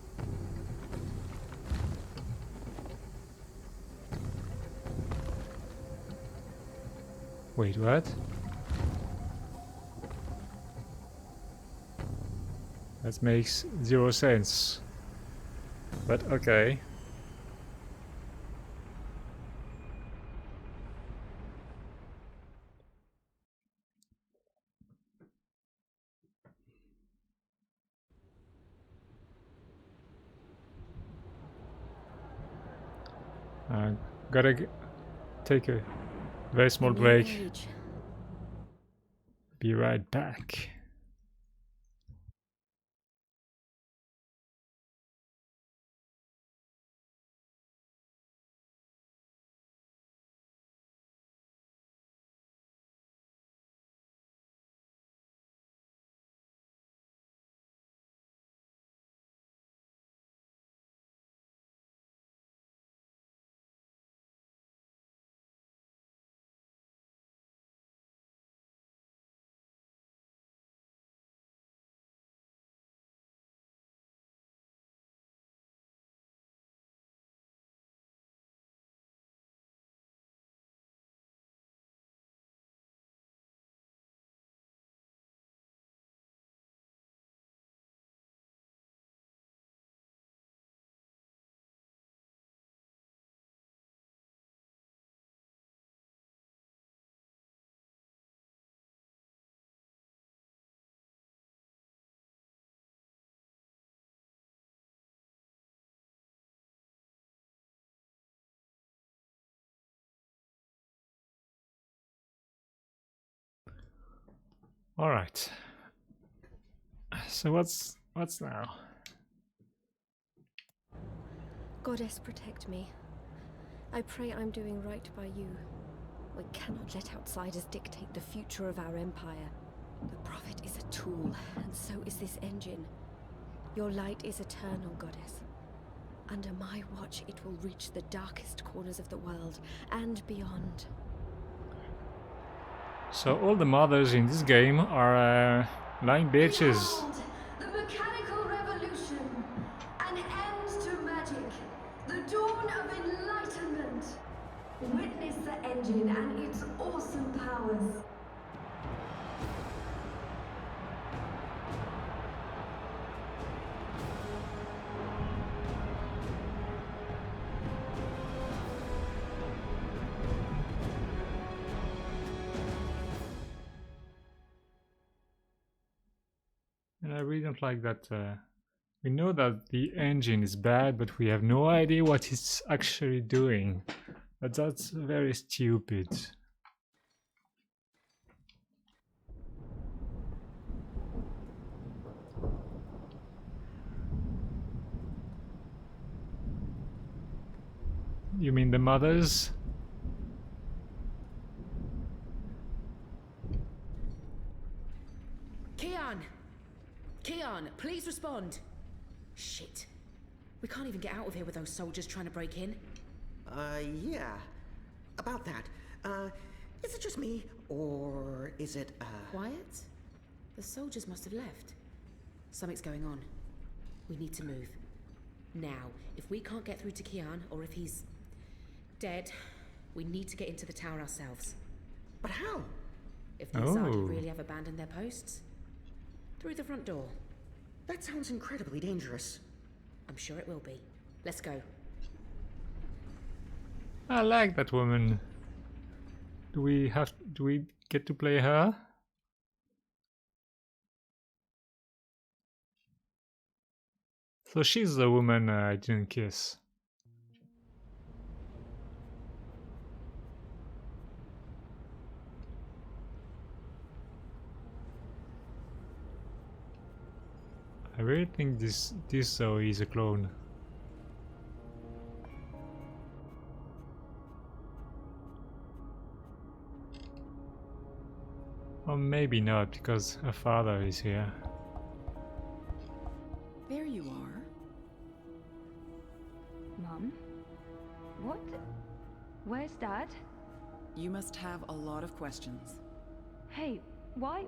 Wait, what? That makes 0 sense. But okay. Gotta take a very small break. Be right back. All right. So what's now? Goddess, protect me. I pray I'm doing right by you. We cannot let outsiders dictate the future of our empire. The Prophet is a tool, and so is this engine. Your light is eternal, Goddess. Under my watch, it will reach the darkest corners of the world and beyond. So all the mothers in this game are lying bitches. Behold, the mechanical revolution, an end to magic, the dawn of enlightenment. Witness the engine and its awesome powers. And I really don't like that. We know that the engine is bad, but we have no idea what it's actually doing. But that's very stupid. You mean the mothers? Keon! Keon, please respond. Shit. We can't even get out of here with those soldiers trying to break in. Yeah. About that. Is it just me, or is it, Quiet? The soldiers must have left. Something's going on. We need to move. Now, if we can't get through to Keon, or if he's dead, we need to get into the tower ourselves. But how? If the Azadi really have abandoned their posts, through the front door. That sounds incredibly dangerous. I'm sure it will be. Let's go. I like that woman. Do we get to play her? So she's the woman I didn't kiss. I really think this Zoe is a clone. Or maybe not, because her father is here. There you are. Mum? What? Where's Dad? You must have a lot of questions. Hey, why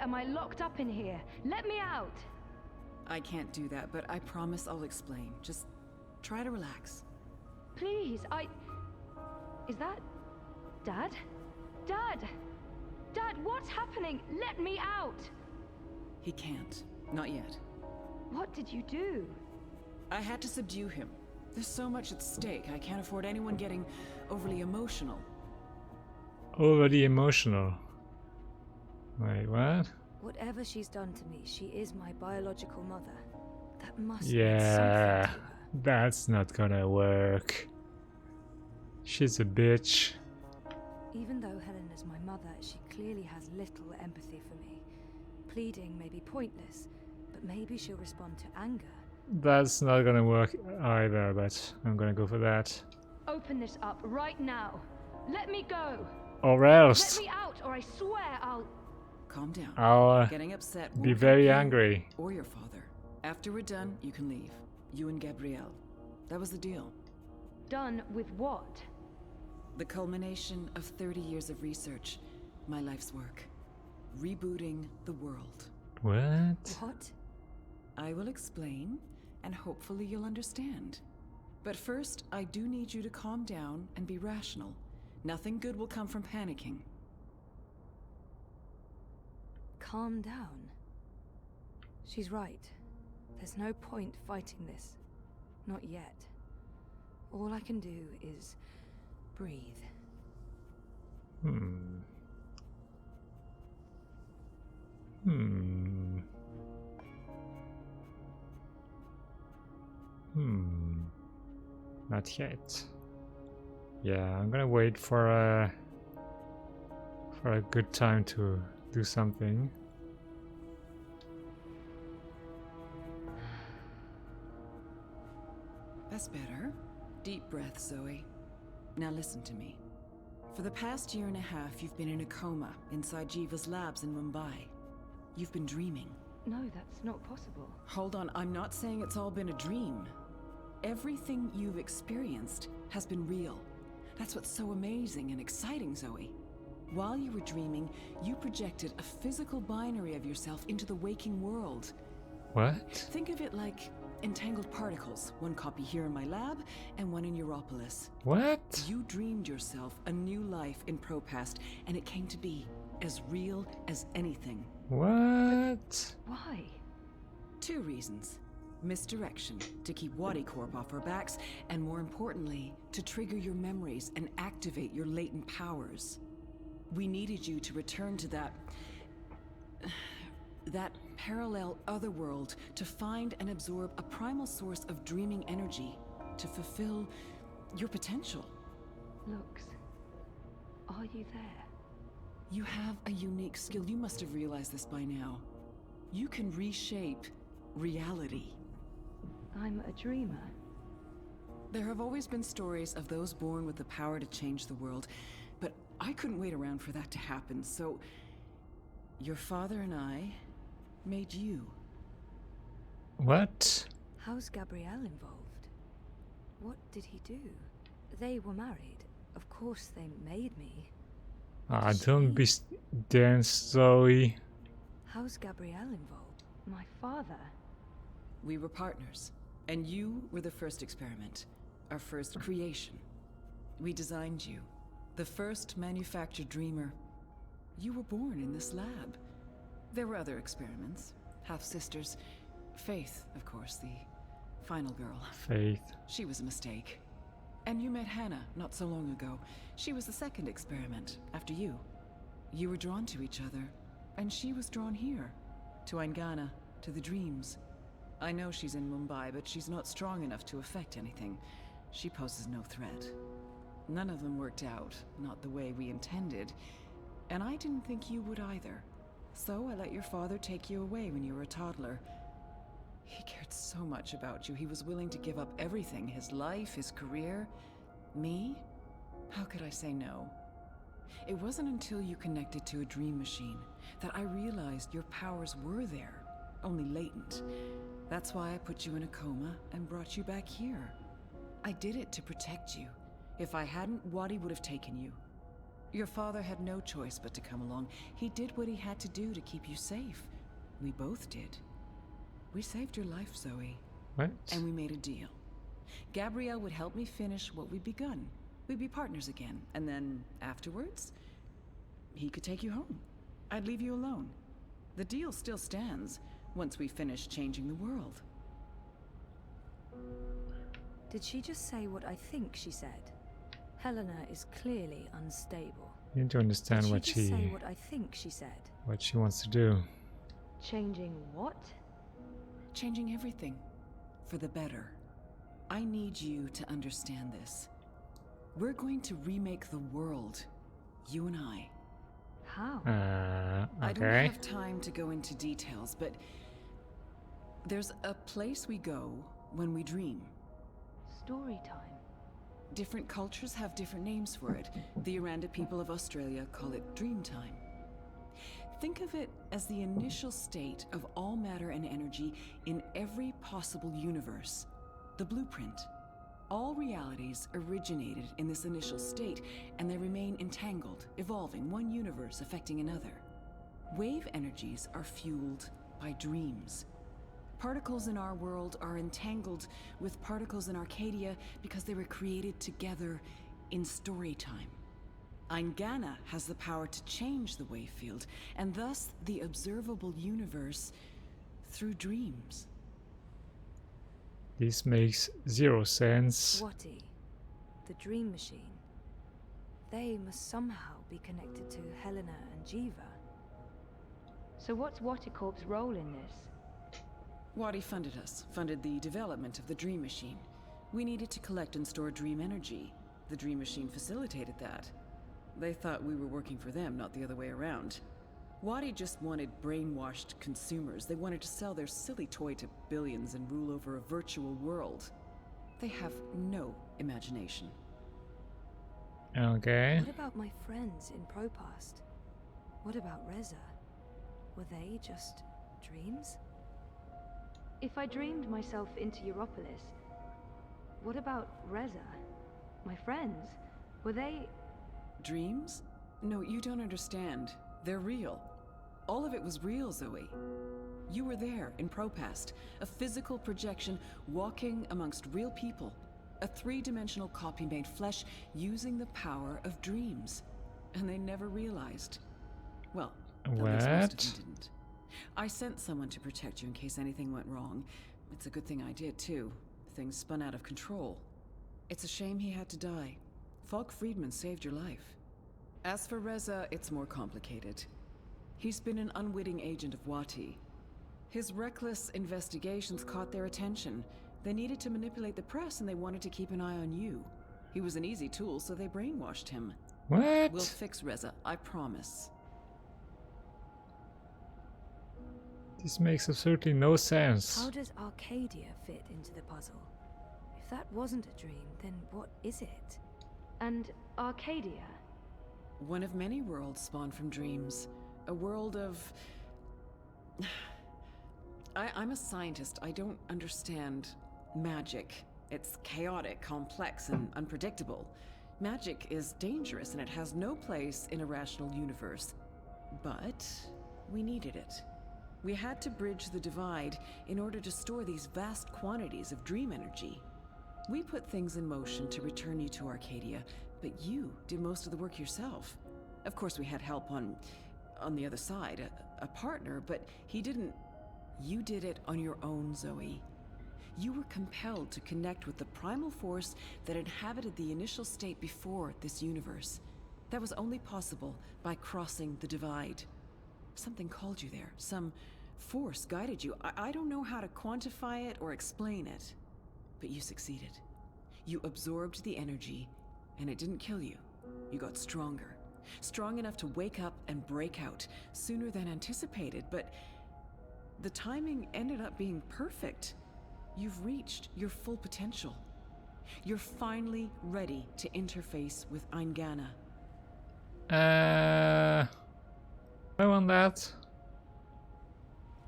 am I locked up in here? Let me out! I can't do that, but I promise I'll explain. Just try to relax. Please, Is that... Dad? Dad! Dad, what's happening? Let me out! He can't. Not yet. What did you do? I had to subdue him. There's so much at stake. I can't afford anyone getting overly emotional. Overly emotional? Wait, what? Whatever she's done to me, she is my biological mother. That must Yeah, mean something to her. that's not gonna work. She's a bitch. Even though Helen is my mother, she clearly has little empathy for me. Pleading may be pointless, but maybe she'll respond to anger. That's not gonna work either, but I'm gonna go for that. Open this up right now. Let me go. Or else Let me out, or I swear I'll... Calm down. I'll Getting upset be won't very help you angry. Or your father. After we're done, you can leave. You and Gabrielle. That was the deal. Done with what? The culmination of 30 years of research. My life's work. Rebooting the world. What? What? I will explain, and hopefully you'll understand. But first, I do need you to calm down and be rational. Nothing good will come from panicking. Calm down. She's right. There's no point fighting this. Not yet. All I can do is breathe. Not yet. Yeah, I'm gonna wait for a good time to do something. That's better. Deep breath, Zoe. Now listen to me. For the past year and a half, you've been in a coma inside Jiva's labs in Mumbai. You've been dreaming. No, that's not possible. Hold on, I'm not saying it's all been a dream. Everything you've experienced has been real. That's what's so amazing and exciting, Zoe. While you were dreaming, you projected a physical binary of yourself into the waking world. What? Think of it like entangled particles. One copy here in my lab, and one in Europolis. What? You dreamed yourself a new life in Propast, and it came to be as real as anything. What? Why? 2 reasons. Misdirection, to keep Wadi Corp off our backs, and more importantly, to trigger your memories and activate your latent powers. We needed you to return to that parallel otherworld, to find and absorb a primal source of dreaming energy, to fulfill your potential. Lux, are you there? You have a unique skill. You must have realized this by now. You can reshape reality. I'm a dreamer. There have always been stories of those born with the power to change the world, but I couldn't wait around for that to happen, so your father and I made you. What? How's Gabrielle involved? What did he do? They were married. Of course they made me. Ah, don't be dense, Zoe. How's Gabrielle involved? My father? We were partners, and you were the first experiment, our first creation. We designed you, the first manufactured dreamer. You were born in this lab. There were other experiments, half-sisters. Faith, of course, the final girl. Faith. She was a mistake. And you met Hannah not so long ago. She was the second experiment, after you. You were drawn to each other, and she was drawn here, to Aingana, to the dreams. I know she's in Mumbai, but she's not strong enough to affect anything. She poses no threat. None of them worked out, not the way we intended. And I didn't think you would either. So I let your father take you away when you were a toddler. He cared so much about you, he was willing to give up everything, his life, his career. Me? How could I say no? It wasn't until you connected to a dream machine that I realized your powers were there, only latent. That's why I put you in a coma and brought you back here. I did it to protect you. If I hadn't, Wadi would have taken you. Your father had no choice but to come along. He did what he had to do to keep you safe. We both did. We saved your life, Zoe. What? And we made a deal. Gabrielle would help me finish what we'd begun. We'd be partners again, and then afterwards, he could take you home. I'd leave you alone. The deal still stands once we finish changing the world. Did she just say what I think she said? Helena is clearly unstable. You need to understand Did what she just say what I think she said? what she wants to do. Changing what? Changing everything. For the better. I need you to understand this. We're going to remake the world. You and I. How? I don't Okay. have time to go into details, but there's a place we go when we dream. Story time. Different cultures have different names for it. The Aranda people of Australia call it dream time. Think of it as the initial state of all matter and energy in every possible universe. The blueprint. All realities originated in this initial state, and they remain entangled, evolving, one universe affecting another. Wave energies are fueled by dreams. Particles in our world are entangled with particles in Arcadia because they were created together in story time. Aingana has the power to change the wave field, and thus the observable universe through dreams. This makes 0 sense. Wati, the dream machine. They must somehow be connected to Helena and Jiva. So what's Wati Corp's role in this? Wadi funded us, funded the development of the Dream Machine. We needed to collect and store dream energy. The Dream Machine facilitated that. They thought we were working for them, not the other way around. Wadi just wanted brainwashed consumers. They wanted to sell their silly toy to billions and rule over a virtual world. They have no imagination. Okay. What about my friends in Propast? What about Reza? Were they just dreams? If I dreamed myself into Europolis, what about Reza? My friends? Were they... Dreams? No, you don't understand. They're real. All of it was real, Zoe. You were there in Propast, a physical projection walking amongst real people. A three-dimensional copy made flesh using the power of dreams. And they never realized. Well, at least most of them didn't. I sent someone to protect you in case anything went wrong. It's a good thing I did, too. Things spun out of control. It's a shame he had to die. Falk Friedman saved your life. As for Reza, it's more complicated. He's been an unwitting agent of Wati. His reckless investigations caught their attention. They needed to manipulate the press and they wanted to keep an eye on you. He was an easy tool, so they brainwashed him. What? We'll fix Reza, I promise. This makes absolutely no sense. How does Arcadia fit into the puzzle? If that wasn't a dream, then what is it? And Arcadia? One of many worlds spawned from dreams. A world of... I'm a scientist. I don't understand magic. It's chaotic, complex, and unpredictable. Magic is dangerous, and it has no place in a rational universe. But we needed it. We had to bridge the divide in order to store these vast quantities of dream energy. We put things in motion to return you to Arcadia, but you did most of the work yourself. Of course, we had help on the other side, a partner, but he didn't... You did it on your own, Zoe. You were compelled to connect with the primal force that inhabited the initial state before this universe. That was only possible by crossing the divide. Something called you there. Some force guided you. I don't know how to quantify it or explain it, but you succeeded. You absorbed the energy, and it didn't kill you. You got stronger. Strong enough to wake up and break out sooner than anticipated, but the timing ended up being perfect. You've reached your full potential. You're finally ready to interface with Eingana. I want that.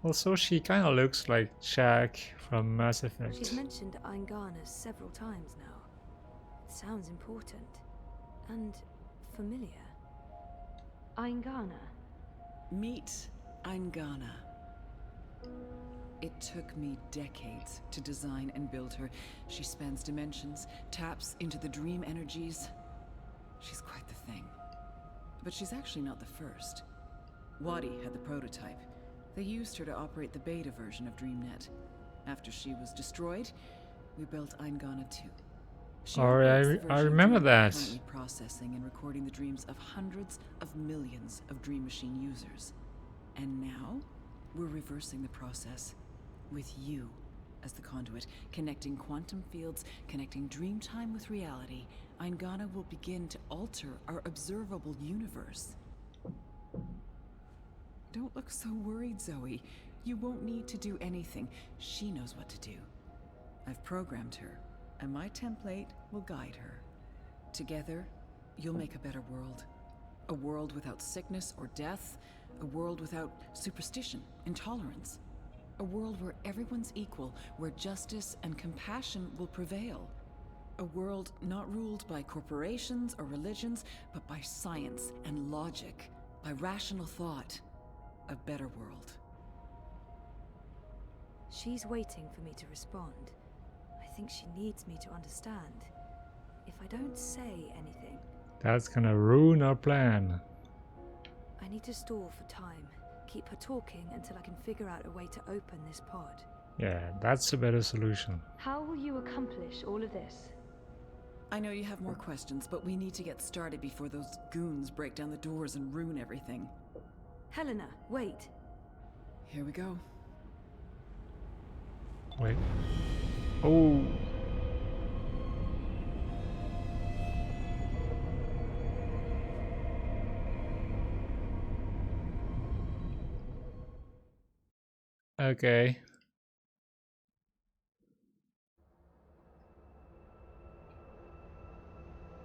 Also, she kind of looks like Jack from Mass Effect. She's mentioned Eingana several times now. It sounds important. And familiar. Eingana. Meet Eingana. It took me decades to design and build her. She spans dimensions, taps into the dream energies. She's quite the thing. But she's actually not the first. Wadi had the prototype. They used her to operate the beta version of DreamNet. After she was destroyed, we built Eingana 2. I remember that. Currently processing and recording the dreams of hundreds of millions of Dream Machine users. And now, we're reversing the process. With you as the conduit, connecting quantum fields, connecting dream time with reality, Eingana will begin to alter our observable universe. Don't look so worried, Zoe. You won't need to do anything. She knows what to do. I've programmed her, and my template will guide her. Together, you'll make a better world. A world without sickness or death. A world without superstition, intolerance. A world where everyone's equal, where justice and compassion will prevail. A world not ruled by corporations or religions, but by science and logic, by rational thought. A better world. She's waiting for me to respond. I think she needs me to understand. If I don't say anything... That's gonna ruin our plan. I need to stall for time. Keep her talking until I can figure out a way to open this pod. Yeah, that's a better solution. How will you accomplish all of this? I know you have more questions, but we need to get started before those goons break down the doors and ruin everything. Helena, wait. Here we go. Wait. Oh. Okay.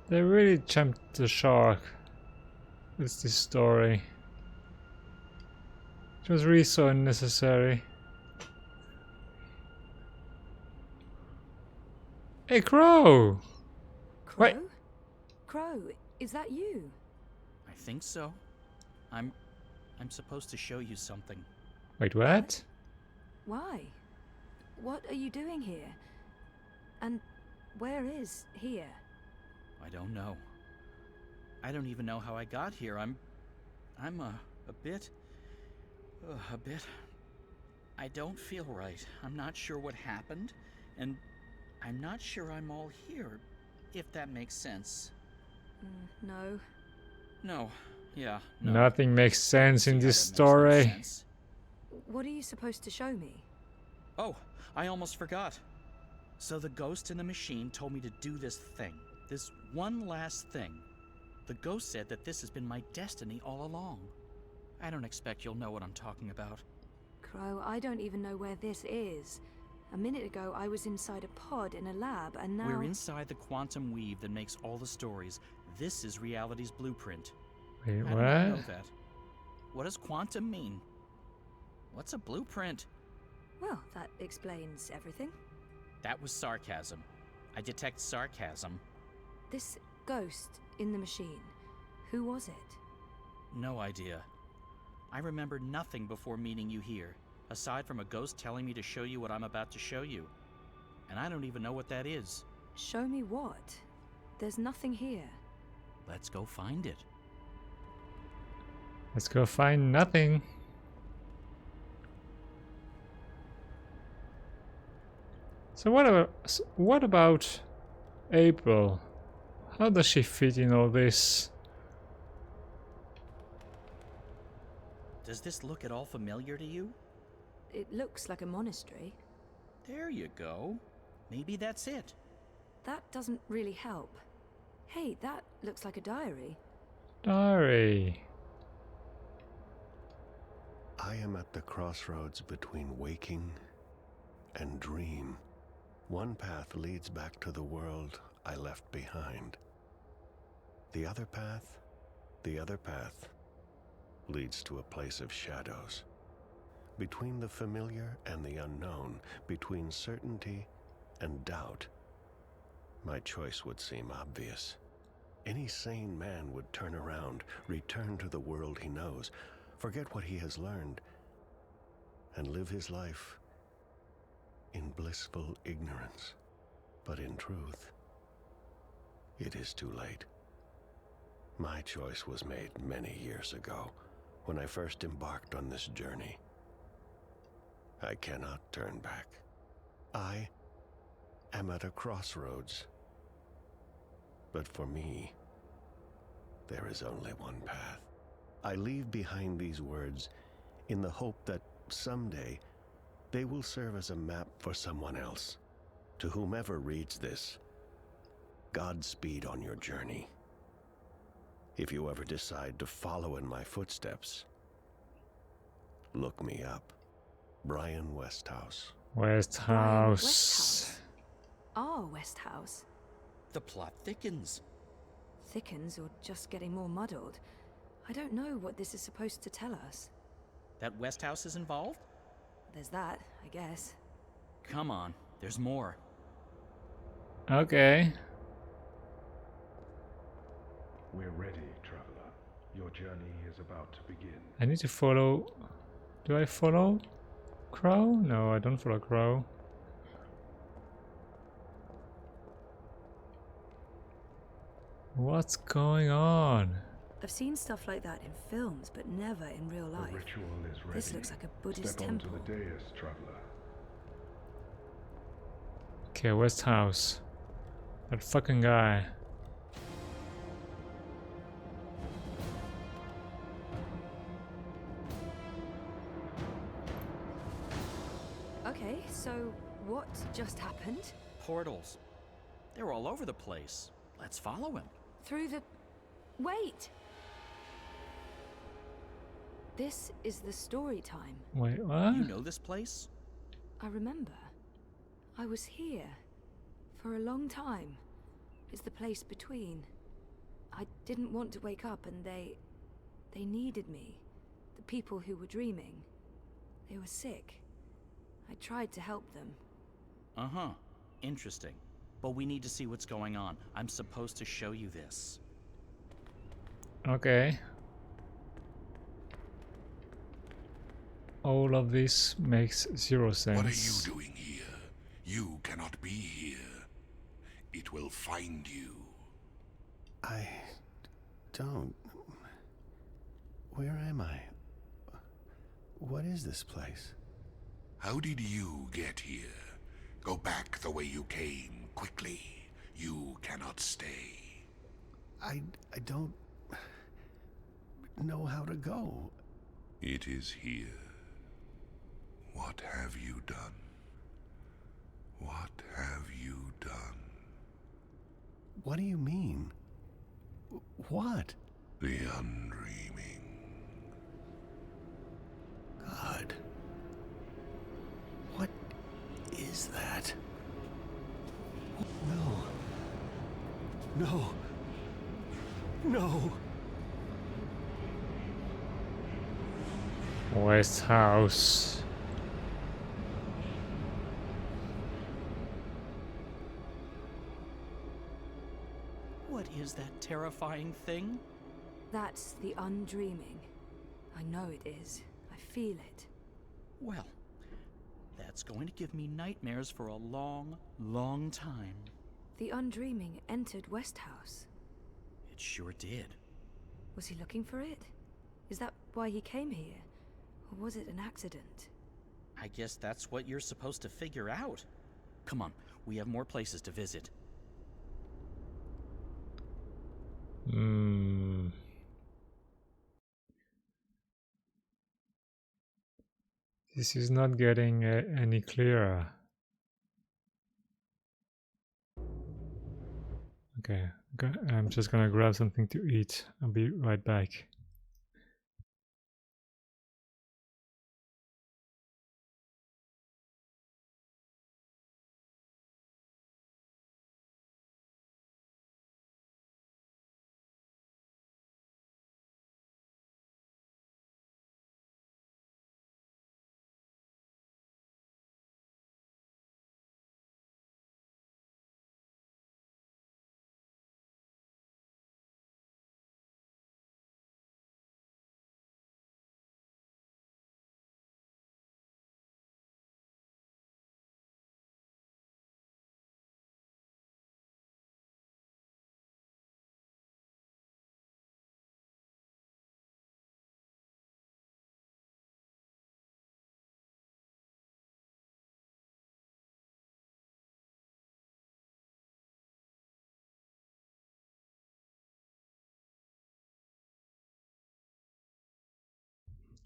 They really jumped the shark with this story. It was really so unnecessary. Hey, Crow! Crow? Wait. Crow, is that you? I think so. I'm supposed to show you something. Wait, what? Why? What are you doing here? And where is here? I don't know. I don't even know how I got here. I'm a bit. I don't feel right. I'm not sure what happened, and I'm not sure I'm all here, if that makes sense. No. No. Yeah. No. Nothing makes sense in this See how that makes no story. sense. What are you supposed to show me? Oh, I almost forgot. So the ghost in the machine told me to do this thing. This one last thing. The ghost said that this has been my destiny all along. I don't expect you'll know what I'm talking about. Crow, I don't even know where this is. A minute ago, I was inside a pod in a lab, and now... We're inside the quantum weave that makes all the stories. This is reality's blueprint. Wait, How what? did I know that? What does quantum mean? What's a blueprint? Well, that explains everything. That was sarcasm. I detect sarcasm. This ghost in the machine, who was it? No idea. I remember nothing before meeting you here, aside from a ghost telling me to show you what I'm about to show you. And I don't even know what that is. Show me what? There's nothing here. Let's go find it. Let's go find nothing. So what about April? How does she fit in all this? Does this look at all familiar to you? It looks like a monastery. There you go. Maybe that's it. That doesn't really help. Hey, that looks like a diary. Diary. I am at the crossroads between waking and dream. One path leads back to the world I left behind. The other path leads to a place of shadows. Between the familiar and the unknown, between certainty and doubt, my choice would seem obvious. Any sane man would turn around, return to the world he knows, forget what he has learned, and live his life in blissful ignorance. But in truth, it is too late. My choice was made many years ago, when I first embarked on this journey. I cannot turn back. I am at a crossroads. But for me, there is only one path. I leave behind these words in the hope that someday they will serve as a map for someone else. To whomever reads this, Godspeed on your journey. If you ever decide to follow in my footsteps, look me up. Brian Westhouse. Westhouse. Our Westhouse. The plot thickens. Thickens or just getting more muddled? I don't know what this is supposed to tell us. That Westhouse is involved? There's that, I guess. Come on, there's more. Okay. We're ready, traveler. Your journey is about to begin. I need to follow. Do I follow Crow? No, I don't follow Crow. What's going on? I've seen stuff like that in films, but never in real life. The ritual is ready. This looks like a Buddhist Step temple. onto the dais, traveler. Okay, Westhouse. That fucking guy. Okay, so what just happened? Portals. They're all over the place. Let's follow him. Through the... Wait! This is the story time. Wait, what? You know this place? I remember. I was here. For a long time. It's the place between. I didn't want to wake up and they needed me. The people who were dreaming. They were sick. I tried to help them. Uh-huh. Interesting. But we need to see what's going on. I'm supposed to show you this. Okay. All of this makes zero sense. What are you doing here? You cannot be here. It will find you. I don't... Where am I? What is this place? How did you get here? Go back the way you came, quickly. You cannot stay. I don't know how to go. It is here. What have you done? What have you done? What do you mean? What? The undreaming. God. What is that? No. No. No. West House. What is that terrifying thing? That's the undreaming. I know it is. I feel it. Well, that's going to give me nightmares for a long, long time. The undreaming entered West House. It sure did. Was he looking for it? Is that why he came here? Or was it an accident? I guess that's what you're supposed to figure out. Come on, we have more places to visit. This is not getting any clearer. Okay, I'm just gonna grab something to eat. I'll be right back.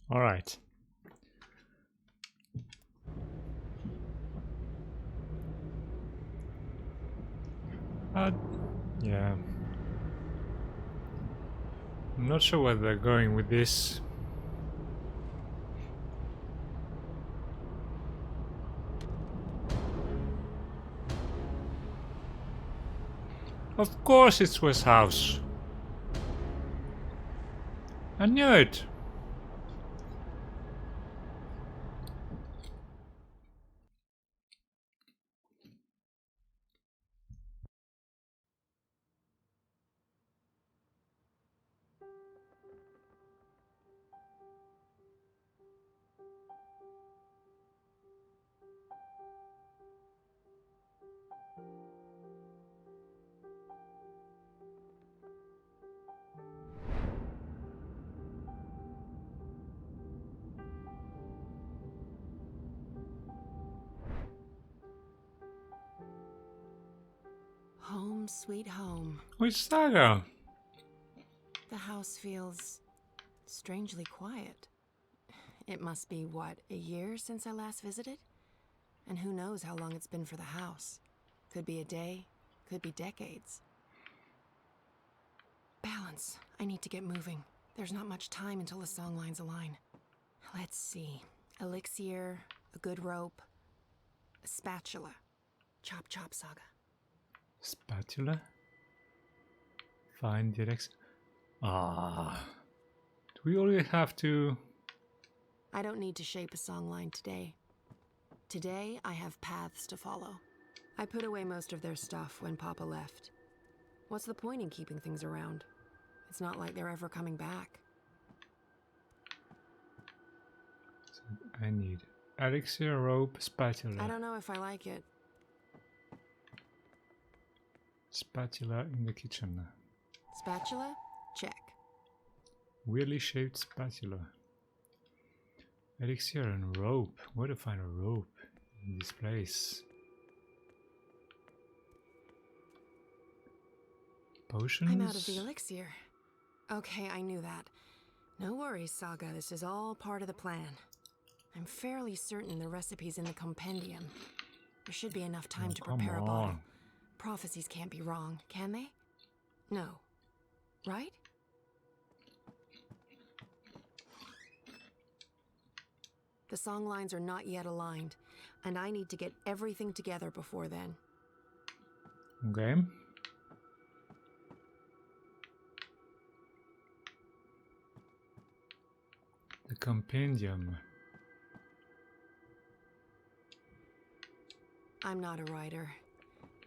All right. Yeah. I'm not sure where they're going with this. Of course it's West House. I knew it. Home, sweet home. Which Saga? The house feels strangely quiet. It must be, what, a year since I last visited? And who knows how long it's been for the house. Could be a day, could be decades. Balance. I need to get moving. There's not much time until the song lines align. Let's see. Elixir, a good rope, a spatula. Chop chop, Saga. Spatula? Find the elixir. Ah. Do we already have to... I don't need to shape a song line today. Today, I have paths to follow. I put away most of their stuff when Papa left. What's the point in keeping things around? It's not like they're ever coming back. So I need elixir, rope, spatula. I don't know if I like it. Spatula in the kitchen. Spatula? Check. Weirdly shaped spatula. Elixir and rope. Where to find a rope in this place? Potions? I'm out of the elixir. Okay, I knew that. No worries, Saga. This is all part of the plan. I'm fairly certain the recipe's in the compendium. There should be enough time to prepare a bottle. Prophecies can't be wrong, can they? No. Right? The song lines are not yet aligned, and I need to get everything together before then. Okay. The compendium. I'm not a writer.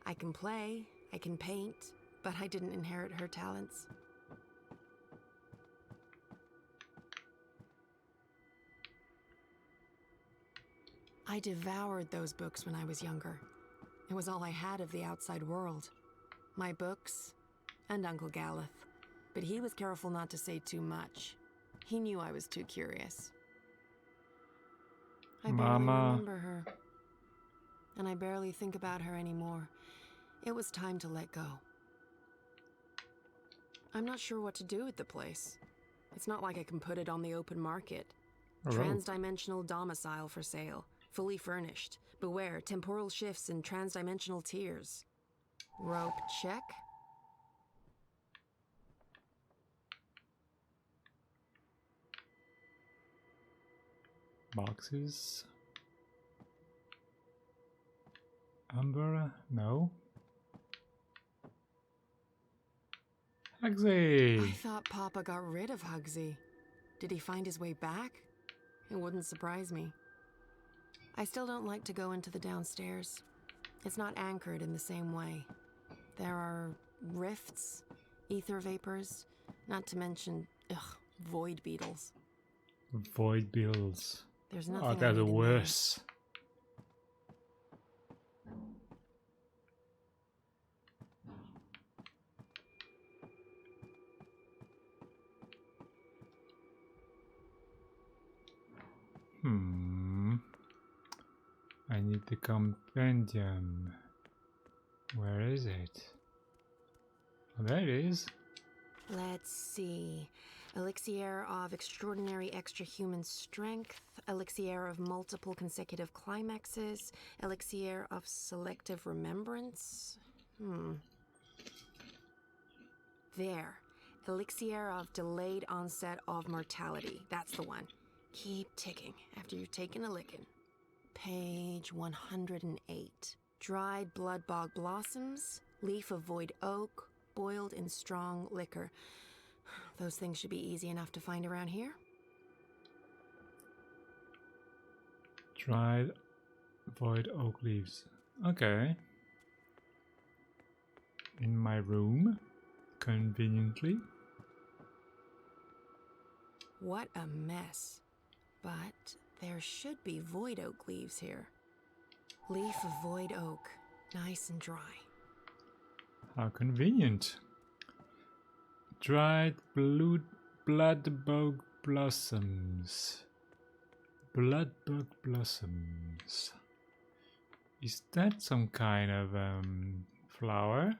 I can play, I can paint, but I didn't inherit her talents. I devoured those books when I was younger. It was all I had of the outside world. My books, and Uncle Galeth. But he was careful not to say too much. He knew I was too curious. I barely remember her. And I barely think about her anymore. It was time to let go. I'm not sure what to do with the place. It's not like I can put it on the open market. Transdimensional domicile for sale. Fully furnished. Beware, temporal shifts and transdimensional tears. Rope check. Boxes. Umbrella? No. Hugsy! I thought Papa got rid of Hugsy. Did he find his way back? It wouldn't surprise me. I still don't like to go into the downstairs. It's not anchored in the same way. There are rifts, ether vapors, not to mention, void beetles. Void beetles. There's nothing. Oh, they're the worst. I need the compendium. Where is it? Oh, there it is. Let's see. Elixir of extraordinary extra-human strength, elixir of multiple consecutive climaxes, elixir of selective remembrance. There. Elixir of delayed onset of mortality. That's the one. Keep ticking after you've taken a licking. Page 108. Dried blood bog blossoms, leaf of void oak, boiled in strong liquor. Those things should be easy enough to find around here. Dried void oak leaves. Okay. In my room, conveniently. What a mess. But there should be void oak leaves here. Leaf of void oak, nice and dry. How convenient. Dried blood bog blossoms. Blood bog blossoms. Is that some kind of flower?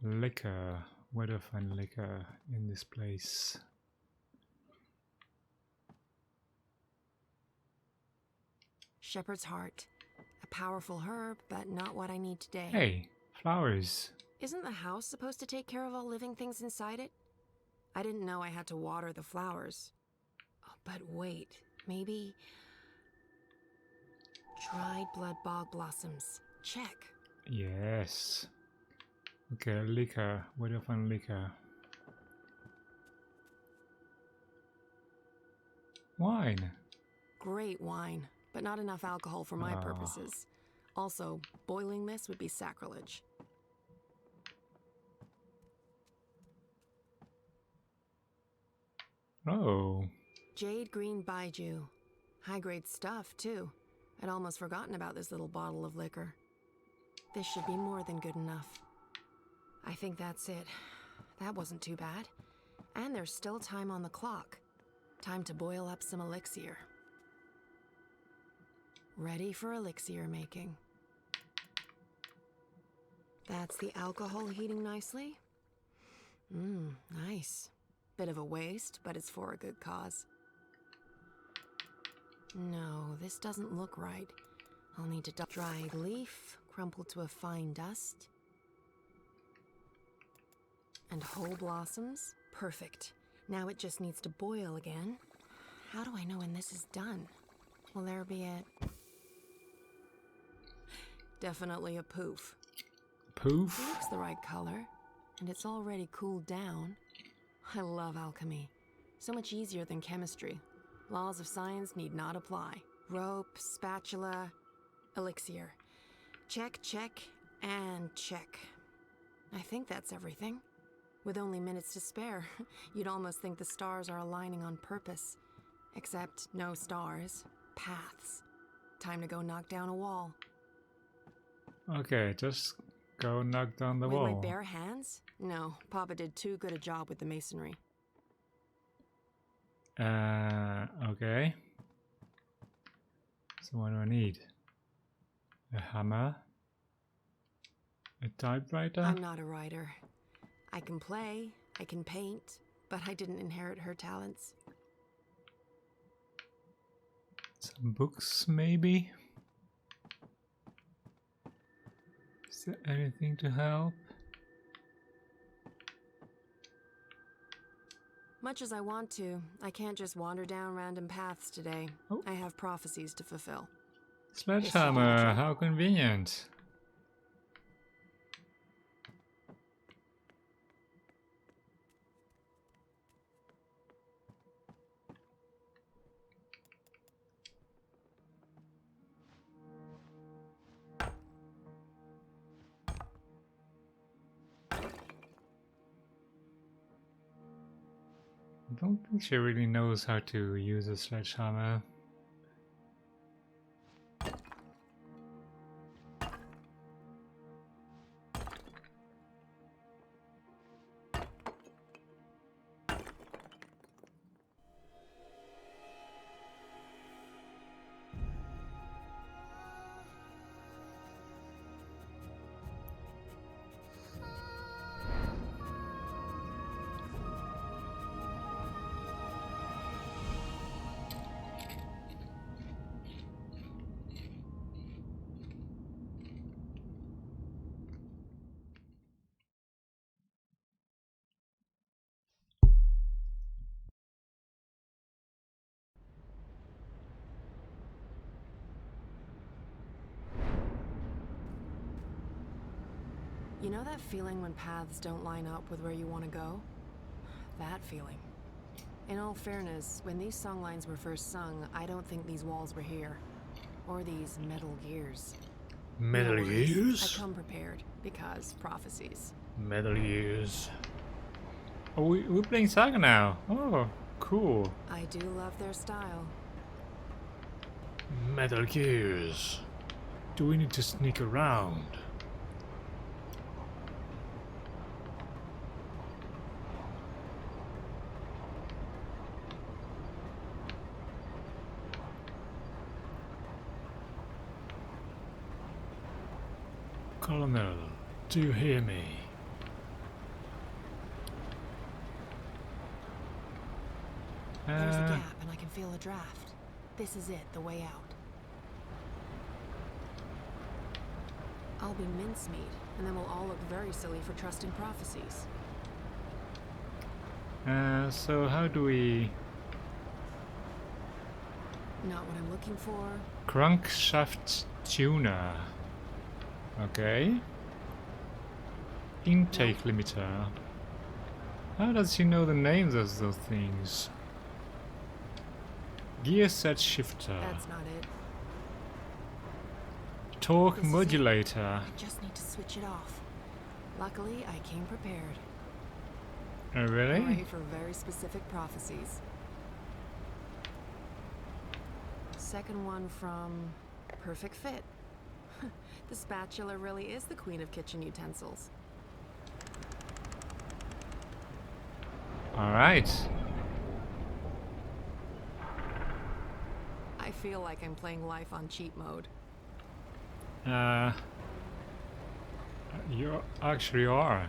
Liquor. Where do I find liquor in this place? Shepherd's heart. A powerful herb, but not what I need today. Hey, flowers. Isn't the house supposed to take care of all living things inside it? I didn't know I had to water the flowers. Oh, but wait, maybe... dried blood bog blossoms. Check. Yes. Okay, liquor. Where do I find liquor? Wine. Great wine, but not enough alcohol for my purposes. Also, boiling this would be sacrilege. Oh. Jade green baijiu. High-grade stuff, too. I'd almost forgotten about this little bottle of liquor. This should be more than good enough. I think that's it. That wasn't too bad. And there's still time on the clock. Time to boil up some elixir. Ready for elixir making. That's the alcohol heating nicely. Nice. Bit of a waste, but it's for a good cause. No, this doesn't look right. I'll need to dried leaf, crumpled to a fine dust. And whole blossoms. Perfect. Now it just needs to boil again. How do I know when this is done? Will there be a... Definitely a poof. Poof? It looks the right color, and it's already cooled down. I love alchemy. So much easier than chemistry. Laws of science need not apply. Rope, spatula, elixir. Check, check, and check. I think that's everything. With only minutes to spare, you'd almost think the stars are aligning on purpose. Except no stars, paths. Time to go knock down a wall. Okay, just go knock down the wall. With my bare hands? No, Papa did too good a job with the masonry. Okay. So what do I need? A hammer? A typewriter? I'm not a writer. I can play, I can paint, but I didn't inherit her talents. Some books, maybe? Is there anything to help? Much as I want to, I can't just wander down random paths today. Oh. I have prophecies to fulfill. Sledgehammer, how convenient. I don't think she really knows how to use a sledgehammer. You know that feeling when paths don't line up with where you want to go? That feeling. In all fairness, when these songlines were first sung, I don't think these walls were here. Or these metal gears. Metal Gears? I come prepared, because prophecies. Metal Gears. Oh, we're playing Saga now. Oh, cool. I do love their style. Metal Gears. Do we need to sneak around? Colonel, do you hear me? There's a gap and I can feel a draft. This is it, the way out. I'll be mincemeat, and then we'll all look very silly for trusting prophecies. So how do we... Not what I'm looking for. Crankshaft tuner. Okay. Intake limiter. How does he know the names of those things? Gear set shifter. That's not it. Torque modulator. I just need to switch it off. Luckily, I came prepared. Oh, really? Ready for very specific prophecies. Second one from Perfect Fit. The spatula really is the queen of kitchen utensils. Alright. I feel like I'm playing life on cheat mode. You actually are.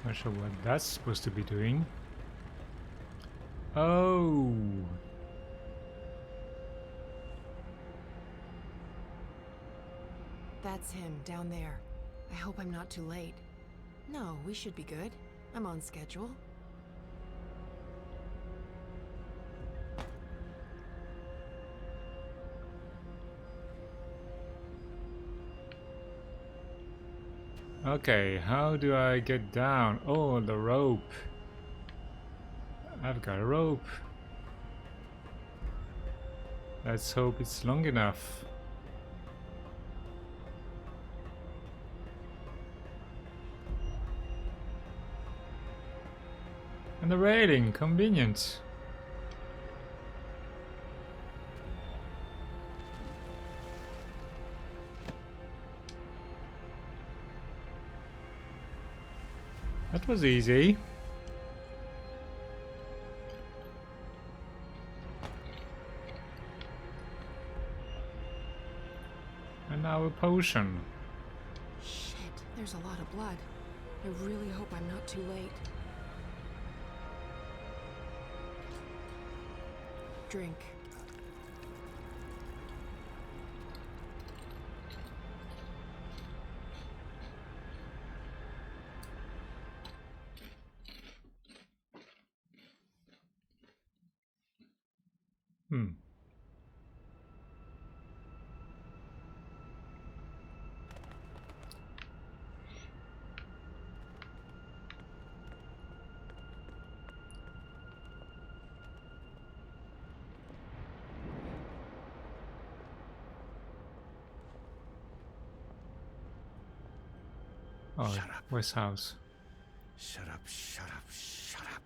Not sure what that's supposed to be doing. Oh. That's him, down there. I hope I'm not too late. No, we should be good. I'm on schedule. Okay, how do I get down? Oh, the rope. I've got a rope. Let's hope it's long enough. And the railing, convenient. That was easy. And now a potion. Shit, there's a lot of blood. I really hope I'm not too late. Drink. Oh, where's house? Shut up, shut up, shut up.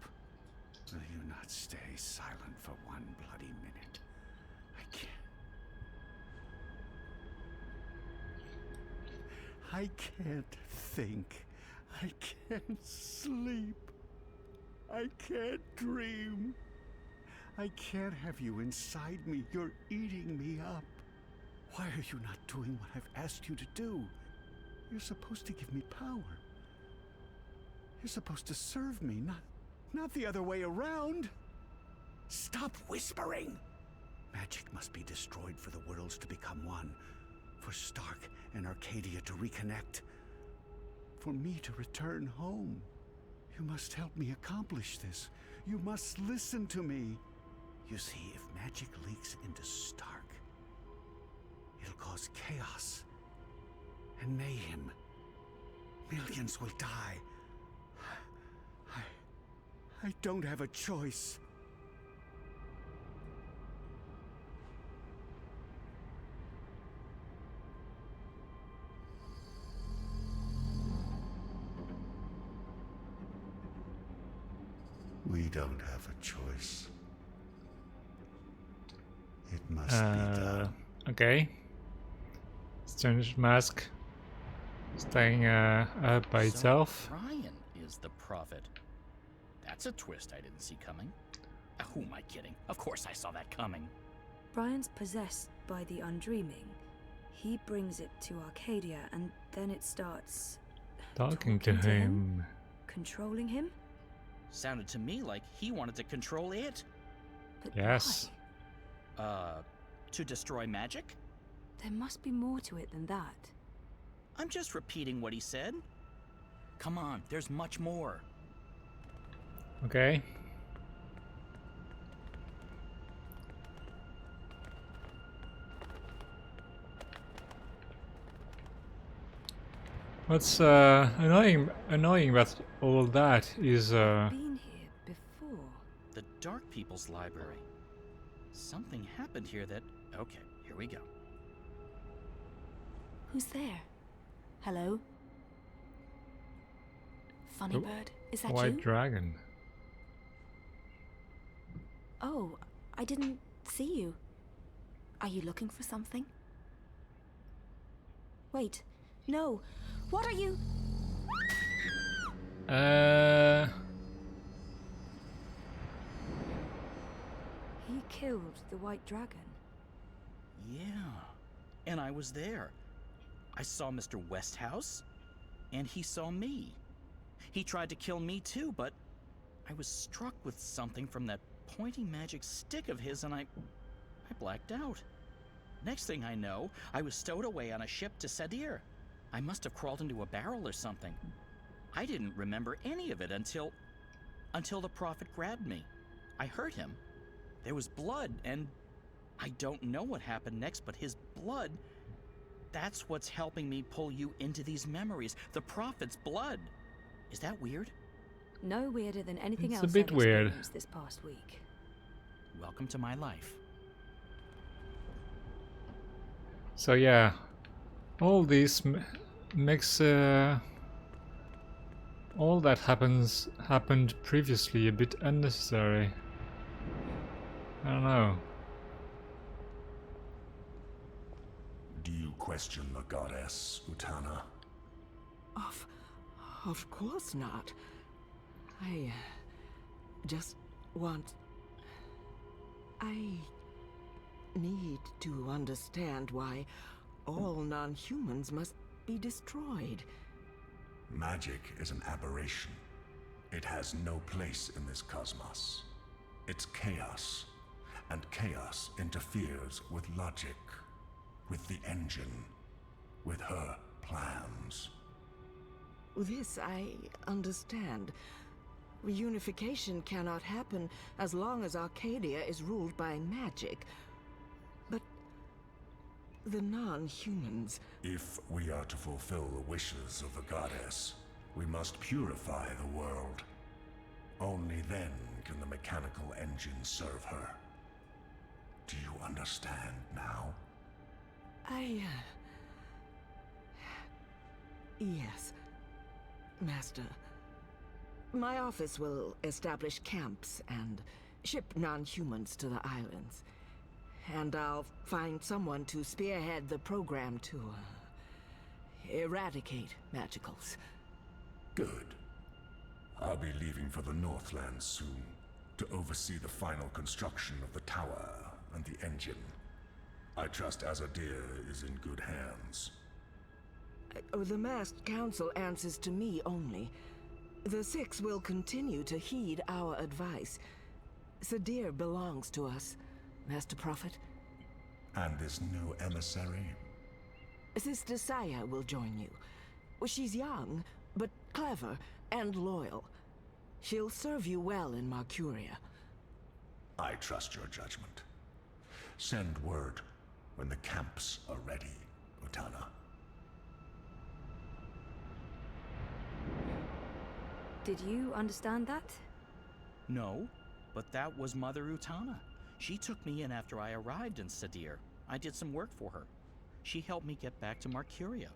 Will you not stay silent for one bloody minute? I can't think. I can't sleep. I can't dream. I can't have you inside me. You're eating me up. Why are you not doing what I've asked you to do? You're supposed to give me power. You're supposed to serve me, not the other way around. Stop whispering! Magic must be destroyed for the worlds to become one. For Stark and Arcadia to reconnect. For me to return home. You must help me accomplish this. You must listen to me. You see, if magic leaks into Stark, it'll cause chaos and mayhem. Millions will die. I don't have a choice. We don't have a choice. It must be done. Okay. Strange mask staying up by itself. Brian is the Prophet. That's a twist I didn't see coming. Who am I kidding? Of course I saw that coming. Brian's possessed by the Undreaming. He brings it to Arcadia, and then it starts... Talking to him. Controlling him? Sounded to me like he wanted to control it. But yes. To destroy magic? There must be more to it than that. I'm just repeating what he said. Come on, there's much more. Okay. What's annoying about all that is Been here before. The Dark People's Library. Something happened here that... Okay, here we go. Who's there? Hello? Funny the bird, is that White you? Dragon. Oh, I didn't see you. Are you looking for something? Wait, no. What are you? He killed the White Dragon. Yeah, and I was there. I saw Mr. Westhouse, and he saw me. He tried to kill me too, but I was struck with something from that pointing magic stick of his, and I blacked out. Next thing I know, I was stowed away on a ship to Sadir. I must have crawled into a barrel or something. I didn't remember any of it until the Prophet grabbed me. I hurt him. There was blood, and I don't know what happened next, but his blood, that's what's helping me pull you into these memories. The Prophet's blood. Is that weird? No weirder than anything It's else a bit I've weird. experienced this past week. Welcome to my life. So yeah, all this makes all that happened previously a bit unnecessary. I don't know. Do you question the goddess, Utana? Of course not. I just want... I need to understand why all non-humans must be destroyed. Magic is an aberration. It has no place in this cosmos. It's chaos, and chaos interferes with logic, with the engine, with her plans. This I understand. Reunification cannot happen as long as Arcadia is ruled by magic. But the non-humans... If we are to fulfill the wishes of the goddess, we must purify the world. Only then can the mechanical engine serve her. Do you understand now? Yes, Master. My office will establish camps and ship non-humans to the islands. And I'll find someone to spearhead the program to eradicate magicals. Good. I'll be leaving for the Northlands soon to oversee the final construction of the tower and the engine. I trust Azadir is in good hands. The masked council answers to me only. The Six will continue to heed our advice. Sadir belongs to us, Master Prophet. And this new emissary? Sister Saya will join you. She's young, but clever and loyal. She'll serve you well in Marcuria. I trust your judgment. Send word when the camps are ready, Utana. Did you understand that? No, but that was Mother Utana. She took me in after I arrived in Sadir. I did some work for her. She helped me get back to Marcuria.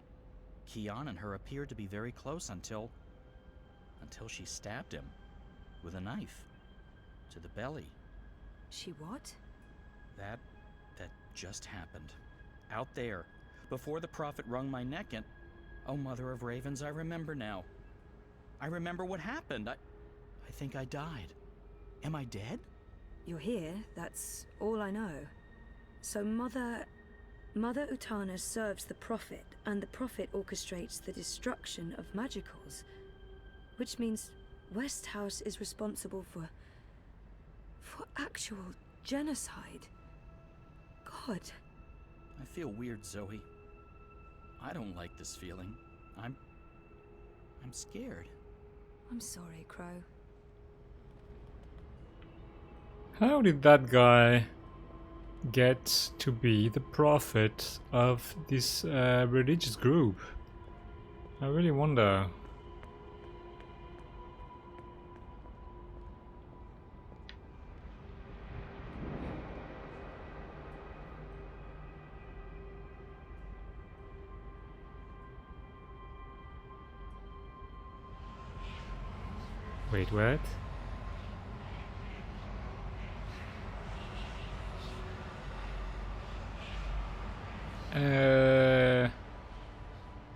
Kian and her appeared to be very close until she stabbed him with a knife to the belly. She what? That just happened. Out there, before the Prophet wrung my neck and... Oh, Mother of Ravens, I remember now. I remember what happened. I think I died. Am I dead? You're here, that's all I know. So Mother Utana serves the Prophet, and the Prophet orchestrates the destruction of magicals. Which means Westhouse is responsible for actual genocide. God. I feel weird, Zoe. I don't like this feeling. I'm scared. I'm sorry, Crow. How did that guy get to be the prophet of this religious group? I really wonder. Wait, what?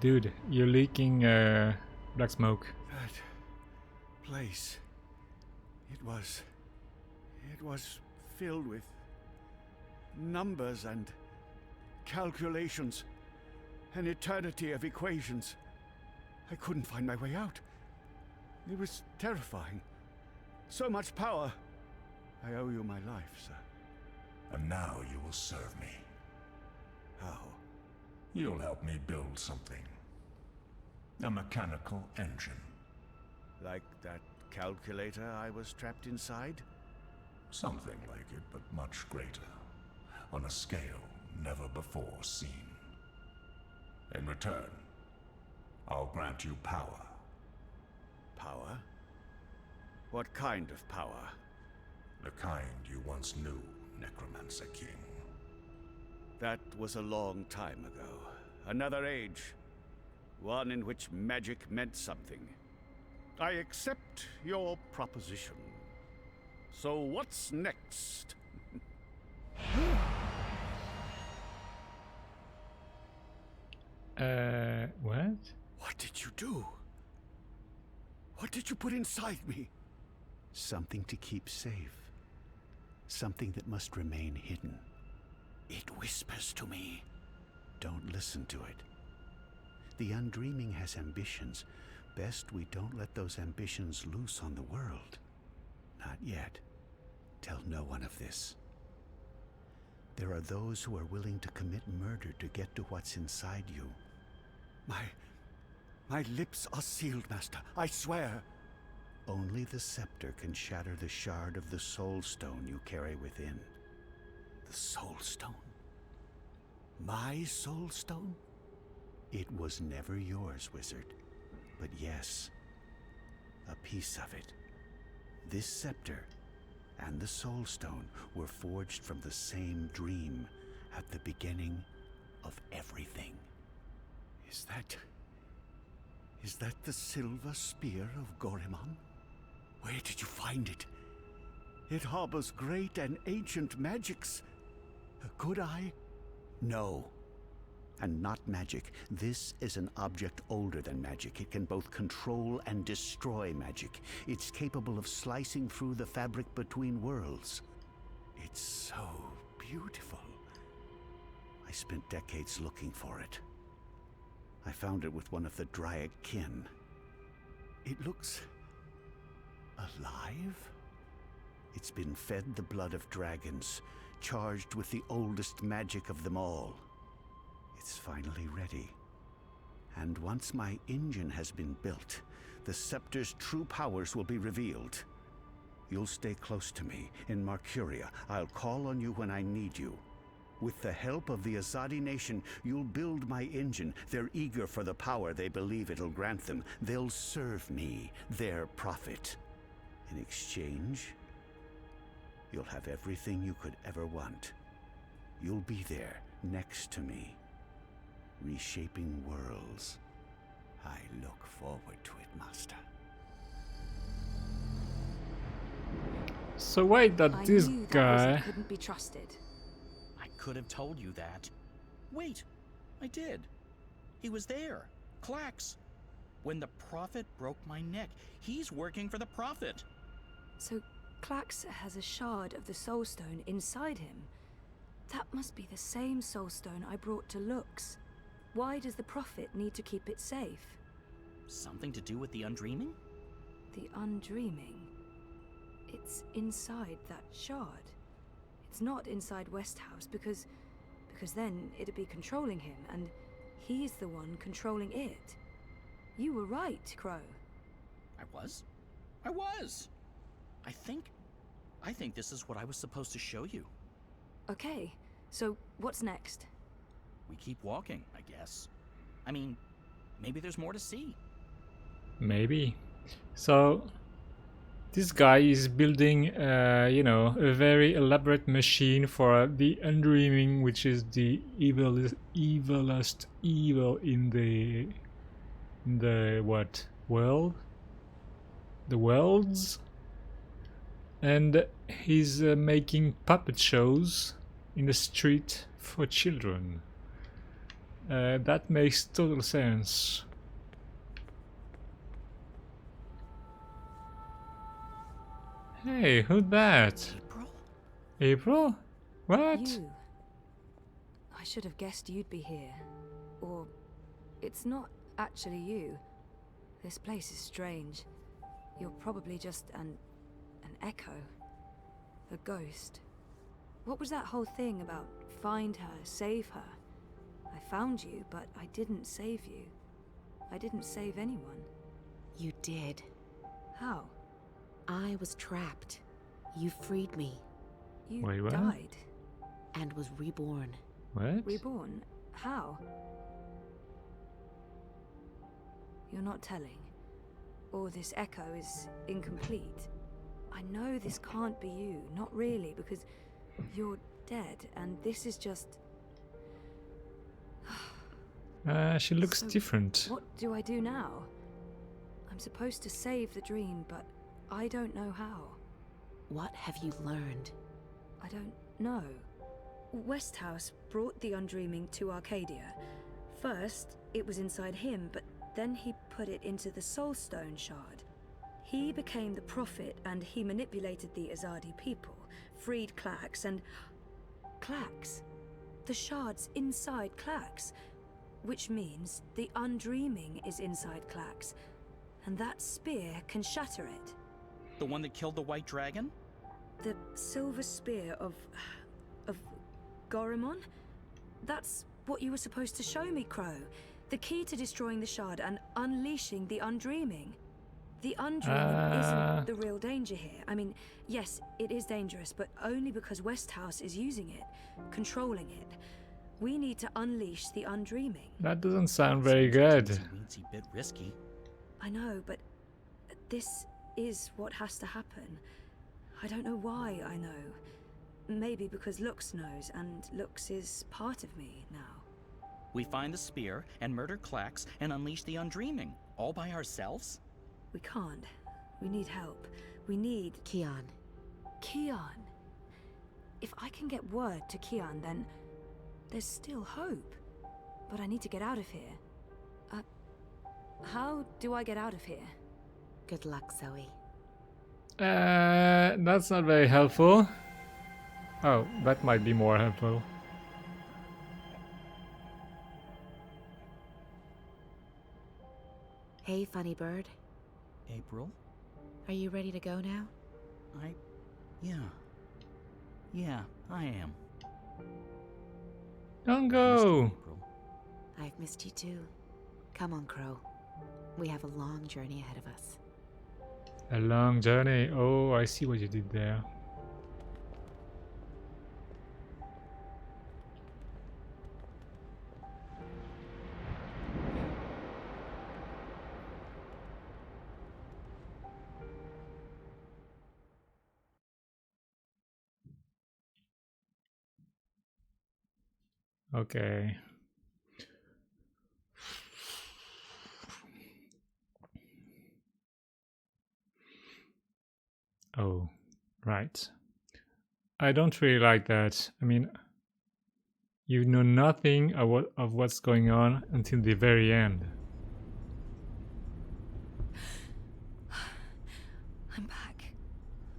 Dude, you're leaking black smoke. That place, it was filled with numbers and calculations, an eternity of equations. I couldn't find my way out. It was terrifying. So much power. I owe you my life, sir. And now you will serve me. How? You'll help me build something. A mechanical engine. Like that calculator I was trapped inside? Something like it, but much greater. On a scale never before seen. In return, I'll grant you power. Power? What kind of power? The kind you once knew, Necromancer King. That was a long time ago. Another age. One in which magic meant something. I accept your proposition. So what's next? What? What did you do? What did you put inside me? Something to keep safe. Something that must remain hidden. It whispers to me. Don't listen to it. The Undreaming has ambitions. Best we don't let those ambitions loose on the world. Not yet. Tell no one of this. There are those who are willing to commit murder to get to what's inside you. My lips are sealed, Master. I swear. Only the scepter can shatter the shard of the soul stone you carry within. The soul stone? My soul stone? It was never yours, wizard. But yes, a piece of it. This scepter and the soul stone were forged from the same dream at the beginning of everything. Is that the silver spear of Gorimon? Where did you find it? It harbors great and ancient magics. Could I? No. And not magic. This is an object older than magic. It can both control and destroy magic. It's capable of slicing through the fabric between worlds. It's so beautiful. I spent decades looking for it. I found it with one of the Dryad kin. It looks alive? It's been fed the blood of dragons, charged with the oldest magic of them all. It's finally ready. And once my engine has been built, the scepter's true powers will be revealed. You'll stay close to me in Marcuria. I'll call on you when I need you. With the help of the Azadi nation, you'll build my engine. They're eager for the power they believe it'll grant them. They'll serve me, their prophet. In exchange, you'll have everything you could ever want. You'll be there, next to me, reshaping worlds. I look forward to it, Master. So wait, that this guy couldn't be trusted. I could have told you that. Wait, I did. He was there. Clax. When the Prophet broke my neck, he's working for the Prophet. So Clax has a shard of the Soul Stone inside him. That must be the same Soul Stone I brought to Lux. Why does the Prophet need to keep it safe? Something to do with the Undreaming? The Undreaming? It's inside that shard. It's not inside Westhouse because then it'd be controlling him, and he's the one controlling it. You were right, Crow. I was? I was! I think this is what I was supposed to show you. Okay, so what's next? We keep walking, I guess. I mean, maybe there's more to see. Maybe. So, this guy is building, you know, a very elaborate machine for the Undreaming, which is the evilest evil in the what world? The worlds. And he's making puppet shows in the street for children. That makes total sense. Hey, who's that? April? April? What? You. I should have guessed you'd be here. Or it's not actually you. This place is strange. You're probably just an echo. A ghost. What was that whole thing about find her, save her? I found you, but I didn't save you. I didn't save anyone. You did. How? I was trapped. You freed me. You Wait, what? died. And was reborn. What? Reborn? How? You're not telling. Or this echo is incomplete. I know this can't be you. Not really, because you're dead, and this is just... She looks So different. What do I do now? I'm supposed to save the dream, but I don't know how. What have you learned? I don't know. Westhouse brought the Undreaming to Arcadia. First, it was inside him, but then he put it into the Soul Stone shard. He became the Prophet, and he manipulated the Azadi people, freed Clax, and... Clax? The shard's inside Clax, which means the Undreaming is inside Clax, and that spear can shatter it. The one that killed the White Dragon? The silver spear of Gorimon? That's what you were supposed to show me, Crow. The key to destroying the shard and unleashing the Undreaming. The Undreaming isn't the real danger here. I mean, yes, it is dangerous, but only because Westhouse is using it, controlling it. We need to unleash the Undreaming. That doesn't sound very good. It's a bit risky. I know, but this is what has to happen. I don't know why I know. Maybe because Lux knows, and Lux is part of me now. We find the spear and murder Clax and unleash the Undreaming, all by ourselves? We can't. We need help. We need... Kian. Kian. If I can get word to Kian, then there's still hope. But I need to get out of here. How do I get out of here? Good luck, Zoe. That's not very helpful. Oh, that might be more helpful. Hey, funny bird. April? Are you ready to go now? Yeah, I am. Don't go! I've missed you too. Come on, Crow. We have a long journey ahead of us. A long journey. Oh, I see what you did there. Okay. Oh, right. I don't really like that. I mean, you know nothing of what's going on until the very end.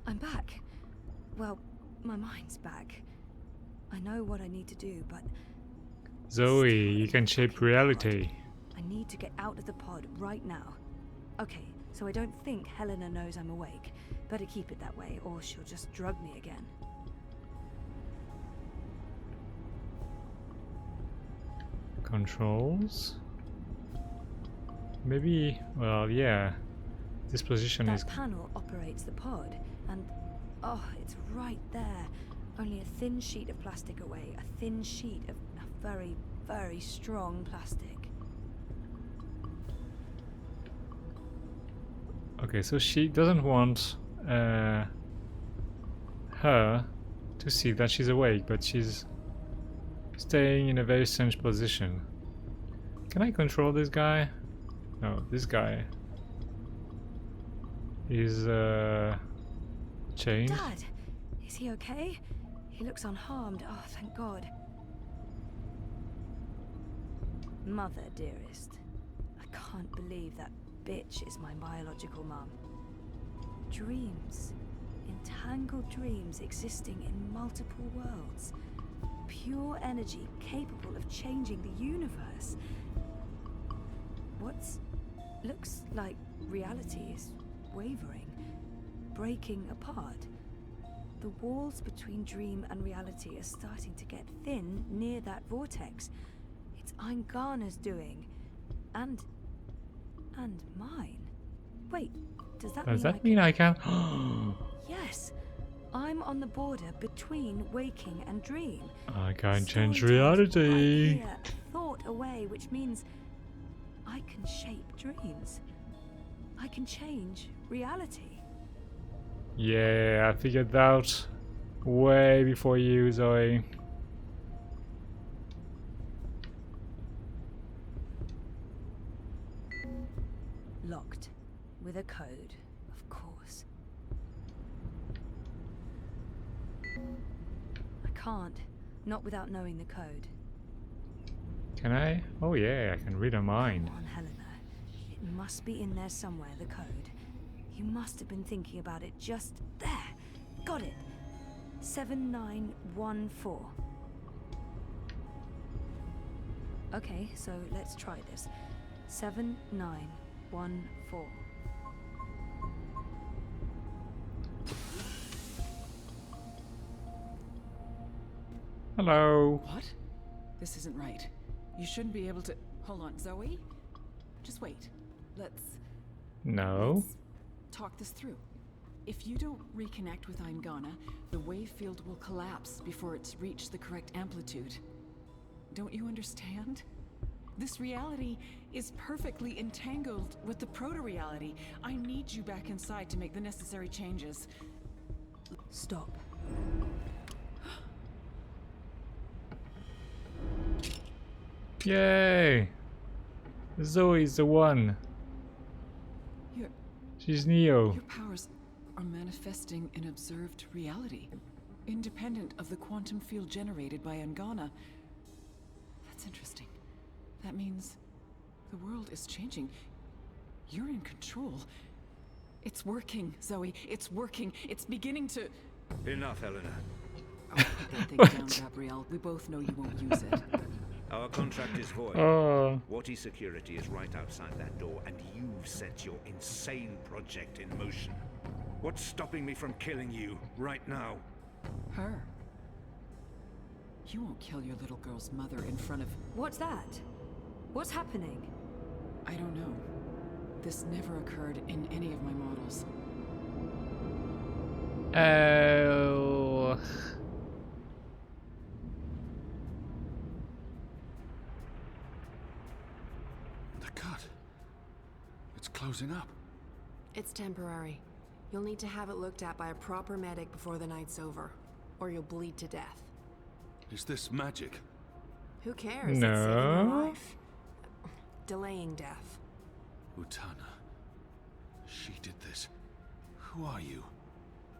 I'm back. Well, my mind's back. I know what I need to do, but Zoe, you can shape reality. I need to get out of the pod right now. Okay, so I don't think Helena knows I'm awake. Better keep it that way, or she'll just drug me again. Controls? Maybe, well, yeah. This position is... That panel operates the pod, and oh, it's right there. Only a thin sheet of plastic away. A thin sheet of very, very strong plastic. Okay, so she doesn't want her to see that she's awake, but she's staying in a very strange position. Can I control this guy? No, this guy is chained. Dad, is he okay? He looks unharmed. Oh, thank God. Mother, dearest, I can't believe that bitch is my biological mum. Dreams. Entangled dreams existing in multiple worlds. Pure energy capable of changing the universe. What's... looks like reality is wavering, breaking apart. The walls between dream and reality are starting to get thin near that vortex. It's Eingana's doing. And mine. Wait, does that mean I can... Yes, I'm on the border between waking and dream. I can change reality. Right here, thought away, which means I can shape dreams. I can change reality. Yeah, I figured that out way before you, Zoe. Locked. With a code, of course. I can't. Not without knowing the code. Can I? Oh yeah, I can read her mind. Come on, Helena. It must be in there somewhere, the code. You must have been thinking about it just there. Got it. 7914. Okay, so let's try this. 7914. Hello. What? This isn't right. You shouldn't be able to... Hold on, Zoe? Just wait. Let's No. talk this through. If you don't reconnect with Eingana, the wave field will collapse before it's reached the correct amplitude. Don't you understand? This reality is perfectly entangled with the proto-reality. I need you back inside to make the necessary changes. Stop. Yay! Zoe's the one. She's Neo. Your powers are manifesting an observed reality, independent of the quantum field generated by Eingana. That's interesting. That means the world is changing. You're in control. It's working, Zoe. It's working. It's beginning to... Enough, Helena. Oh, put that thing down, Gabrielle. We both know you won't use it. Our contract is void. Oh. Wati security is right outside that door, and you've set your insane project in motion. What's stopping me from killing you right now? Her. You won't kill your little girl's mother in front of... What's that? What's happening? I don't know. This never occurred in any of my models. Oh. The cut. It's closing up. It's temporary. You'll need to have it looked at by a proper medic before the night's over, or you'll bleed to death. Is this magic? Who cares? No. It's saving your life. Delaying death. Utana. She did this. Who are you?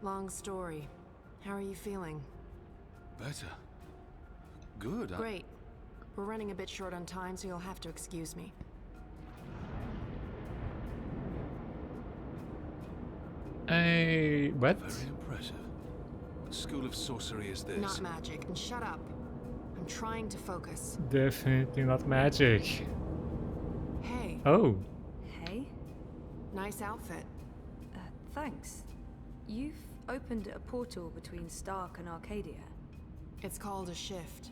Long story. How are you feeling? Better. Good. Great. We're running a bit short on time, so you'll have to excuse me. What? Very impressive. What school of sorcery is this? Not magic. And shut up. I'm trying to focus. Definitely not magic. Hey. Oh. Hey? Nice outfit. Thanks. You've opened a portal between Stark and Arcadia. It's called a shift.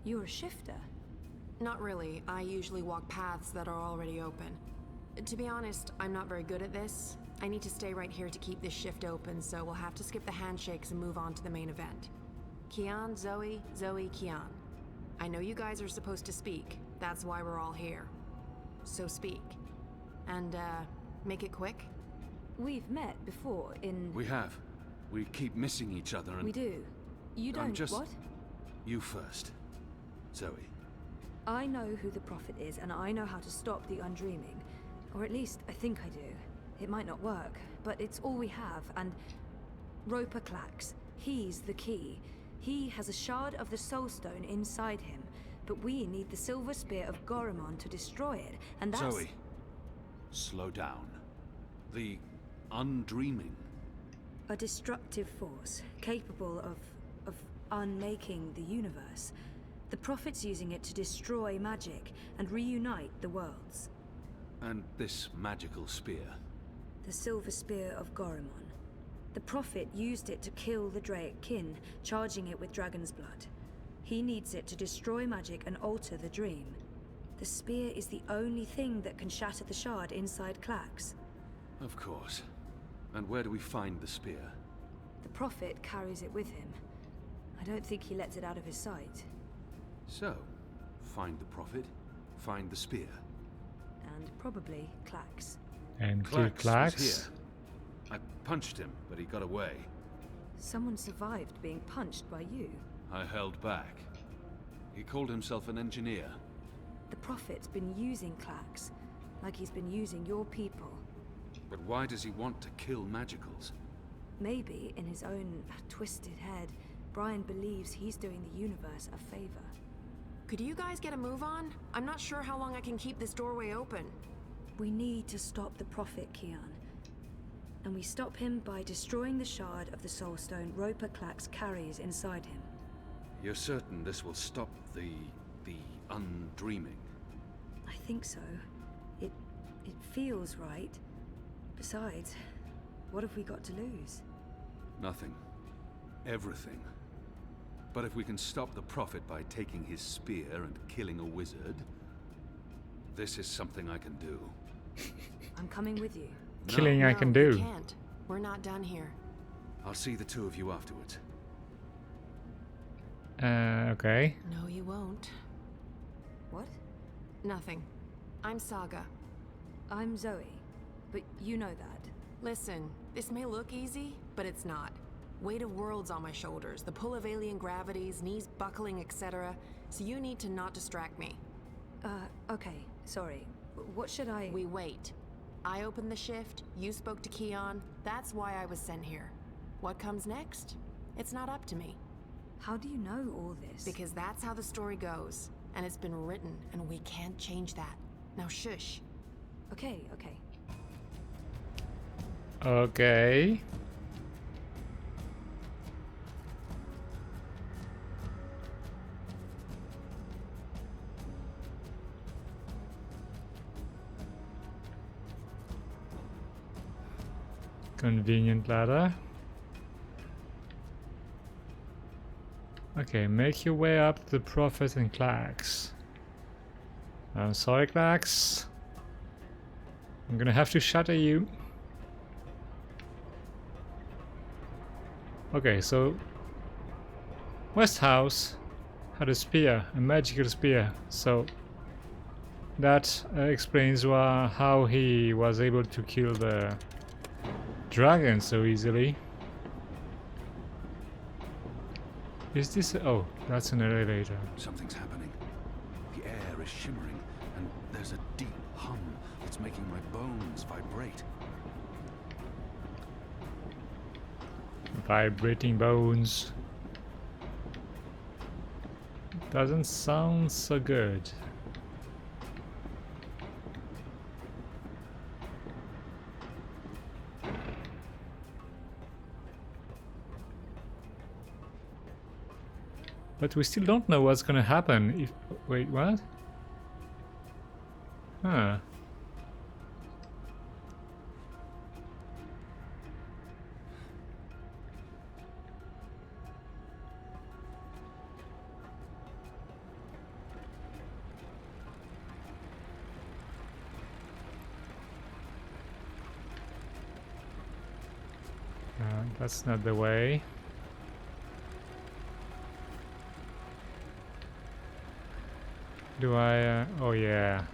You're a shifter? Not really. I usually walk paths that are already open. To be honest, I'm not very good at this. I need to stay right here to keep this shift open, so we'll have to skip the handshakes and move on to the main event. Kian, Zoe, Kian. I know you guys are supposed to speak. That's why we're all here. So speak. And, make it quick. We've met before in... We have. We keep missing each other and... We do. You don't, what? You first. Zoe. I know who the Prophet is, and I know how to stop the Undreaming. Or at least, I think I do. It might not work, but it's all we have, and... Roper Clax. He's the key. He has a shard of the Soul Stone inside him, but we need the Silver Spear of Gorimon to destroy it, and that's... Zoe. Slow down. The Undreaming. A destructive force, capable of unmaking the universe. The Prophet's using it to destroy magic and reunite the worlds. And this magical spear. The Silver Spear of Gorimon. The Prophet used it to kill the Draic kin, charging it with dragon's blood. He needs it to destroy magic and alter the dream. The spear is the only thing that can shatter the shard inside Clax. Of course. And where do we find the spear? The Prophet carries it with him. I don't think he lets it out of his sight. So, find the Prophet, find the spear. And probably Clax. And Clax was here. I punched him, but he got away. Someone survived being punched by you. I held back. He called himself an engineer. The Prophet's been using Clax, like he's been using your people. But why does he want to kill magicals? Maybe, in his own twisted head, Brian believes he's doing the universe a favor. Could you guys get a move on? I'm not sure how long I can keep this doorway open. We need to stop the Prophet, Kian. And we stop him by destroying the shard of the Soul Stone Roper Clax carries inside him. You're certain this will stop the Undreaming? I think so. It feels right. Besides, what have we got to lose? Nothing. Everything. But if we can stop the Prophet by taking his spear and killing a wizard, this is something I can do. I'm coming with you. Killing I can do. We can't. We're not done here. I'll see the two of you afterwards. Okay. No, you won't. What? Nothing. I'm Saga. I'm Zoe. But you know that. Listen, this may look easy, but it's not. Weight of worlds on my shoulders, the pull of alien gravities, knees buckling, etc. So you need to not distract me. Okay. Sorry. What should I... We wait. I opened the shift, you spoke to Kian, that's why I was sent here. What comes next? It's not up to me. How do you know all this? Because that's how the story goes. And it's been written, and we can't change that. Now shush. Okay. Okay. Convenient ladder. Okay, make your way up to the Prophet and Clax. I'm sorry, Clax. I'm gonna have to shatter you. Okay, so Westhouse had a spear, a magical spear, so that explains how he was able to kill the dragon so easily. Is this... oh, that's an elevator. Something's happening. The air is shimmering, and there's a deep hum that's making my bones vibrate. Vibrating bones. Doesn't sound so good. But we still don't know what's gonna happen if... Wait, what? Huh. That's not the way. Do I... oh yeah.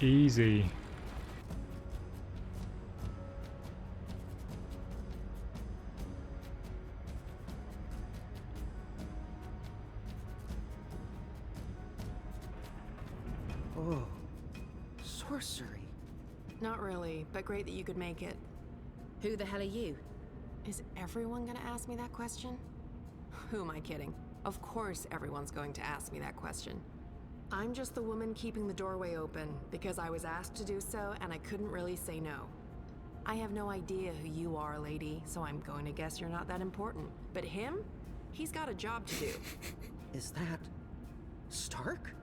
Easy. Oh, sorcery. Not really, but great that you could make it. Who the hell are you? Is everyone gonna ask me that question? Who am I kidding? Of course everyone's going to ask me that question. I'm just the woman keeping the doorway open because I was asked to do so and I couldn't really say no. I have no idea who you are, lady, so I'm going to guess you're not that important. But him? He's got a job to do. Is that... Stark?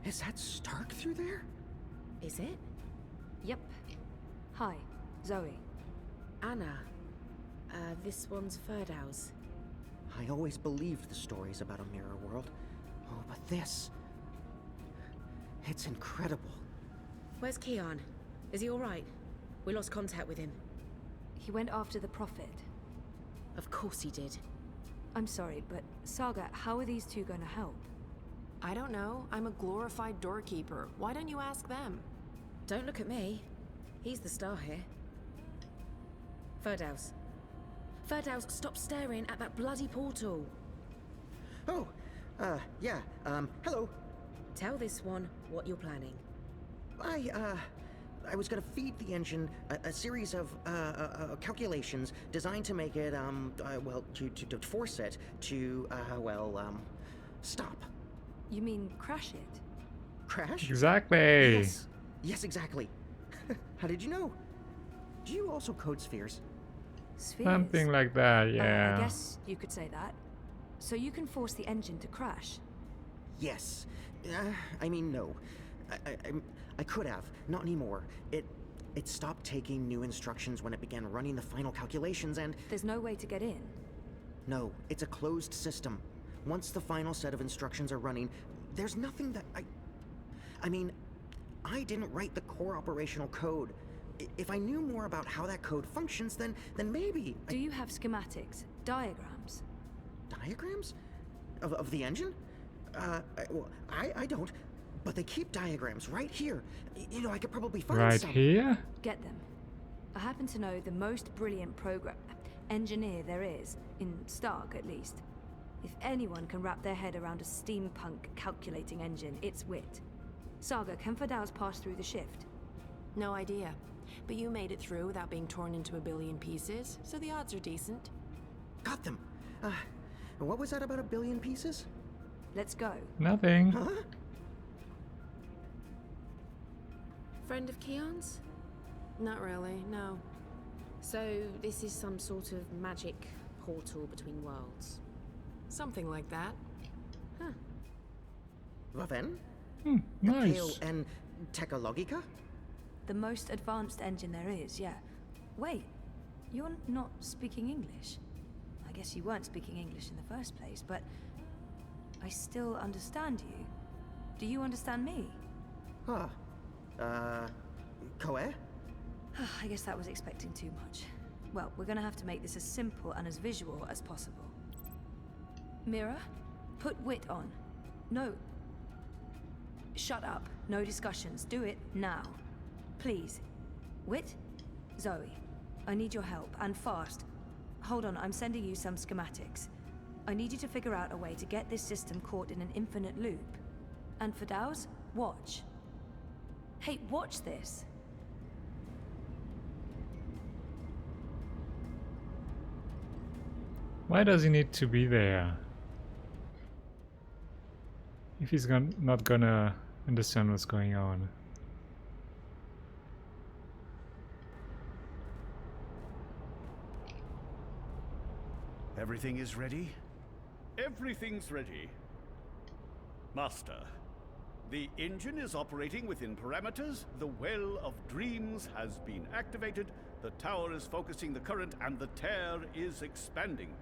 Is that Stark through there? Is it? Yep. Hi, Zoe. Anna. This one's Ferdow's. I always believed the stories about a mirror world. Oh, but this... It's incredible. Where's Keon? Is he alright? We lost contact with him. He went after the Prophet. Of course he did. I'm sorry, but Saga, how are these two going to help? I don't know. I'm a glorified doorkeeper. Why don't you ask them? Don't look at me. He's the star here. Ferdow's. Ferdow's, stop staring at that bloody portal. Oh, yeah, hello. Tell this one what you're planning. I was gonna feed the engine a series of, calculations designed to make it, well, to force it to, stop. You mean crash it? Crash? Exactly. Yes. Yes, exactly. How did you know? Do you also code spheres? Spheres? Something like that, yeah. I guess you could say that. So you can force the engine to crash? Yes. I mean, no. I could have. Not anymore. It stopped taking new instructions when it began running the final calculations and... There's no way to get in? No, it's a closed system. Once the final set of instructions are running, there's nothing that I mean, I didn't write the core operational code. If I knew more about how that code functions, then maybe... Do you have schematics? Diagrams? Diagrams? Of the engine? Well, I don't. But they keep diagrams right here. You know, I could probably find some. Right here? Get them. I happen to know the most brilliant engineer there is, in Stark at least. If anyone can wrap their head around a steampunk calculating engine, it's Wit. Saga, can Ferdow's pass through the shift? No idea. But you made it through without being torn into a billion pieces, so the odds are decent. Got them. What was that about a billion pieces? Let's go. Nothing. Huh? Friend of Keon's? Not really, no. So this is some sort of magic portal between worlds? Something like that. Huh. Waven? Nice. Pale and Technologica? The most advanced engine there is, yeah. Wait, you're not speaking English? I guess you weren't speaking English in the first place, but I still understand you. Do you understand me? Huh. Koe? I guess that was expecting too much. Well, we're gonna have to make this as simple and as visual as possible. Mira, put Wit on. No. Shut up. No discussions. Do it now. Please. Wit? Zoe. I need your help, and fast. Hold on, I'm sending you some schematics. I need you to figure out a way to get this system caught in an infinite loop. And Ferdow's, watch. Hey, watch this. Why does he need to be there? If he's not gonna understand what's going on. Everything is ready? Everything's ready. Master, the engine is operating within parameters, the Well of Dreams has been activated, the tower is focusing the current, and the tear is expanding.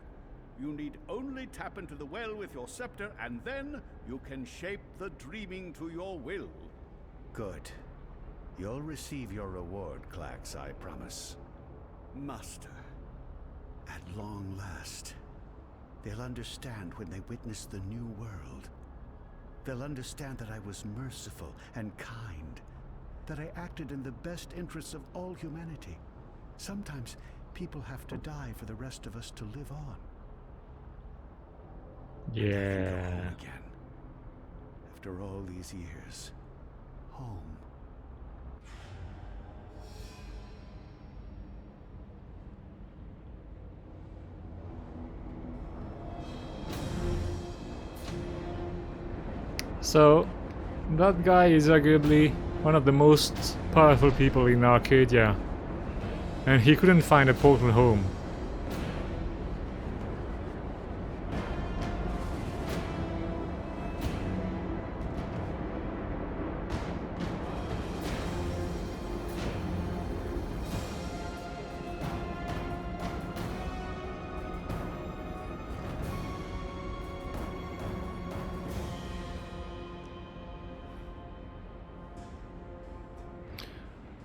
You need only tap into the well with your scepter, and then you can shape the dreaming to your will. Good. You'll receive your reward, Klax, I promise. Master. At long last, they'll understand when they witness the new world. They'll understand that I was merciful and kind, that I acted in the best interests of all humanity. Sometimes people have to die for the rest of us to live on. Yeah. And I can go home again. After all these years. Home. So, that guy is arguably one of the most powerful people in Arcadia. And he couldn't find a portal home.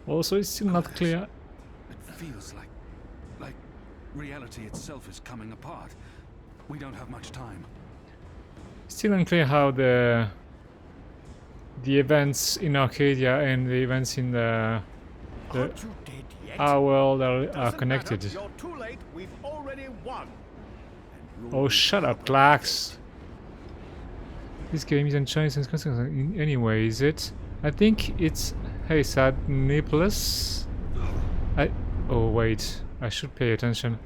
Also, it's still not clear. It feels like reality itself is coming apart. We don't have much time. Still unclear how the events in Arcadia and the events in our world are connected. You're too late. We've already won. Oh, shut up, Klax. This game isn't Chinese in any way, is it? I think it's... Hey, sad Nicholas. Oh, wait. I should pay attention.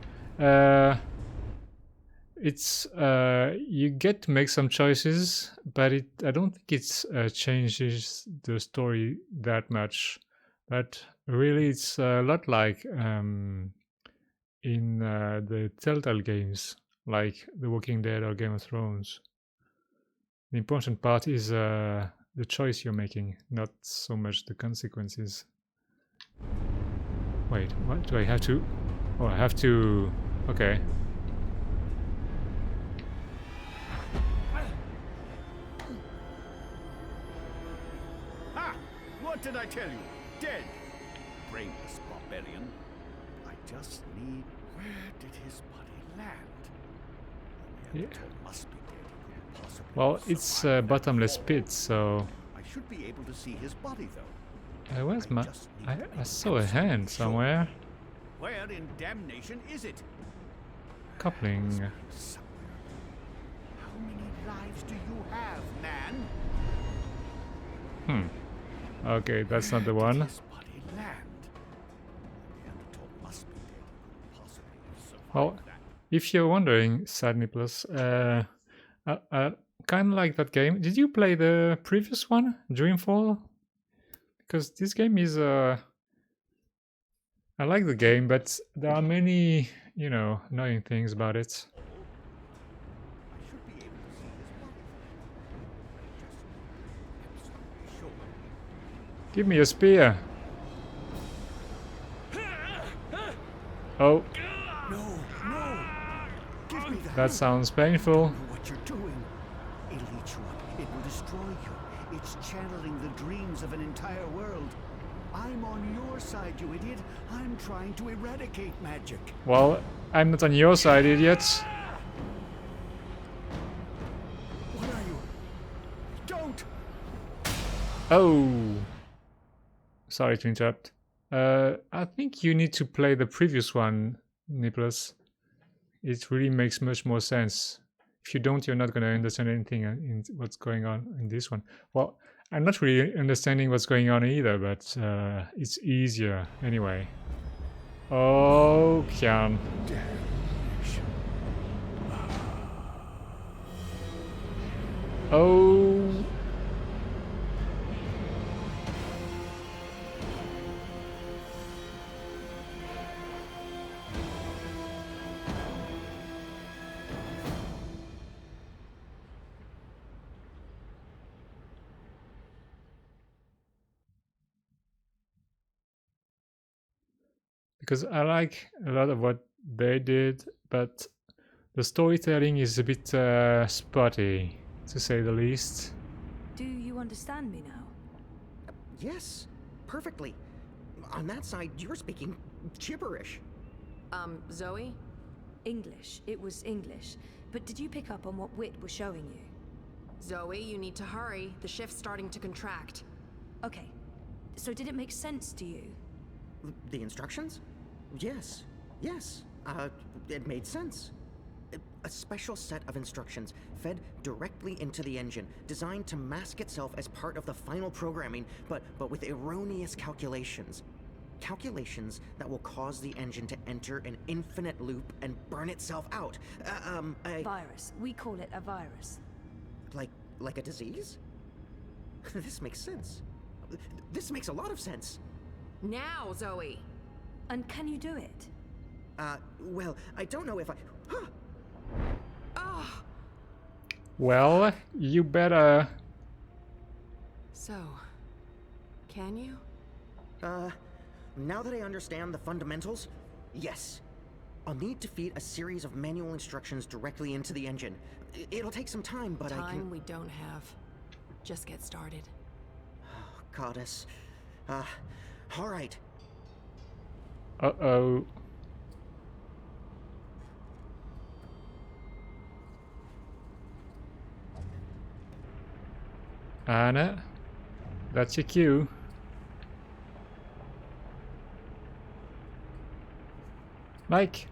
It's... you get to make some choices, but I don't think it changes the story that much. But really, it's a lot like in the Telltale games, like The Walking Dead or Game of Thrones. The important part is the choice you're making, not so much the consequences. Wait, what do I have to... Oh, I have to... Okay. Ha! What did I tell you? Dead! Brainless barbarian. I just need... Where did his body land? Yeah. Must be dead. He couldn't possibly Well, it's a bottomless pit, so... I should be able to see his body, though. Where's my... I saw a hand somewhere. Where in damnation is it? Coupling. How many lives do you have, man? Okay, that's not the one. His body land. Neanderthal must be dead. Couldn't possibly have survived Well, that. if you're wondering, Sad Nicholas, kind of like that game. Did you play the previous one, Dreamfall? Because this game is I like the game, but there are many, you know, annoying things about it. Give me a spear. Oh. No, no! Give me That sounds painful. What you're doing. It'll eat you up. It will destroy you. It's channeling the dreams of an entire world. I'm on your side, you idiot. I'm trying to eradicate magic. Well, I'm not on your side, idiot. What are you? Don't! Oh. Sorry to interrupt. I think you need to play the previous one, Nicholas. It really makes much more sense. If you don't, you're not going to understand anything in what's going on in this one. Well, I'm not really understanding what's going on either, but it's easier anyway. Oh, Kian. Oh. because I like a lot of what they did, but the storytelling is a bit spotty, to say the least. Do you understand me now? Yes, perfectly. On that side, you're speaking gibberish. Zoe? English. It was English. But did you pick up on what Wit was showing you? Zoe, you need to hurry. The shift's starting to contract. Okay. So did it make sense to you? The instructions? Yes. Yes. It made sense. A special set of instructions fed directly into the engine, designed to mask itself as part of the final programming, but with erroneous calculations. Calculations that will cause the engine to enter an infinite loop and burn itself out. A virus. We call it a virus. Like a disease? This makes sense. This makes a lot of sense. Now, Zoe! And can you do it? Well, I don't know if I... Well, you better... So, can you? Now that I understand the fundamentals, yes. I'll need to feed a series of manual instructions directly into the engine. It'll take some time, but I can... Time we don't have. Just get started. Oh, goddess. All right. Uh-oh. Anna, that's your cue. Like,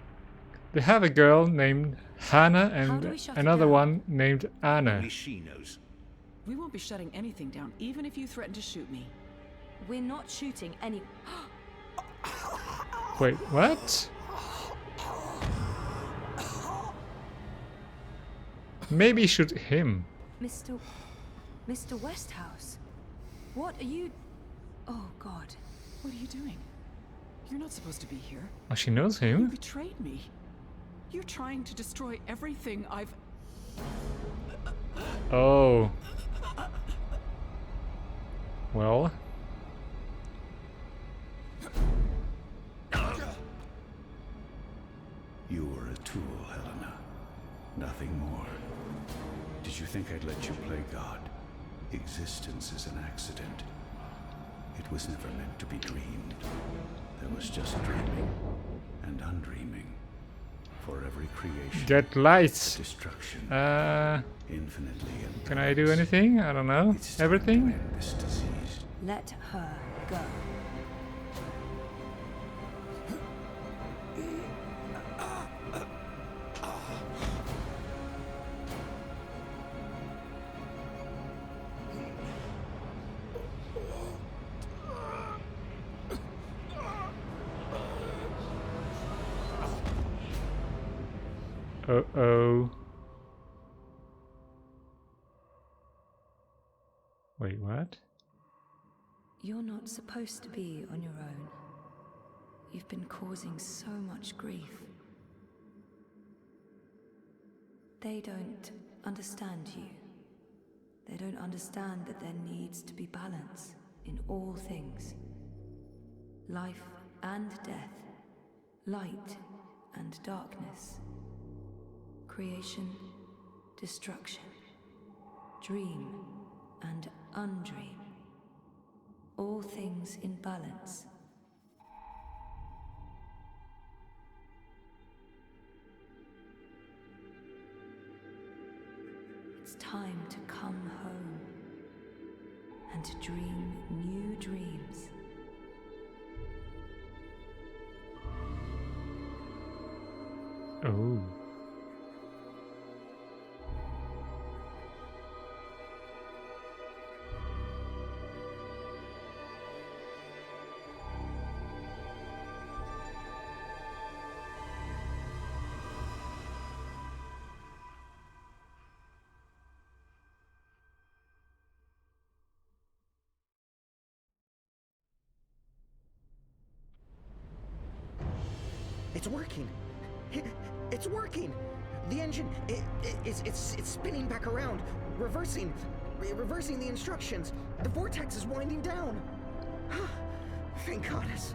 they have a girl named Hannah and another one named Anna. Only she knows. We won't be shutting anything down, even if you threaten to shoot me. We're not shooting any... Wait, what? Maybe shoot him. Mr. Westhouse? What are you... Oh, God. What are you doing? You're not supposed to be here. Oh, she knows You him? betrayed me. You're trying to destroy everything I've... Oh. Well. You were a tool, Helena. Nothing more. Did you think I'd let you play God? Existence is an accident. It was never meant to be dreamed. There was just dreaming and undreaming. For every creation, Get lights. destruction, infinitely. Can I do anything? I don't know. Everything? This disease. Let her go. Uh-oh. Wait, what? You're not supposed to be on your own. You've been causing so much grief. They don't understand you. They don't understand that there needs to be balance in all things. Life and death. Light and darkness. Creation, destruction. Dream and undream. All things in balance. It's time to come home and to dream new dreams. Oh. It's working. It's working. The engine, it's spinning back around, reversing the instructions. The vortex is winding down. Thank goddess.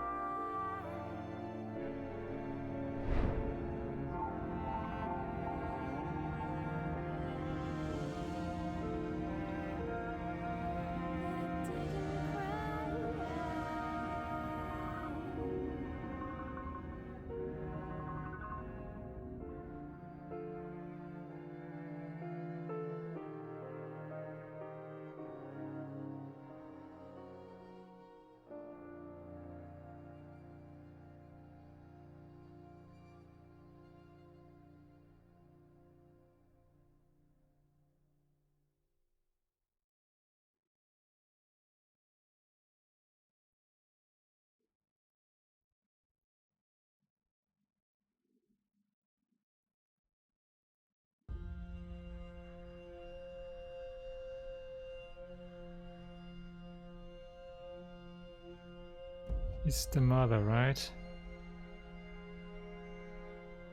It's the mother, right?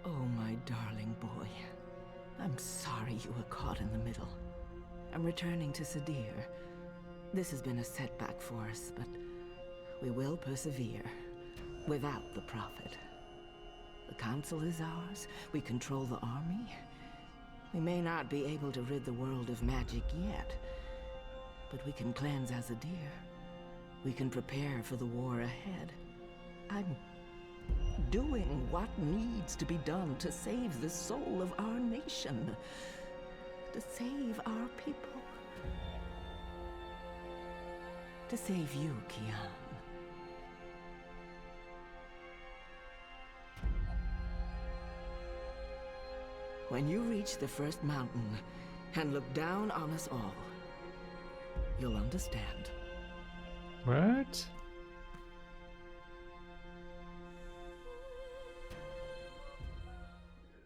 Oh, my darling boy. I'm sorry you were caught in the middle. I'm returning to Sadir. This has been a setback for us, but we will persevere without the Prophet. The Council is ours. We control the army. We may not be able to rid the world of magic yet, but we can cleanse Azadir. We can prepare for the war ahead. I'm doing what needs to be done to save the soul of our nation, to save our people, to save you, Kian. When you reach the first mountain and look down on us all, you'll understand. What?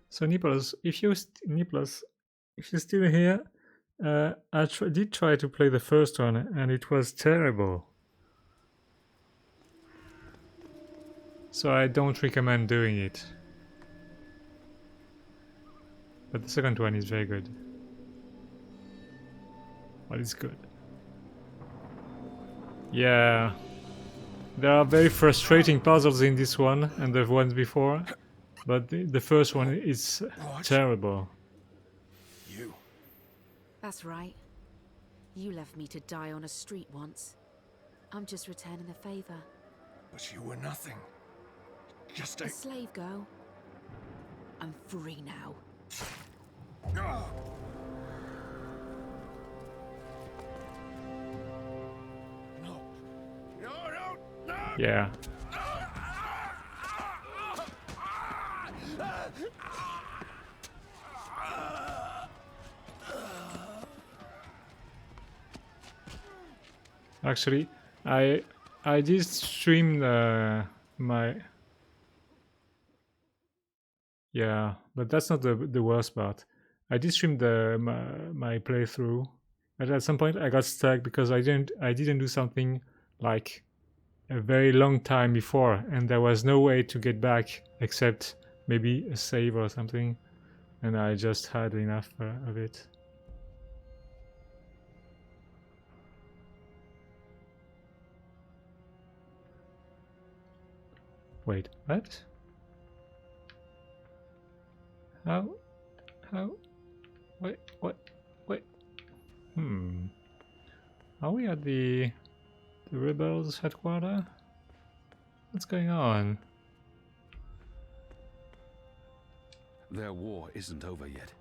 So Nicholas, if you're still here, I did try to play the first one and it was terrible. So I don't recommend doing it. But the second one is very good. Well, it's good. Yeah. There are very frustrating puzzles in this one and the ones before. But the first one is terrible. You. That's right. You left me to die on a street once. I'm just returning the favor. But you were nothing. Just A slave girl. I'm free now. No. Yeah. Actually, I did stream my. Yeah, but that's not the worst part. I did stream my playthrough, but at some point I got stuck because I didn't do something like a very long time before, and there was no way to get back except maybe a save or something, and I just had enough of it. Wait, what? How? Wait, what? Wait. Are we at the rebels headquarters? What's going on? Their war isn't over yet,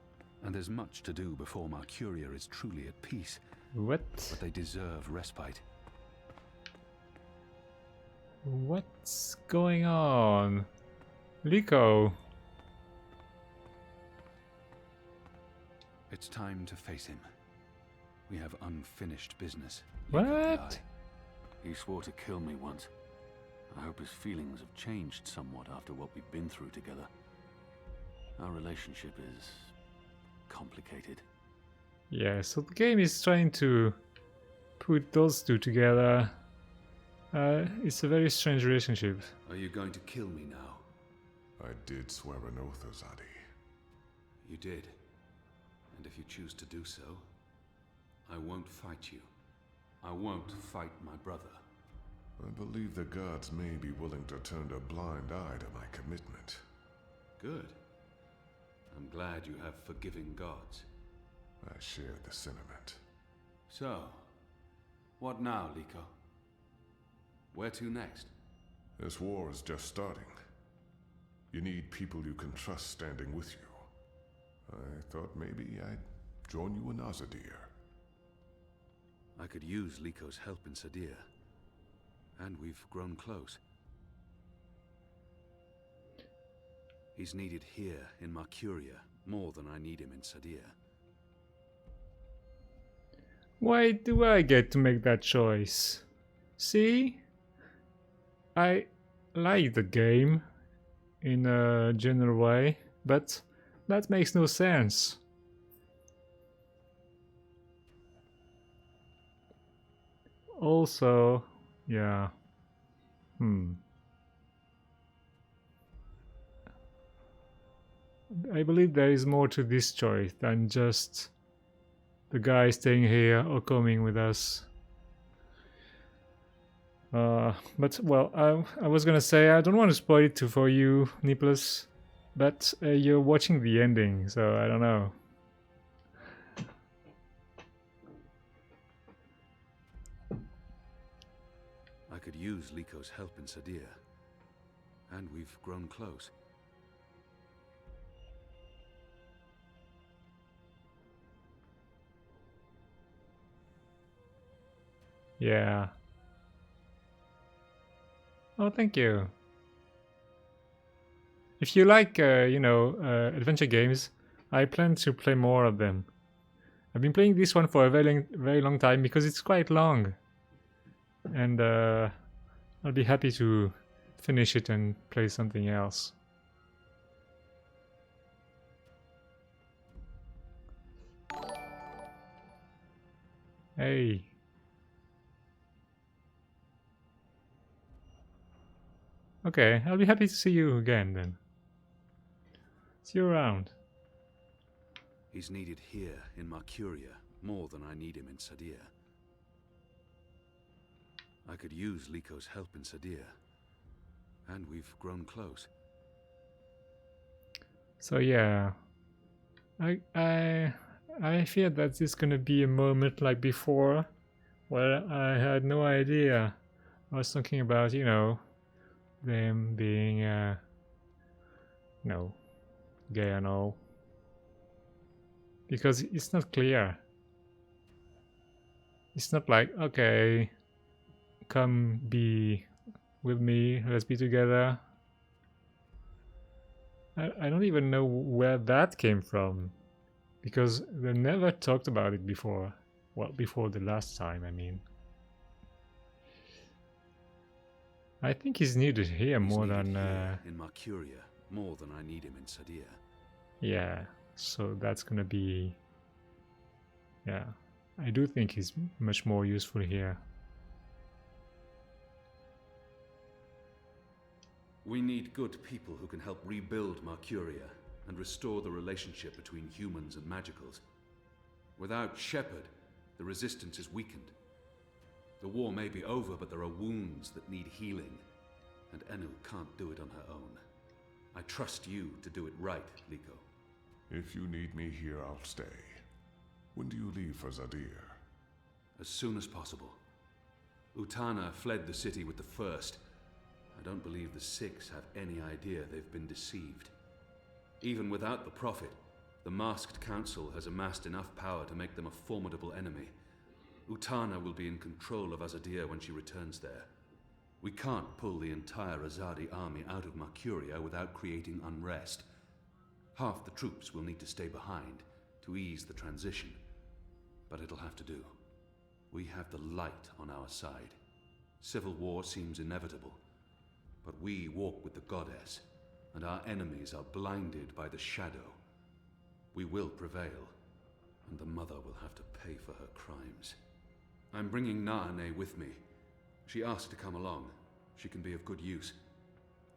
and there's much to do before Mercuria is truly at peace. What? But they deserve respite. What's going on? Liko! It's time to face him. We have unfinished business. What? He swore to kill me once. I hope his feelings have changed somewhat after what we've been through together. Our relationship is complicated. Yeah, so the game is trying to put those two together. It's a very strange relationship. Are you going to kill me now? I did swear an oath, Azadi. You did. And if you choose to do so, I won't fight you. I won't fight my brother. I believe the gods may be willing to turn a blind eye to my commitment. Good. I'm glad you have forgiving gods. I share the sentiment. So, what now, Liko? Where to next? This war is just starting. You need people you can trust standing with you. I thought maybe I'd join you in Azadir. I could use Liko's help in Sadir. And we've grown close. He's needed here in Mercuria more than I need him in Sadir. Why do I get to make that choice? See? I like the game in a general way, but that makes no sense. Also, yeah, I believe there is more to this choice than just the guy staying here or coming with us. But well, I was gonna say I don't want to spoil it for you, Nicholas, but you're watching the ending, so I don't know. I could use Liko's help in Sadir, and we've grown close. Yeah. Oh, thank you. If you like, adventure games, I plan to play more of them. I've been playing this one for a very long time because it's quite long. And I'll be happy to finish it and play something else. Hey. Okay, I'll be happy to see you again then. See you around. He's needed here in Mercuria more than I need him in Sadir. I could use Liko's help in Sadir, and we've grown close. So yeah, I fear that this is gonna be a moment like before, where I had no idea. I was talking about, them being, gay and all, because it's not clear. It's not like, okay, come be with me, let's be together. I don't even know where that came from, because they never talked about it before. Well, before the last time, I mean. I think he's needed here more than... in Mercuria more than I need him in Sadir. Yeah, so that's gonna be... Yeah, I do think he's much more useful here. We need good people who can help rebuild Mercuria and restore the relationship between humans and magicals. Without Shepard, the resistance is weakened. The war may be over, but there are wounds that need healing, and Enu can't do it on her own. I trust you to do it right, Liko. If you need me here, I'll stay. When do you leave for Sadir? As soon as possible. Utana fled the city with the First. I don't believe the Six have any idea they've been deceived. Even without the Prophet, the Masked Council has amassed enough power to make them a formidable enemy. Utana will be in control of Azadir when she returns there. We can't pull the entire Azadi army out of Mercuria without creating unrest. Half the troops will need to stay behind to ease the transition, but it'll have to do. We have the light on our side. Civil war seems inevitable, but we walk with the goddess, and our enemies are blinded by the shadow. We will prevail, and the mother will have to pay for her crimes. I'm bringing Naane with me. She asked to come along. She can be of good use.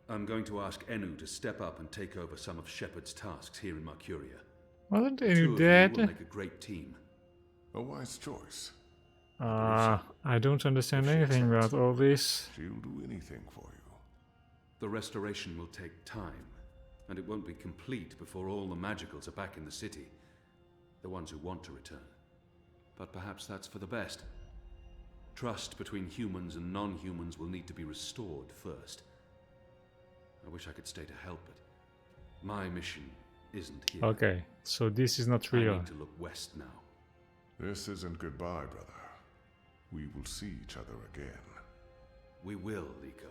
I'm going to ask Enu to step up and take over some of Shepard's tasks here in Mercuria. Wasn't The Enu two of you dead? will make a great team. A wise choice. I don't understand anything about all this. She'll do anything for you. The restoration will take time, and it won't be complete before all the magicals are back in the city. The ones who want to return. But perhaps that's for the best. Trust between humans and non-humans will need to be restored first. I wish I could stay to help, but my mission isn't here. Okay, so this is not I real. need to look west now. This isn't goodbye, brother. We will see each other again. We will, Liko.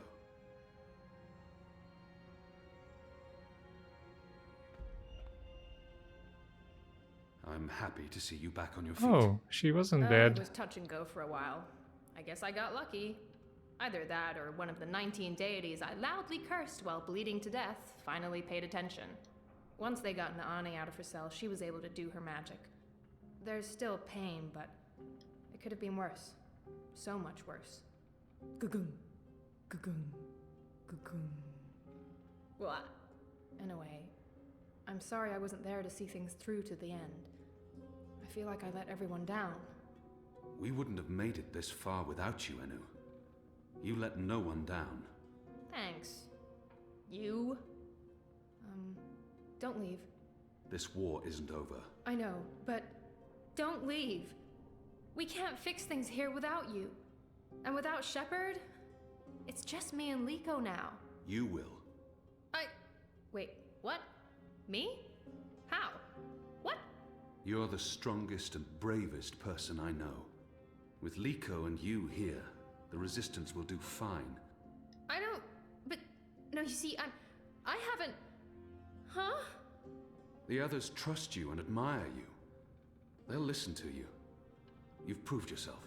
I'm happy to see you back on your feet. Oh, she wasn't It dead. was touch and go for a while. I guess I got lucky. Either that or one of the 19 deities I loudly cursed while bleeding to death finally paid attention. Once they got Naane out of her cell, she was able to do her magic. There's still pain, but it could have been worse. So much worse. Gugum. Gugum. Well, in a way, I'm sorry I wasn't there to see things through to the end. I feel like I let everyone down. We wouldn't have made it this far without you, Enu. You let no one down. Thanks. You? Don't leave. This war isn't over. I know, but don't leave. We can't fix things here without you. And without Shepard, it's just me and Liko now. You will. Wait, what? Me? How? What? You're the strongest and bravest person I know. With Liko and you here, the Resistance will do fine. I don't... But... No, you see, I haven't... Huh? The others trust you and admire you. They'll listen to you. You've proved yourself.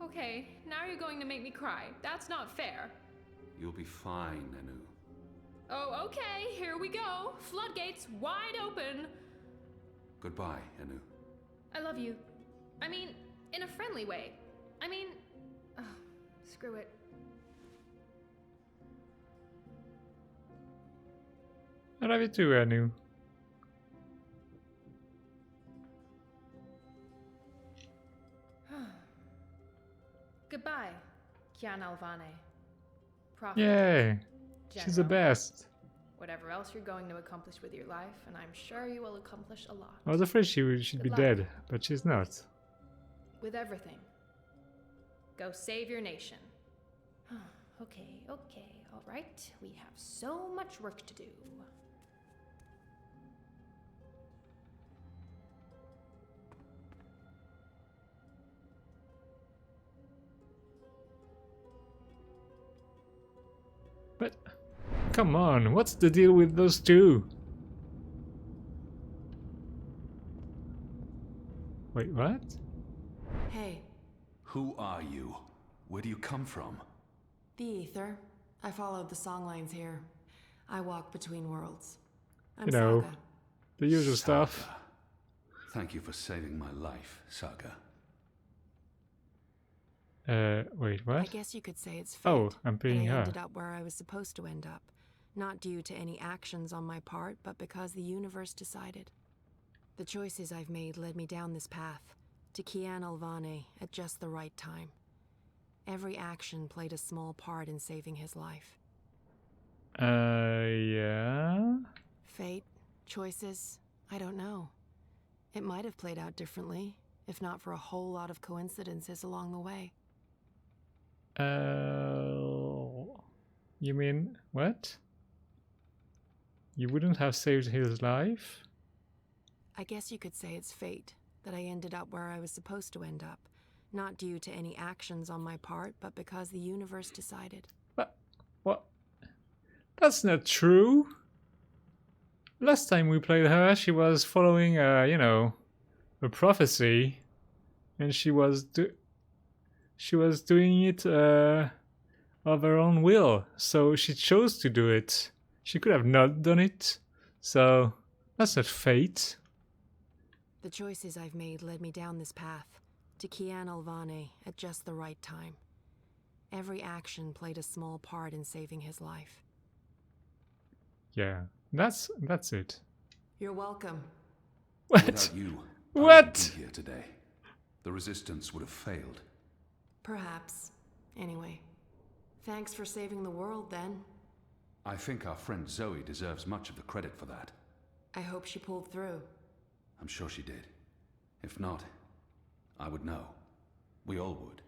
Okay, now you're going to make me cry. That's not fair. You'll be fine, Enu. Oh, okay, here we go. Floodgates wide open. Goodbye, Enu. I love you. I mean, in a friendly way. I mean... Oh, screw it. I love you too, Enu. Goodbye, Kian Alvane. Prophet. Yay! She's the General. best. Whatever else you're going to accomplish with your life, and I'm sure you will accomplish a lot. I was afraid she'd Good be luck. dead, but she's not. With everything. Go save your nation. Okay, alright. We have so much work to do. But, come on, what's the deal with those two? Wait, what? Hey. Who are you? Where do you come from? The Ether. I followed the songlines here. I walk between worlds. I'm You know, Saga. the usual stuff. Thank you for saving my life, Saga. Wait, what? I guess you could say it's fate. Oh, I'm paying that I her. ended up where I was supposed to end up. Not due to any actions on my part, but because the universe decided. The choices I've made led me down this path, to Kian Alvane at just the right time. Every action played a small part in saving his life. Yeah? Fate, choices, I don't know. It might have played out differently, if not for a whole lot of coincidences along the way. You mean, what? You wouldn't have saved his life? I guess you could say it's fate, that I ended up where I was supposed to end up. Not due to any actions on my part, but because the universe decided. What? That's not true. Last time we played her, she was following, you know, a prophecy, and she was doing it of her own will. So she chose to do it. She could have not done it. So that's not fate. The choices I've made led me down this path, to Kian Alvane at just the right time. Every action played a small part in saving his life. Yeah, that's it. You're welcome. What? Without you, I What? wouldn't be here today. The Resistance would have failed. Perhaps. Anyway, thanks for saving the world, then. I think our friend Zoe deserves much of the credit for that. I hope she pulled through. I'm sure she did. If not, I would know. We all would.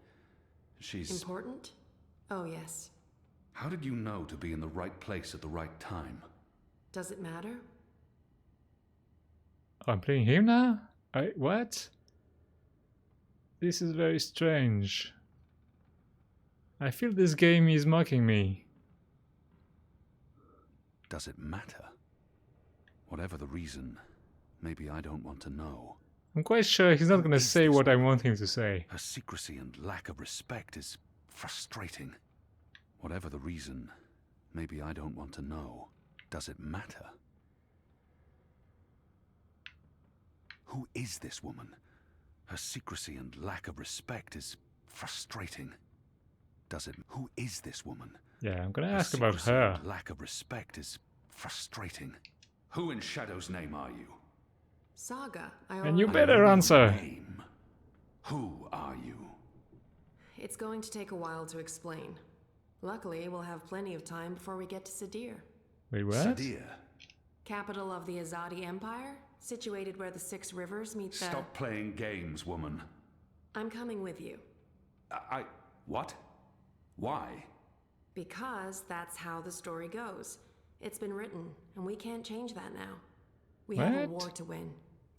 She's... Important? Oh, yes. How did you know to be in the right place at the right time? Does it matter? Oh, I'm playing him now? What? This is very strange. I feel this game is mocking me. Does it matter? Whatever the reason, maybe I don't want to know. I'm quite sure he's not gonna say what I want him to say. Her secrecy and lack of respect is frustrating. Whatever the reason, maybe I don't want to know. Does it matter? Who is this woman? Her secrecy and lack of respect is frustrating. Who is this woman? Yeah, I'm gonna Her ask about secrecy her. and lack of respect is frustrating. Who in Shadow's name are you? Saga, And you better answer. Name. Who are you? It's going to take a while to explain. Luckily, we'll have plenty of time before we get to Sadir. Wait, what? Sadir. Capital of the Azadi Empire, situated where the 6 rivers meet the... Stop playing games, woman. I'm coming with you. What? Why? Because that's how the story goes. It's been written, and we can't change that now. We What? have a war to win.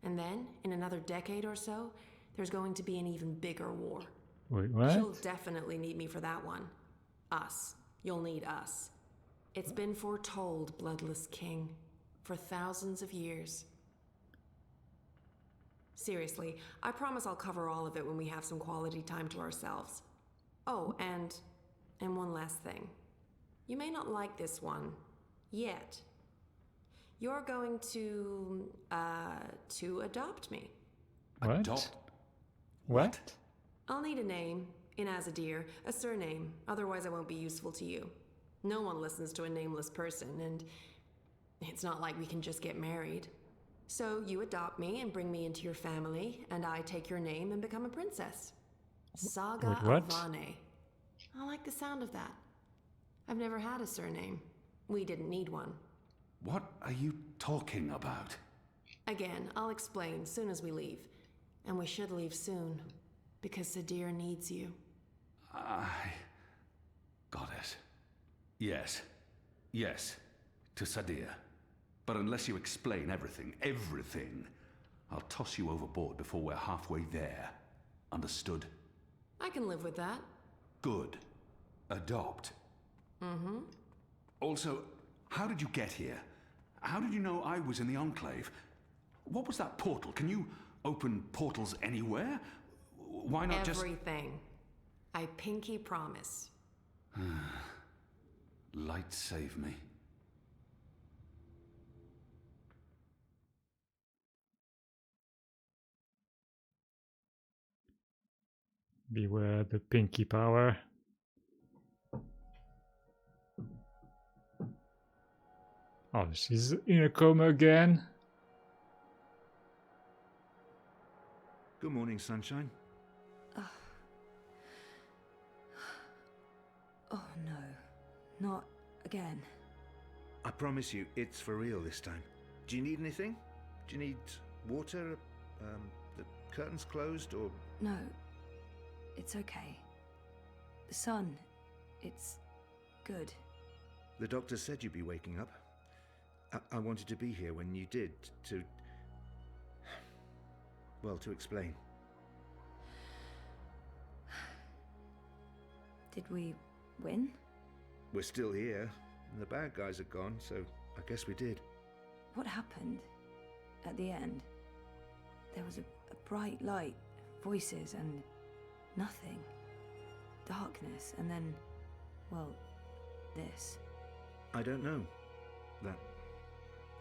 And then, in another decade or so, there's going to be an even bigger war. Wait, what? You'll definitely need me for that one. Us. You'll need us. It's been foretold, Bloodless King, for thousands of years. Seriously, I promise I'll cover all of it when we have some quality time to ourselves. Oh, and one last thing. You may not like this one yet. You're going to adopt me. What? Adopt? What? I'll need a name, in Azadir, a surname, otherwise I won't be useful to you. No one listens to a nameless person, and it's not like we can just get married. So you adopt me and bring me into your family, and I take your name and become a princess. Saga Wait, what? Avane. I like the sound of that. I've never had a surname. We didn't need one. What are you talking about? Again, I'll explain soon as we leave. And we should leave soon, because Sadir needs you. Got it. Yes. Yes. To Sadir. But unless you explain everything, I'll toss you overboard before we're halfway there. Understood? I can live with that. Good. Adopt. Mm-hmm. Also, how did you get here? How did you know I was in the Enclave? What was that portal? Can you open portals anywhere? Why not just... Everything. I pinky promise. Light save me. Beware the pinky power. Oh, she's in a coma again. Good morning, sunshine. Oh no, not again. I promise you, it's for real this time. Do you need anything? Do you need water? The curtains closed, or...? No, it's okay. The sun, it's good. The doctor said you'd be waking up. I wanted to be here when you did, to... well, to explain. Did we win? We're still here, and the bad guys are gone, so I guess we did. What happened at the end? There was a bright light, voices, and nothing. Darkness, and then, well, this. I don't know.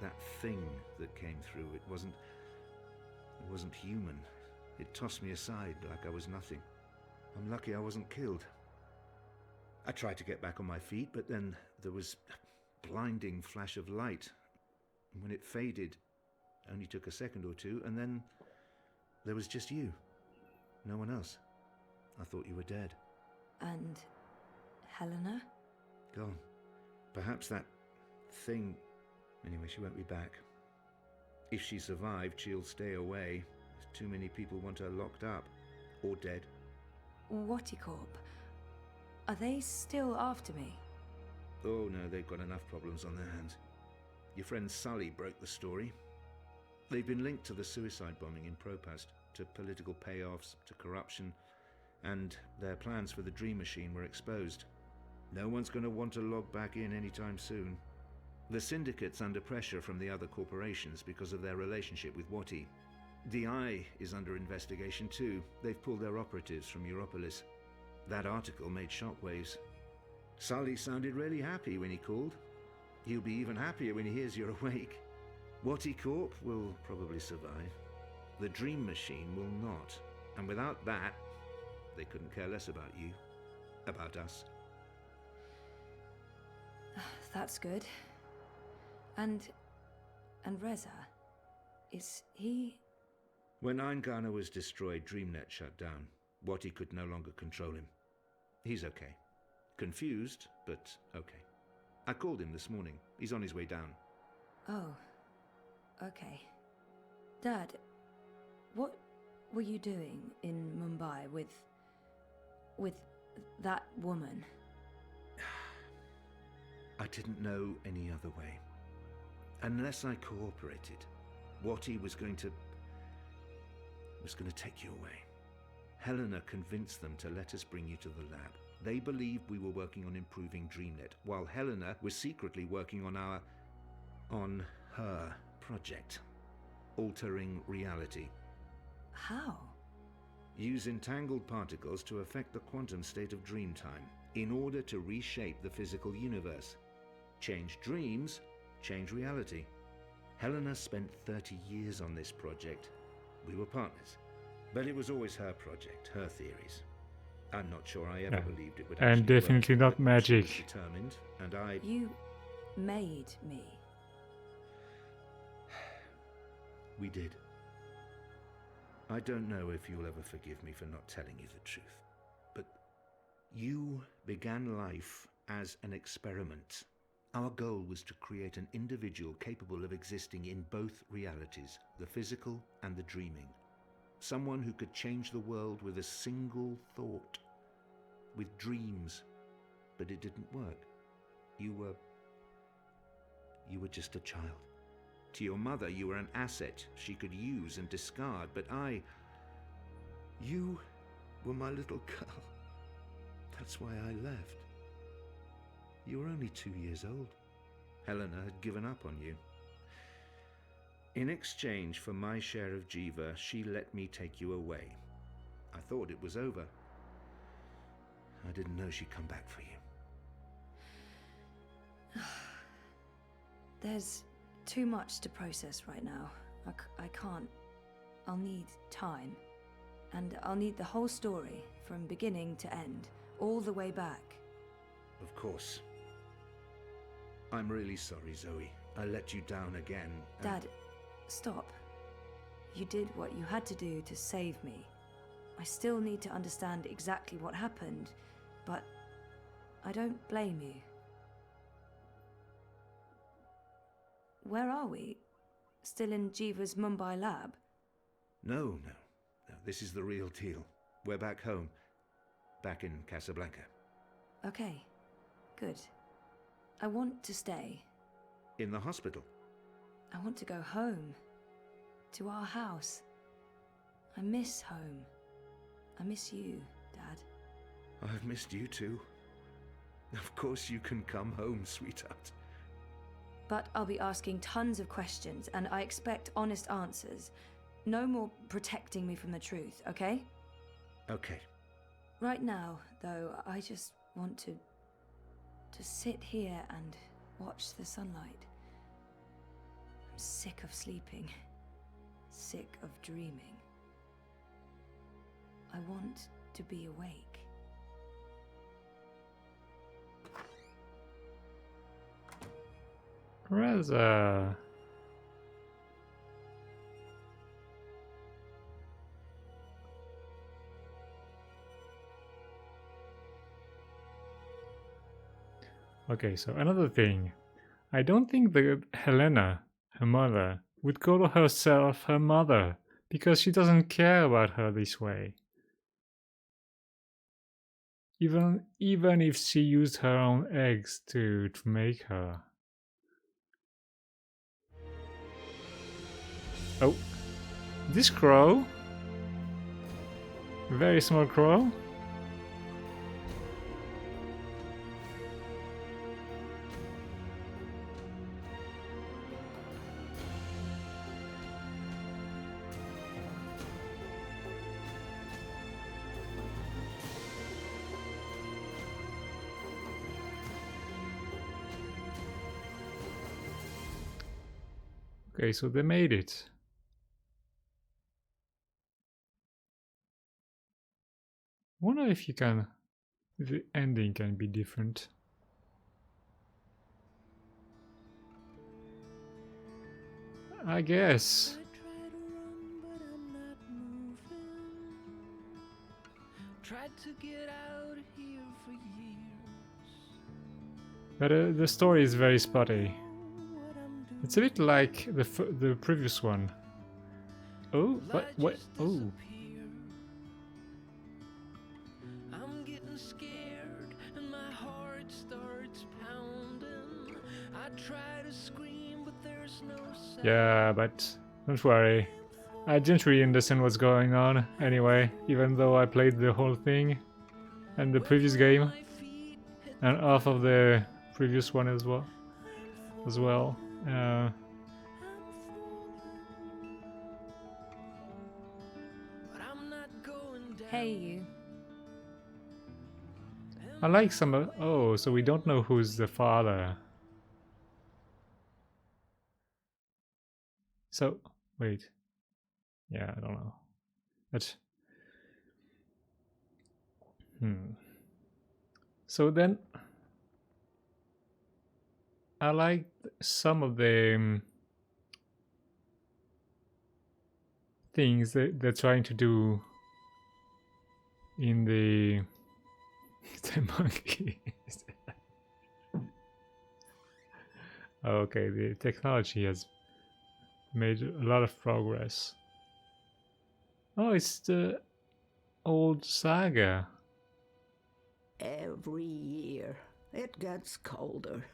That thing that came through, it wasn't human. It tossed me aside like I was nothing. I'm lucky I wasn't killed. I tried to get back on my feet, but then there was a blinding flash of light. And when it faded, it only took a second or two, and then there was just you. No one else. I thought you were dead. And Helena? Gone. Perhaps that thing... Anyway, she won't be back. If she survived, she'll stay away. Too many people want her locked up. Or dead. Whatticorp? Are they still after me? Oh no, they've got enough problems on their hands. Your friend Sully broke the story. They've been linked to the suicide bombing in Propast, to political payoffs, to corruption, and their plans for the Dream Machine were exposed. No one's going to want to log back in anytime soon. The Syndicate's under pressure from the other corporations because of their relationship with Wati. The Eye is under investigation too. They've pulled their operatives from Europolis. That article made shockwaves. Sully sounded really happy when he called. He'll be even happier when he hears you're awake. Wati Corp will probably survive. The Dream Machine will not. And without that, they couldn't care less about you. About us. That's good. And Reza, is he... When Eingana was destroyed, DreamNet shut down. Wati could no longer control him. He's okay. Confused, but okay. I called him this morning. He's on his way down. Oh, okay. Dad, what were you doing in Mumbai with that woman? I didn't know any other way. Unless I cooperated, Wati was going to take you away. Helena convinced them to let us bring you to the lab. They believed we were working on improving DreamNet, while Helena was secretly working on her project, altering reality. How? Use entangled particles to affect the quantum state of dreamtime in order to reshape the physical universe. Change dreams, change reality. Helena spent 30 years on this project. We were partners. But it was always her project, her theories. I'm not sure I ever believed it would actually And definitely work, not but magic. she was determined, and I... You made me. We did. I don't know if you'll ever forgive me for not telling you the truth, but you began life as an experiment. Our goal was to create an individual capable of existing in both realities, the physical and the dreaming. Someone who could change the world with a single thought, with dreams. But it didn't work. You were just a child. To your mother, you were an asset she could use and discard, but you were my little girl. That's why I left. You were only 2 years old. Helena had given up on you. In exchange for my share of Jiva, she let me take you away. I thought it was over. I didn't know she'd come back for you. There's too much to process right now. I can't. I'll need time. And I'll need the whole story, from beginning to end, all the way back. Of course. I'm really sorry, Zoe. I let you down again. Dad, stop. You did what you had to do to save me. I still need to understand exactly what happened, but I don't blame you. Where are we? Still in Jiva's Mumbai lab? No. This is the real deal. We're back home. Back in Casablanca. Okay, good. I want to stay. In the hospital? I want to go home. To our house. I miss home. I miss you, Dad. I've missed you too. Of course you can come home, sweetheart. But I'll be asking tons of questions, and I expect honest answers. No more protecting me from the truth, okay? Okay. Right now, though, I just want to sit here and watch the sunlight. I'm sick of sleeping. Sick of dreaming. I want to be awake. Reza. Okay, so another thing. I don't think that Helena, her mother, would call herself her mother, because she doesn't care about her this way. Even if she used her own eggs to make her. Oh, this crow? Very small crow? Okay, so they made it. Wonder if the ending can be different. I guess. Tried to get out of here for years. But the story is very spotty. It's a bit like the previous one. Oh, what? Oh. I'm getting scared and my heart starts pounding. I try to scream, but there's no sound. Yeah, but don't worry. I didn't really understand what's going on anyway, even though I played the whole thing and the previous game and half of the previous one as well. Hey, you. I like some of... Oh, so we don't know who's the father. So, wait. Yeah, I don't know. But... So then... I like some of the things that they're trying to do in the monkeys. Okay, the technology has made a lot of progress. Oh, it's the old saga. Every year, it gets colder.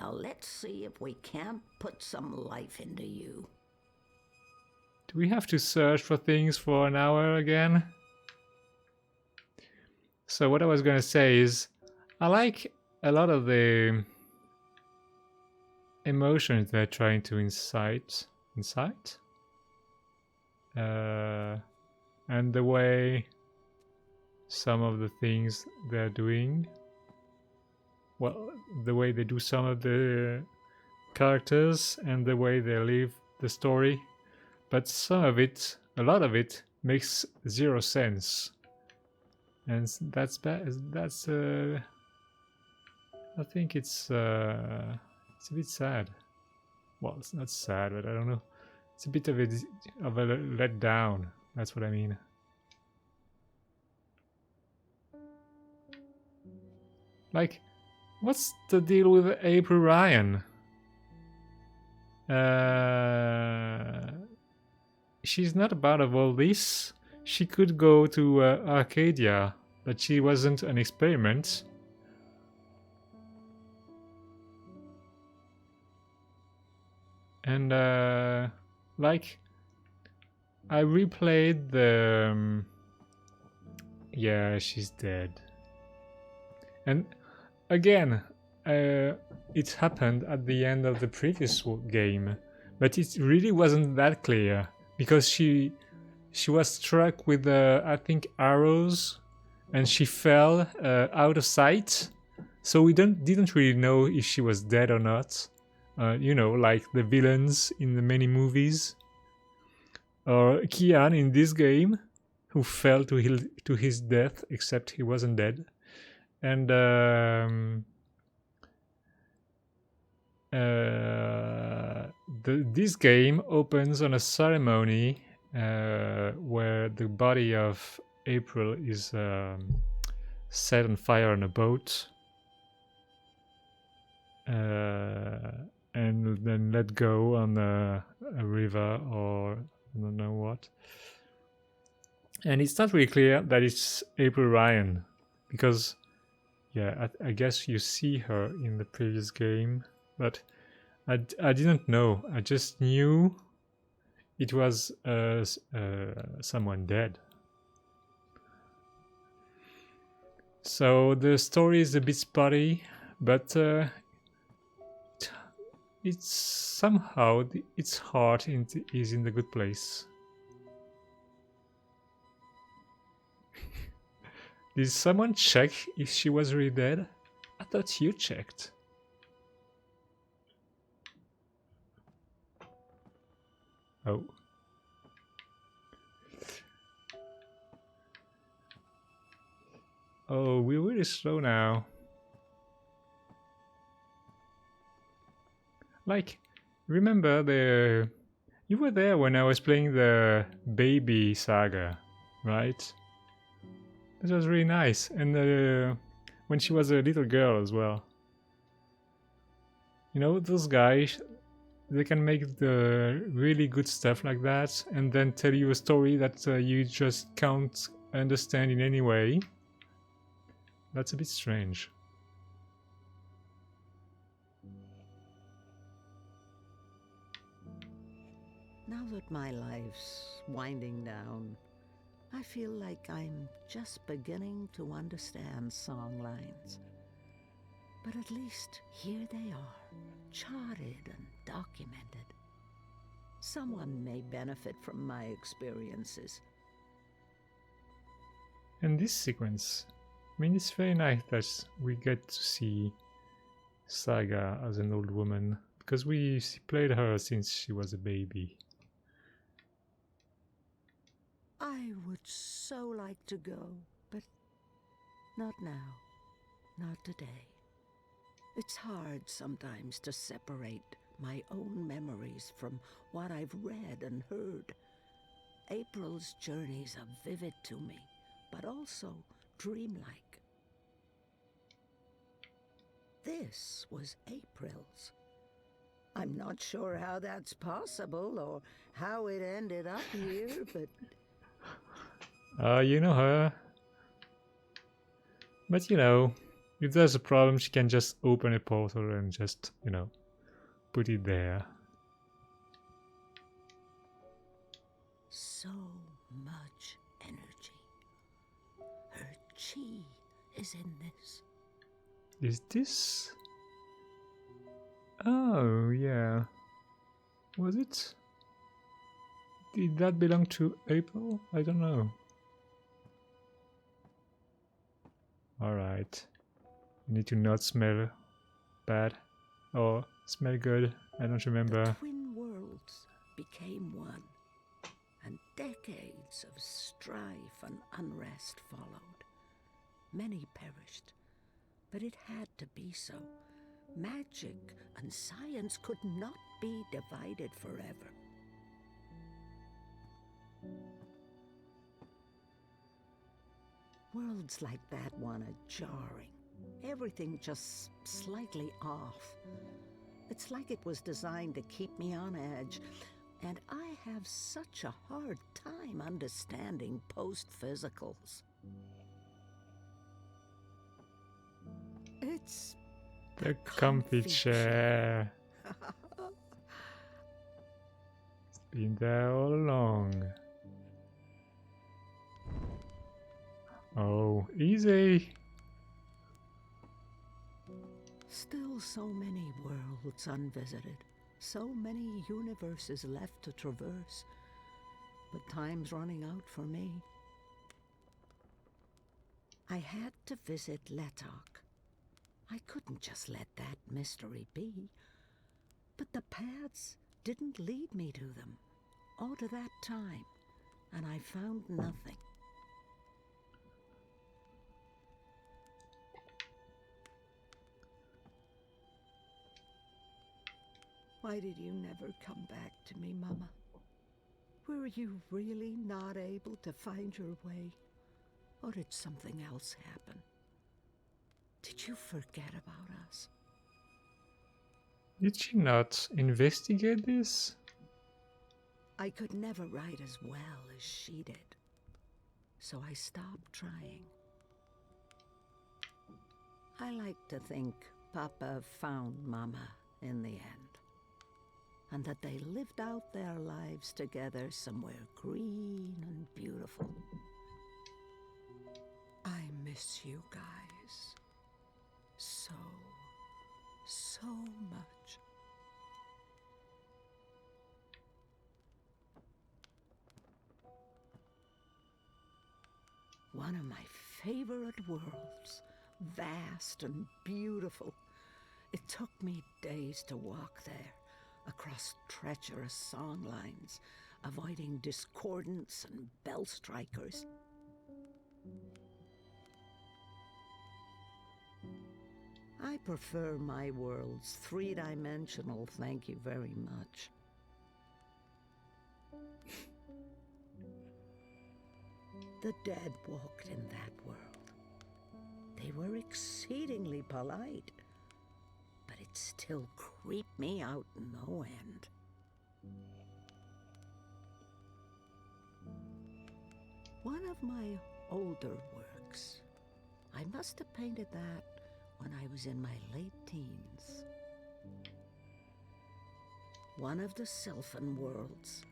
Now let's see if we can't put some life into you. Do we have to search for things for an hour again? So what I was gonna say is, I like a lot of the emotions they're trying to incite? And the way some of the things they're doing. Well, the way they do some of the characters and the way they live the story. But some of it, a lot of it, makes zero sense. And that's bad. That's I think it's a bit sad. Well, it's not sad, but I don't know. It's a bit of a letdown. That's what I mean. Like, what's the deal with April Ryan? She's not part of all this. She could go to Arcadia, but she wasn't an experiment. And like, I replayed the yeah, she's dead. And again, it happened at the end of the previous game, but it really wasn't that clear because she was struck with I think arrows, and she fell out of sight. So we didn't really know if she was dead or not. You know, like the villains in the many movies, or Kian in this game, who fell to his death, except he wasn't dead. And this game opens on a ceremony where the body of April is set on fire on a boat and then let go on a river or I don't know what. And it's not really clear that it's April Ryan, because yeah, I guess you see her in the previous game, but I didn't know. I just knew it was someone dead. So the story is a bit spotty, but it's somehow its heart is in the good place. Did someone check if she was really dead? I thought you checked. Oh. Oh, we're really slow now. Like, remember You were there when I was playing the baby saga, right? It was really nice. And when she was a little girl as well. You know, those guys, they can make the really good stuff like that and then tell you a story that you just can't understand in any way. That's a bit strange. Now that my life's winding down, I feel like I'm just beginning to understand song lines. But at least here they are, charted and documented. Someone may benefit from my experiences. And this sequence, I mean, it's very nice that we get to see Saga as an old woman, because we played her since she was a baby. I would so like to go, but not now, not today. It's hard sometimes to separate my own memories from what I've read and heard. April's journeys are vivid to me, but also dreamlike. This was April's. I'm not sure how that's possible or how it ended up here, but... You know her. But you know, if there's a problem, she can just open a portal and just, you know, put it there. So much energy. Her chi is in this. Is this? Oh, yeah. Was it? Did that belong to April? I don't know. Alright. You need to not smell bad or smell good. I don't remember. The twin worlds became one, and decades of strife and unrest followed. Many perished, but it had to be so. Magic and science could not be divided forever. Worlds like that one are jarring. Everything just slightly off. It's like it was designed to keep me on edge, and I have such a hard time understanding post-physicals. It's the comfy chair. It's been there all along. Oh, easy. Still so many worlds unvisited, so many universes left to traverse, but time's running out for me. I had to visit Letok. I couldn't just let that mystery be, but the paths didn't lead me to them, or to that time, and I found nothing. Why did you never come back to me, Mama? Were you really not able to find your way? Or did something else happen? Did you forget about us? Did she not investigate this? I could never write as well as she did, so I stopped trying. I like to think Papa found Mama in the end, and that they lived out their lives together somewhere green and beautiful. I miss you guys so much. One of my favorite worlds, vast and beautiful. It took me days to walk there, across treacherous song lines, avoiding discordants and bell strikers. I prefer my worlds three-dimensional, thank you very much. The dead walked in that world. They were exceedingly polite, but it still creeped me out no end. One of my older works. I must have painted that when I was in my late teens. One of the Sylphan worlds.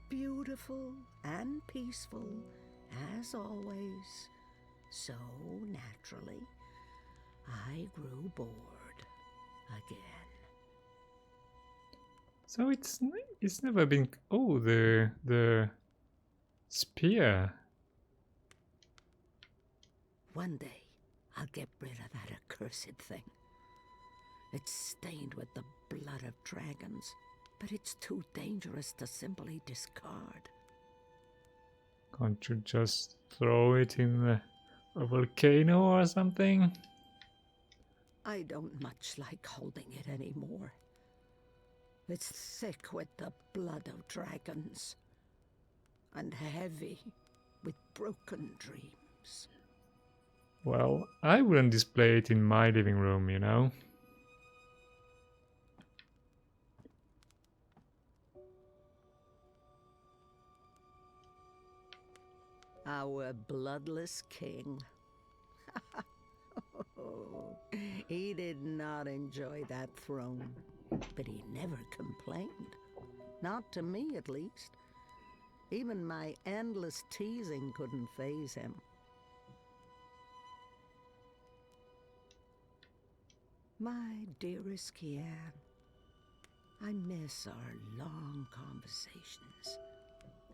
Beautiful and peaceful, as always. So naturally, I grew bored again. So it's never been. Oh, the spear. One day, I'll get rid of that accursed thing. It's stained with the blood of dragons, but it's too dangerous to simply discard. Can't you just throw it in a volcano or something? I don't much like holding it anymore. It's thick with the blood of dragons, and heavy with broken dreams. Well, I wouldn't display it in my living room, you know? Our bloodless king. He did not enjoy that throne, but he never complained. Not to me, at least. Even my endless teasing couldn't faze him. My dearest Kian, I miss our long conversations.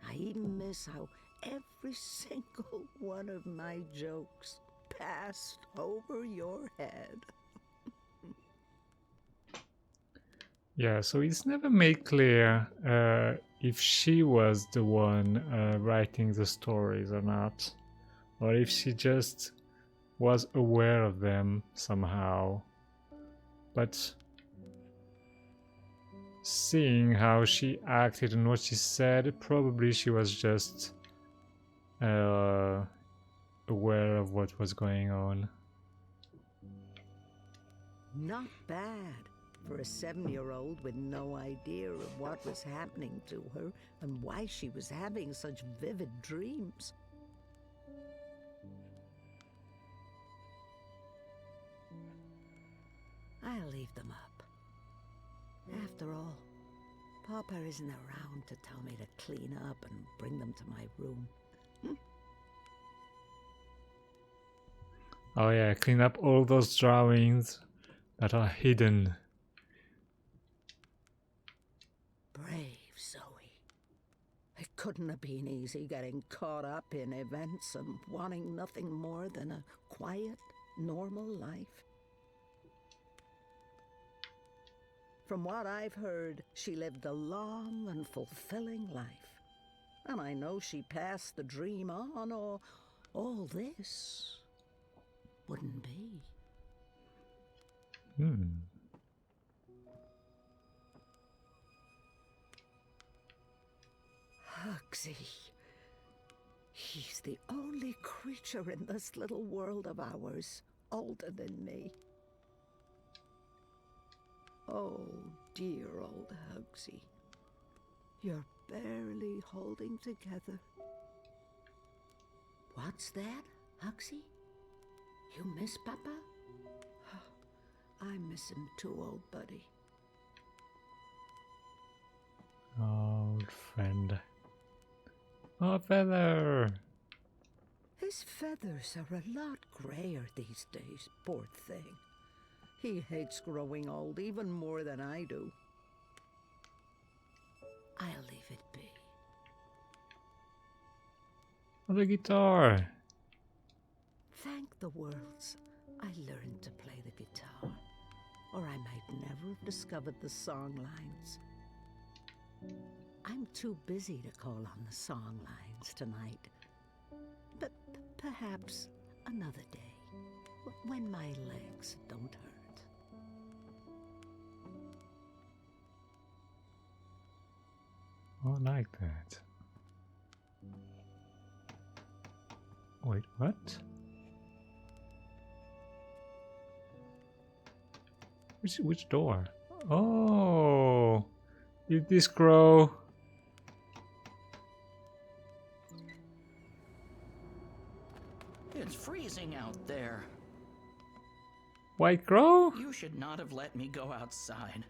I even miss how every single one of my jokes passed over your head. Yeah, so it's never made clear if she was the one writing the stories or not, or if she just was aware of them somehow. But seeing how she acted and what she said, probably she was just aware of what was going on. Not bad for a 7-year-old with no idea of what was happening to her and why she was having such vivid dreams. I'll leave them up. After all, Papa isn't around to tell me to clean up and bring them to my room. Oh yeah, clean up all those drawings that are hidden. Brave Zoe. It couldn't have been easy getting caught up in events and wanting nothing more than a quiet, normal life. From what I've heard, she lived a long and fulfilling life. And I know she passed the dream on, or all this wouldn't be. Hugsy. He's the only creature in this little world of ours older than me. Oh, dear old Hugsy. You're barely holding together. What's that, Hugsy? You miss Papa? I miss him too, old buddy. Old friend. Oh, feather! His feathers are a lot grayer these days, poor thing. He hates growing old even more than I do. I'll leave it be. Oh, the guitar! Thank the worlds I learned to play the guitar, or I might never have discovered the song lines. I'm too busy to call on the song lines tonight, but perhaps another day, when my legs don't hurt. Oh, I like that. Wait, what? Which door? Oh, did this grow? It's freezing out there. White grow? You should not have let me go outside.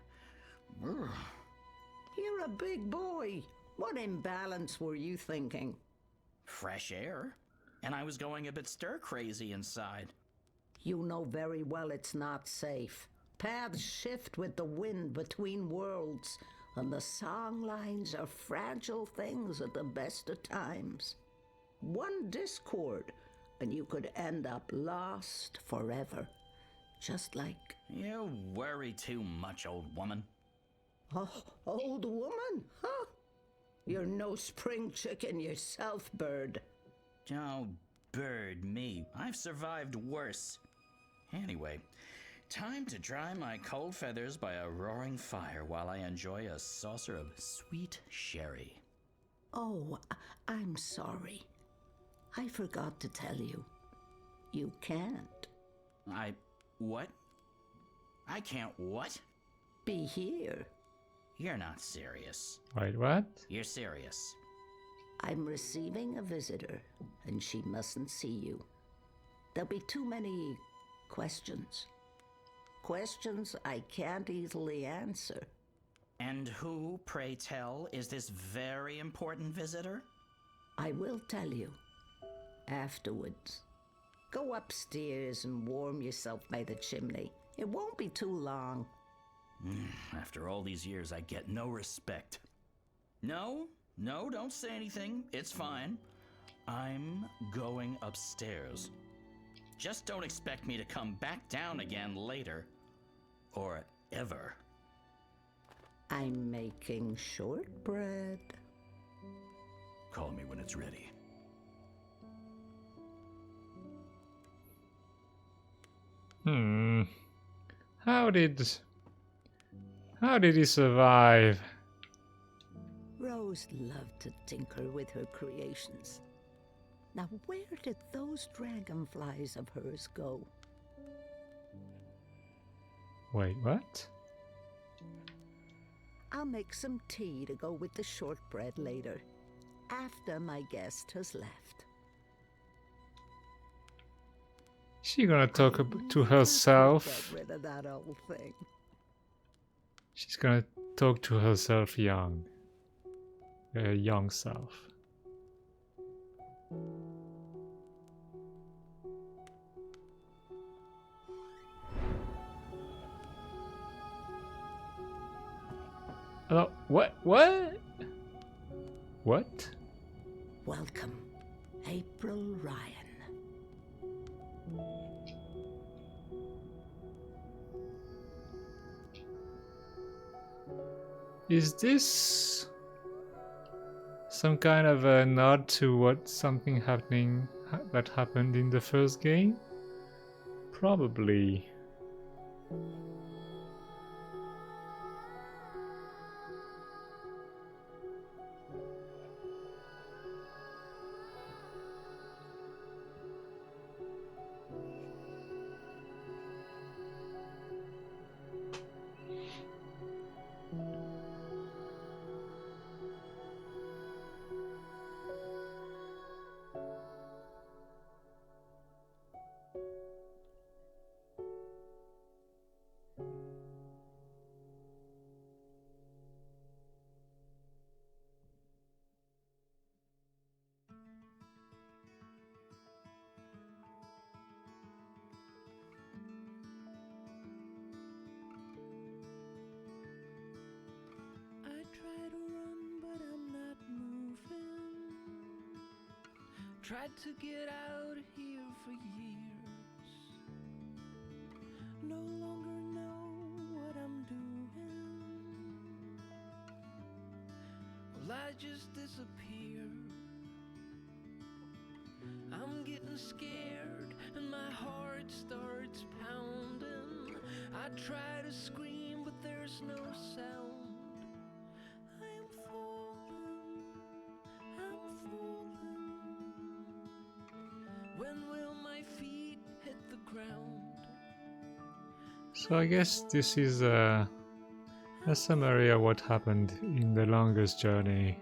Ugh. You're a big boy. What imbalance were you thinking? Fresh air. And I was going a bit stir-crazy inside. You know very well it's not safe. Paths shift with the wind between worlds, and the song lines are fragile things at the best of times. One discord, and you could end up lost forever. Just like... You worry too much, old woman. Oh, old woman? Huh? You're no spring chicken yourself, Bird. Oh, Bird, me. I've survived worse. Anyway, time to dry my cold feathers by a roaring fire while I enjoy a saucer of sweet sherry. Oh, I'm sorry. I forgot to tell you. You can't. What? I can't what? Be here. You're not serious. Wait, what? You're serious. I'm receiving a visitor, and she mustn't see you. There'll be too many questions. Questions I can't easily answer. And who, pray tell, is this very important visitor? I will tell you. Afterwards. Go upstairs and warm yourself by the chimney. It won't be too long. After all these years, I get no respect. No, don't say anything. It's fine. I'm going upstairs. Just don't expect me to come back down again later. Or ever. I'm making shortbread. Call me when it's ready. How did he survive? Rose loved to tinker with her creations. Now where did those dragonflies of hers go? Wait, what? I'll make some tea to go with the shortbread later, after my guest has left. She gonna talk to herself? Get rid of that old thing. She's gonna talk to herself young. Young self. Hello? What? What? Welcome, April Ryan. Is this some kind of a nod to something that happened in the first game? Probably. Tried to get out of here for years. No longer know what I'm doing. Well, I just disappear. I'm getting scared and my heart starts pounding. I try to scream, but there's no sound. When will my feet hit the ground? So I guess this is a summary of what happened in the longest journey.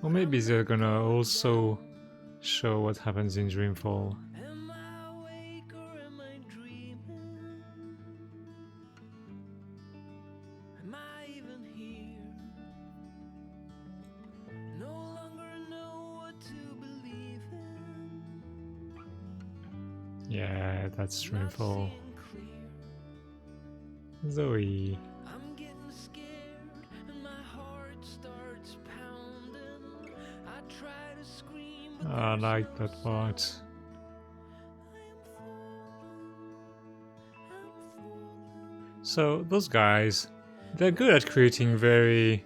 Or maybe they're gonna also show what happens in Dreamfall. Am I awake or am I dreaming? Am I even here? No longer know what to believe in. Yeah, that's Dreamfall. Zoe. I'm getting scared and my heart starts pounding. I try to scream, but I like that part. So those guys, they're good at creating very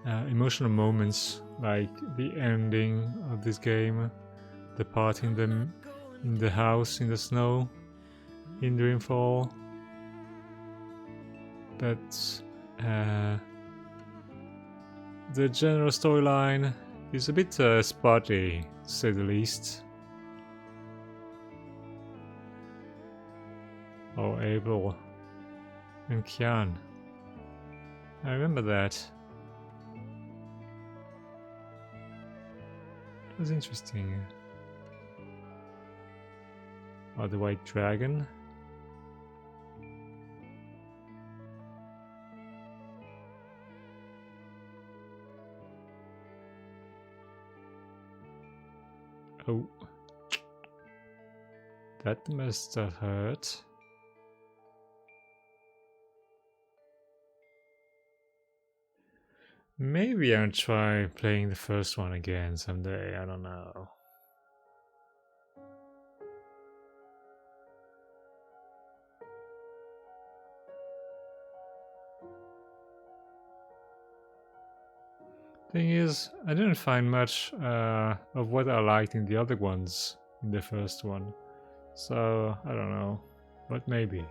emotional moments, like the ending of this game, the part in the house in the snow in Dreamfall. But the general storyline is a bit spotty, to say the least. Oh, Abel and Kian. I remember that. It was interesting. Oh, the White Dragon. Oh. That must have hurt. Maybe I'll try playing the first one again someday, I don't know. Thing is, I didn't find much of what I liked in the other ones in the first one. So, I don't know, but maybe.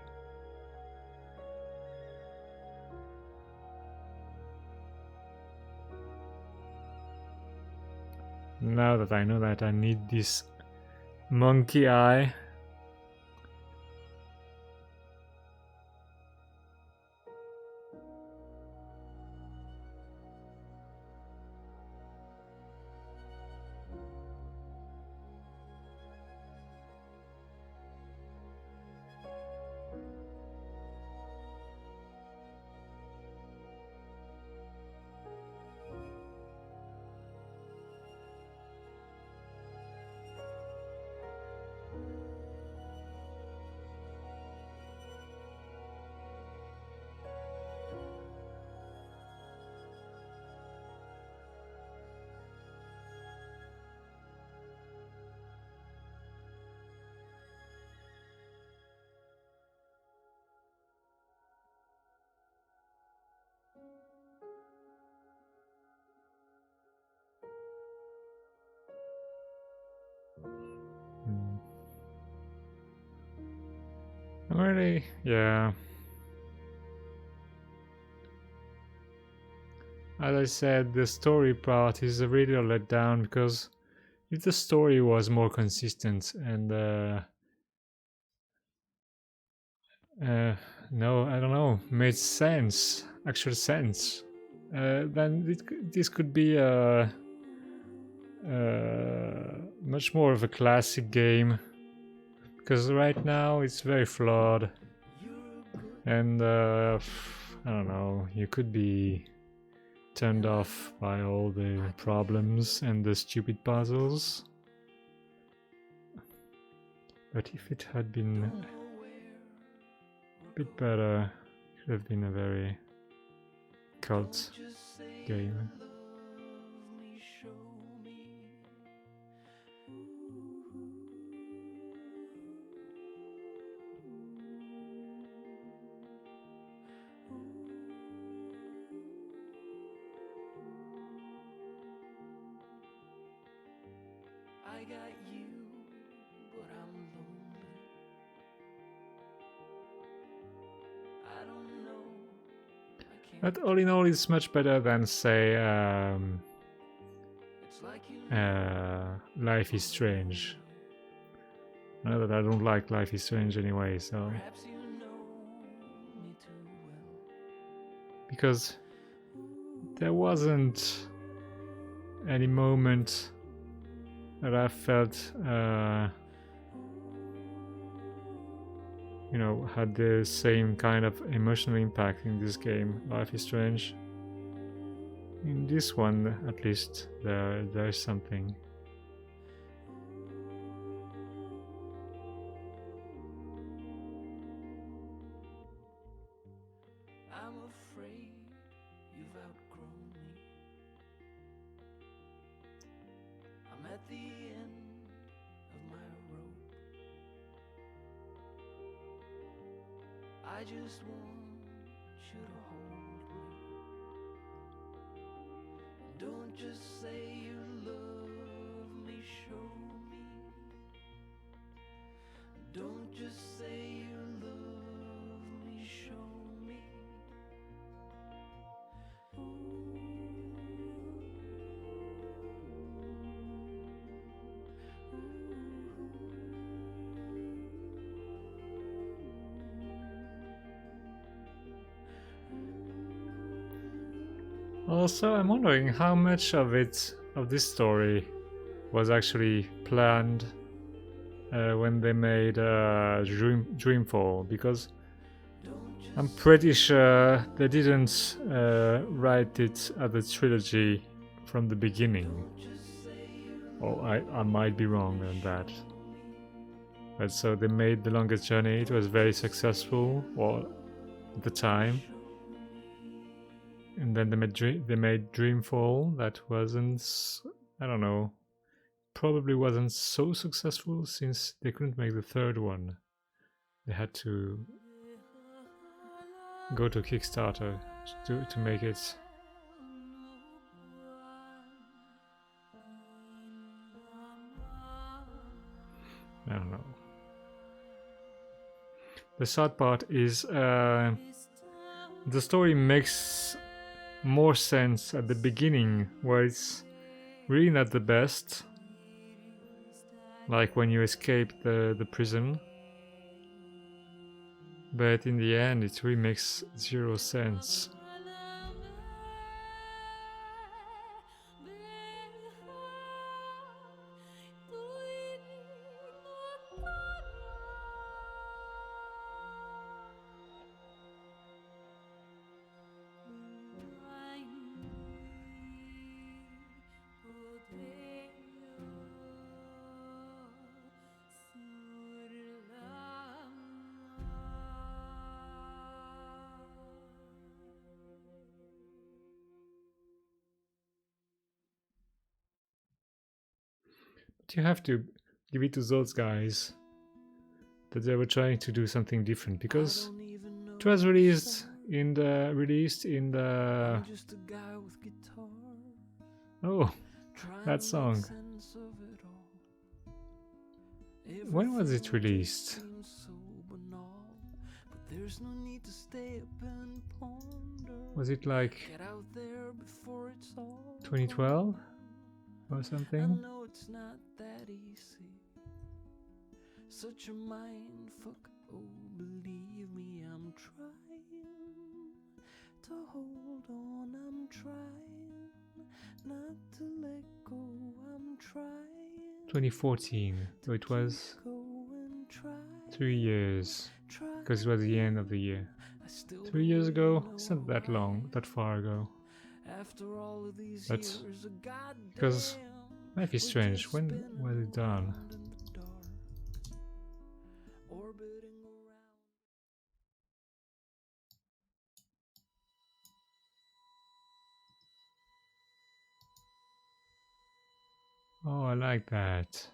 Now that I know that I need this monkey eye. Really? Yeah. As I said, the story part is really a letdown because if the story was more consistent and no, I don't know, made sense, actual sense, then this could be a much more of a classic game. Because right now it's very flawed, and I don't know, you could be turned off by all the problems and the stupid puzzles. But if it had been a bit better, it could have been a very cult game. I got you, but I'm lonely. I don't know. But all in all, it's much better than, say, Life is Strange. I know that I don't like Life is Strange anyway, so... Because there wasn't any moment that I felt, you know, had the same kind of emotional impact in this game, Life is Strange. In this one, at least, there's something. I'm afraid you've outgrown me. I'm at the end of my rope. I just want you to hold me. Don't just say you love me, show me. Don't just say you love me, show me. Also, I'm wondering how much of this story was actually planned when they made Dreamfall, because I'm pretty sure they didn't write it as a trilogy from the beginning. Or I might be wrong on that. But so they made The Longest Journey. It was very successful, or at the time. And then they made Dreamfall. That wasn't, I don't know, probably wasn't so successful since they couldn't make the third one. They had to go to Kickstarter to make it. I don't know. The sad part is the story makes more sense at the beginning, where it's really not the best, like when you escape the prison, but in the end it really makes zero sense. But you have to give it to those guys that they were trying to do something different, because it was released in the I'm just a guy with guitar. oh, that song. When was it released? Was it like 2012 or something? I know it's not that easy. Such a mind fuck. Oh, believe me, I'm trying to hold on. I'm trying not to let go. I'm trying 2014, so it was 3 years, because it was the end of the year. 3 years ago? It's not that long, that far ago. But because Life is Strange, when was it done? Oh, I like that.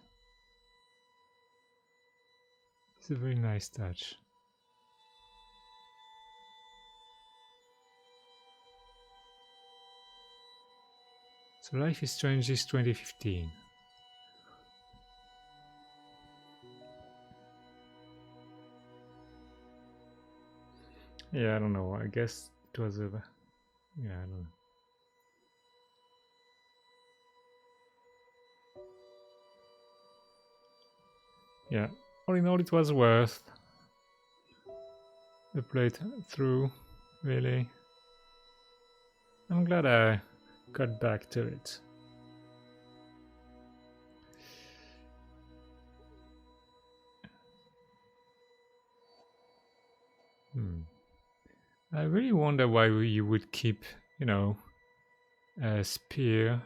It's a very nice touch. So Life is Strange is 2015. Yeah, I don't know. I guess it was a... Yeah, I don't know. yeah, all in all, it was worth the playthrough, really. I'm glad I got back to it. I really wonder why you would keep, you know, a spear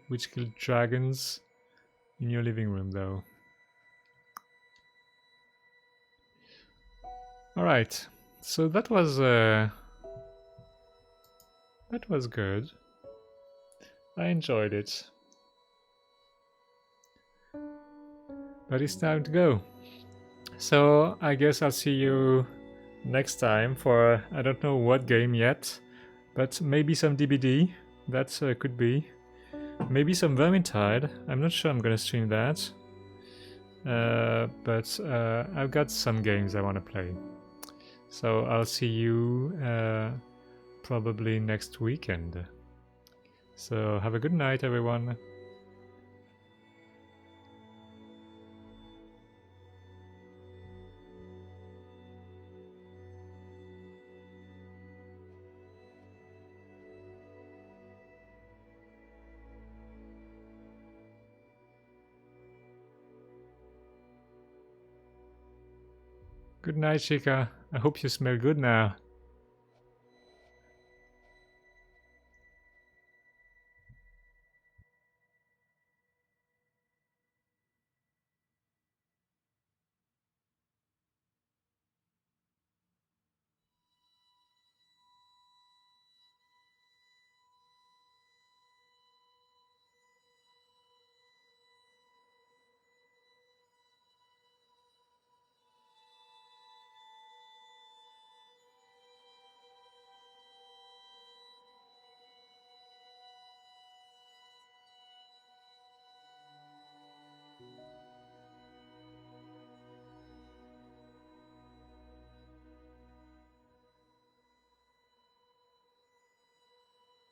which killed dragons in your living room, though. All right, so that was good. I enjoyed it, but it's time to go. So I guess I'll see you next time for I don't know what game yet, but maybe some DBD. That could be. Maybe some Vermintide. I'm not sure I'm gonna stream that. But I've got some games I want to play. So I'll see you probably next weekend. So have a good night, everyone. Good night, Chica. I hope you smell good now.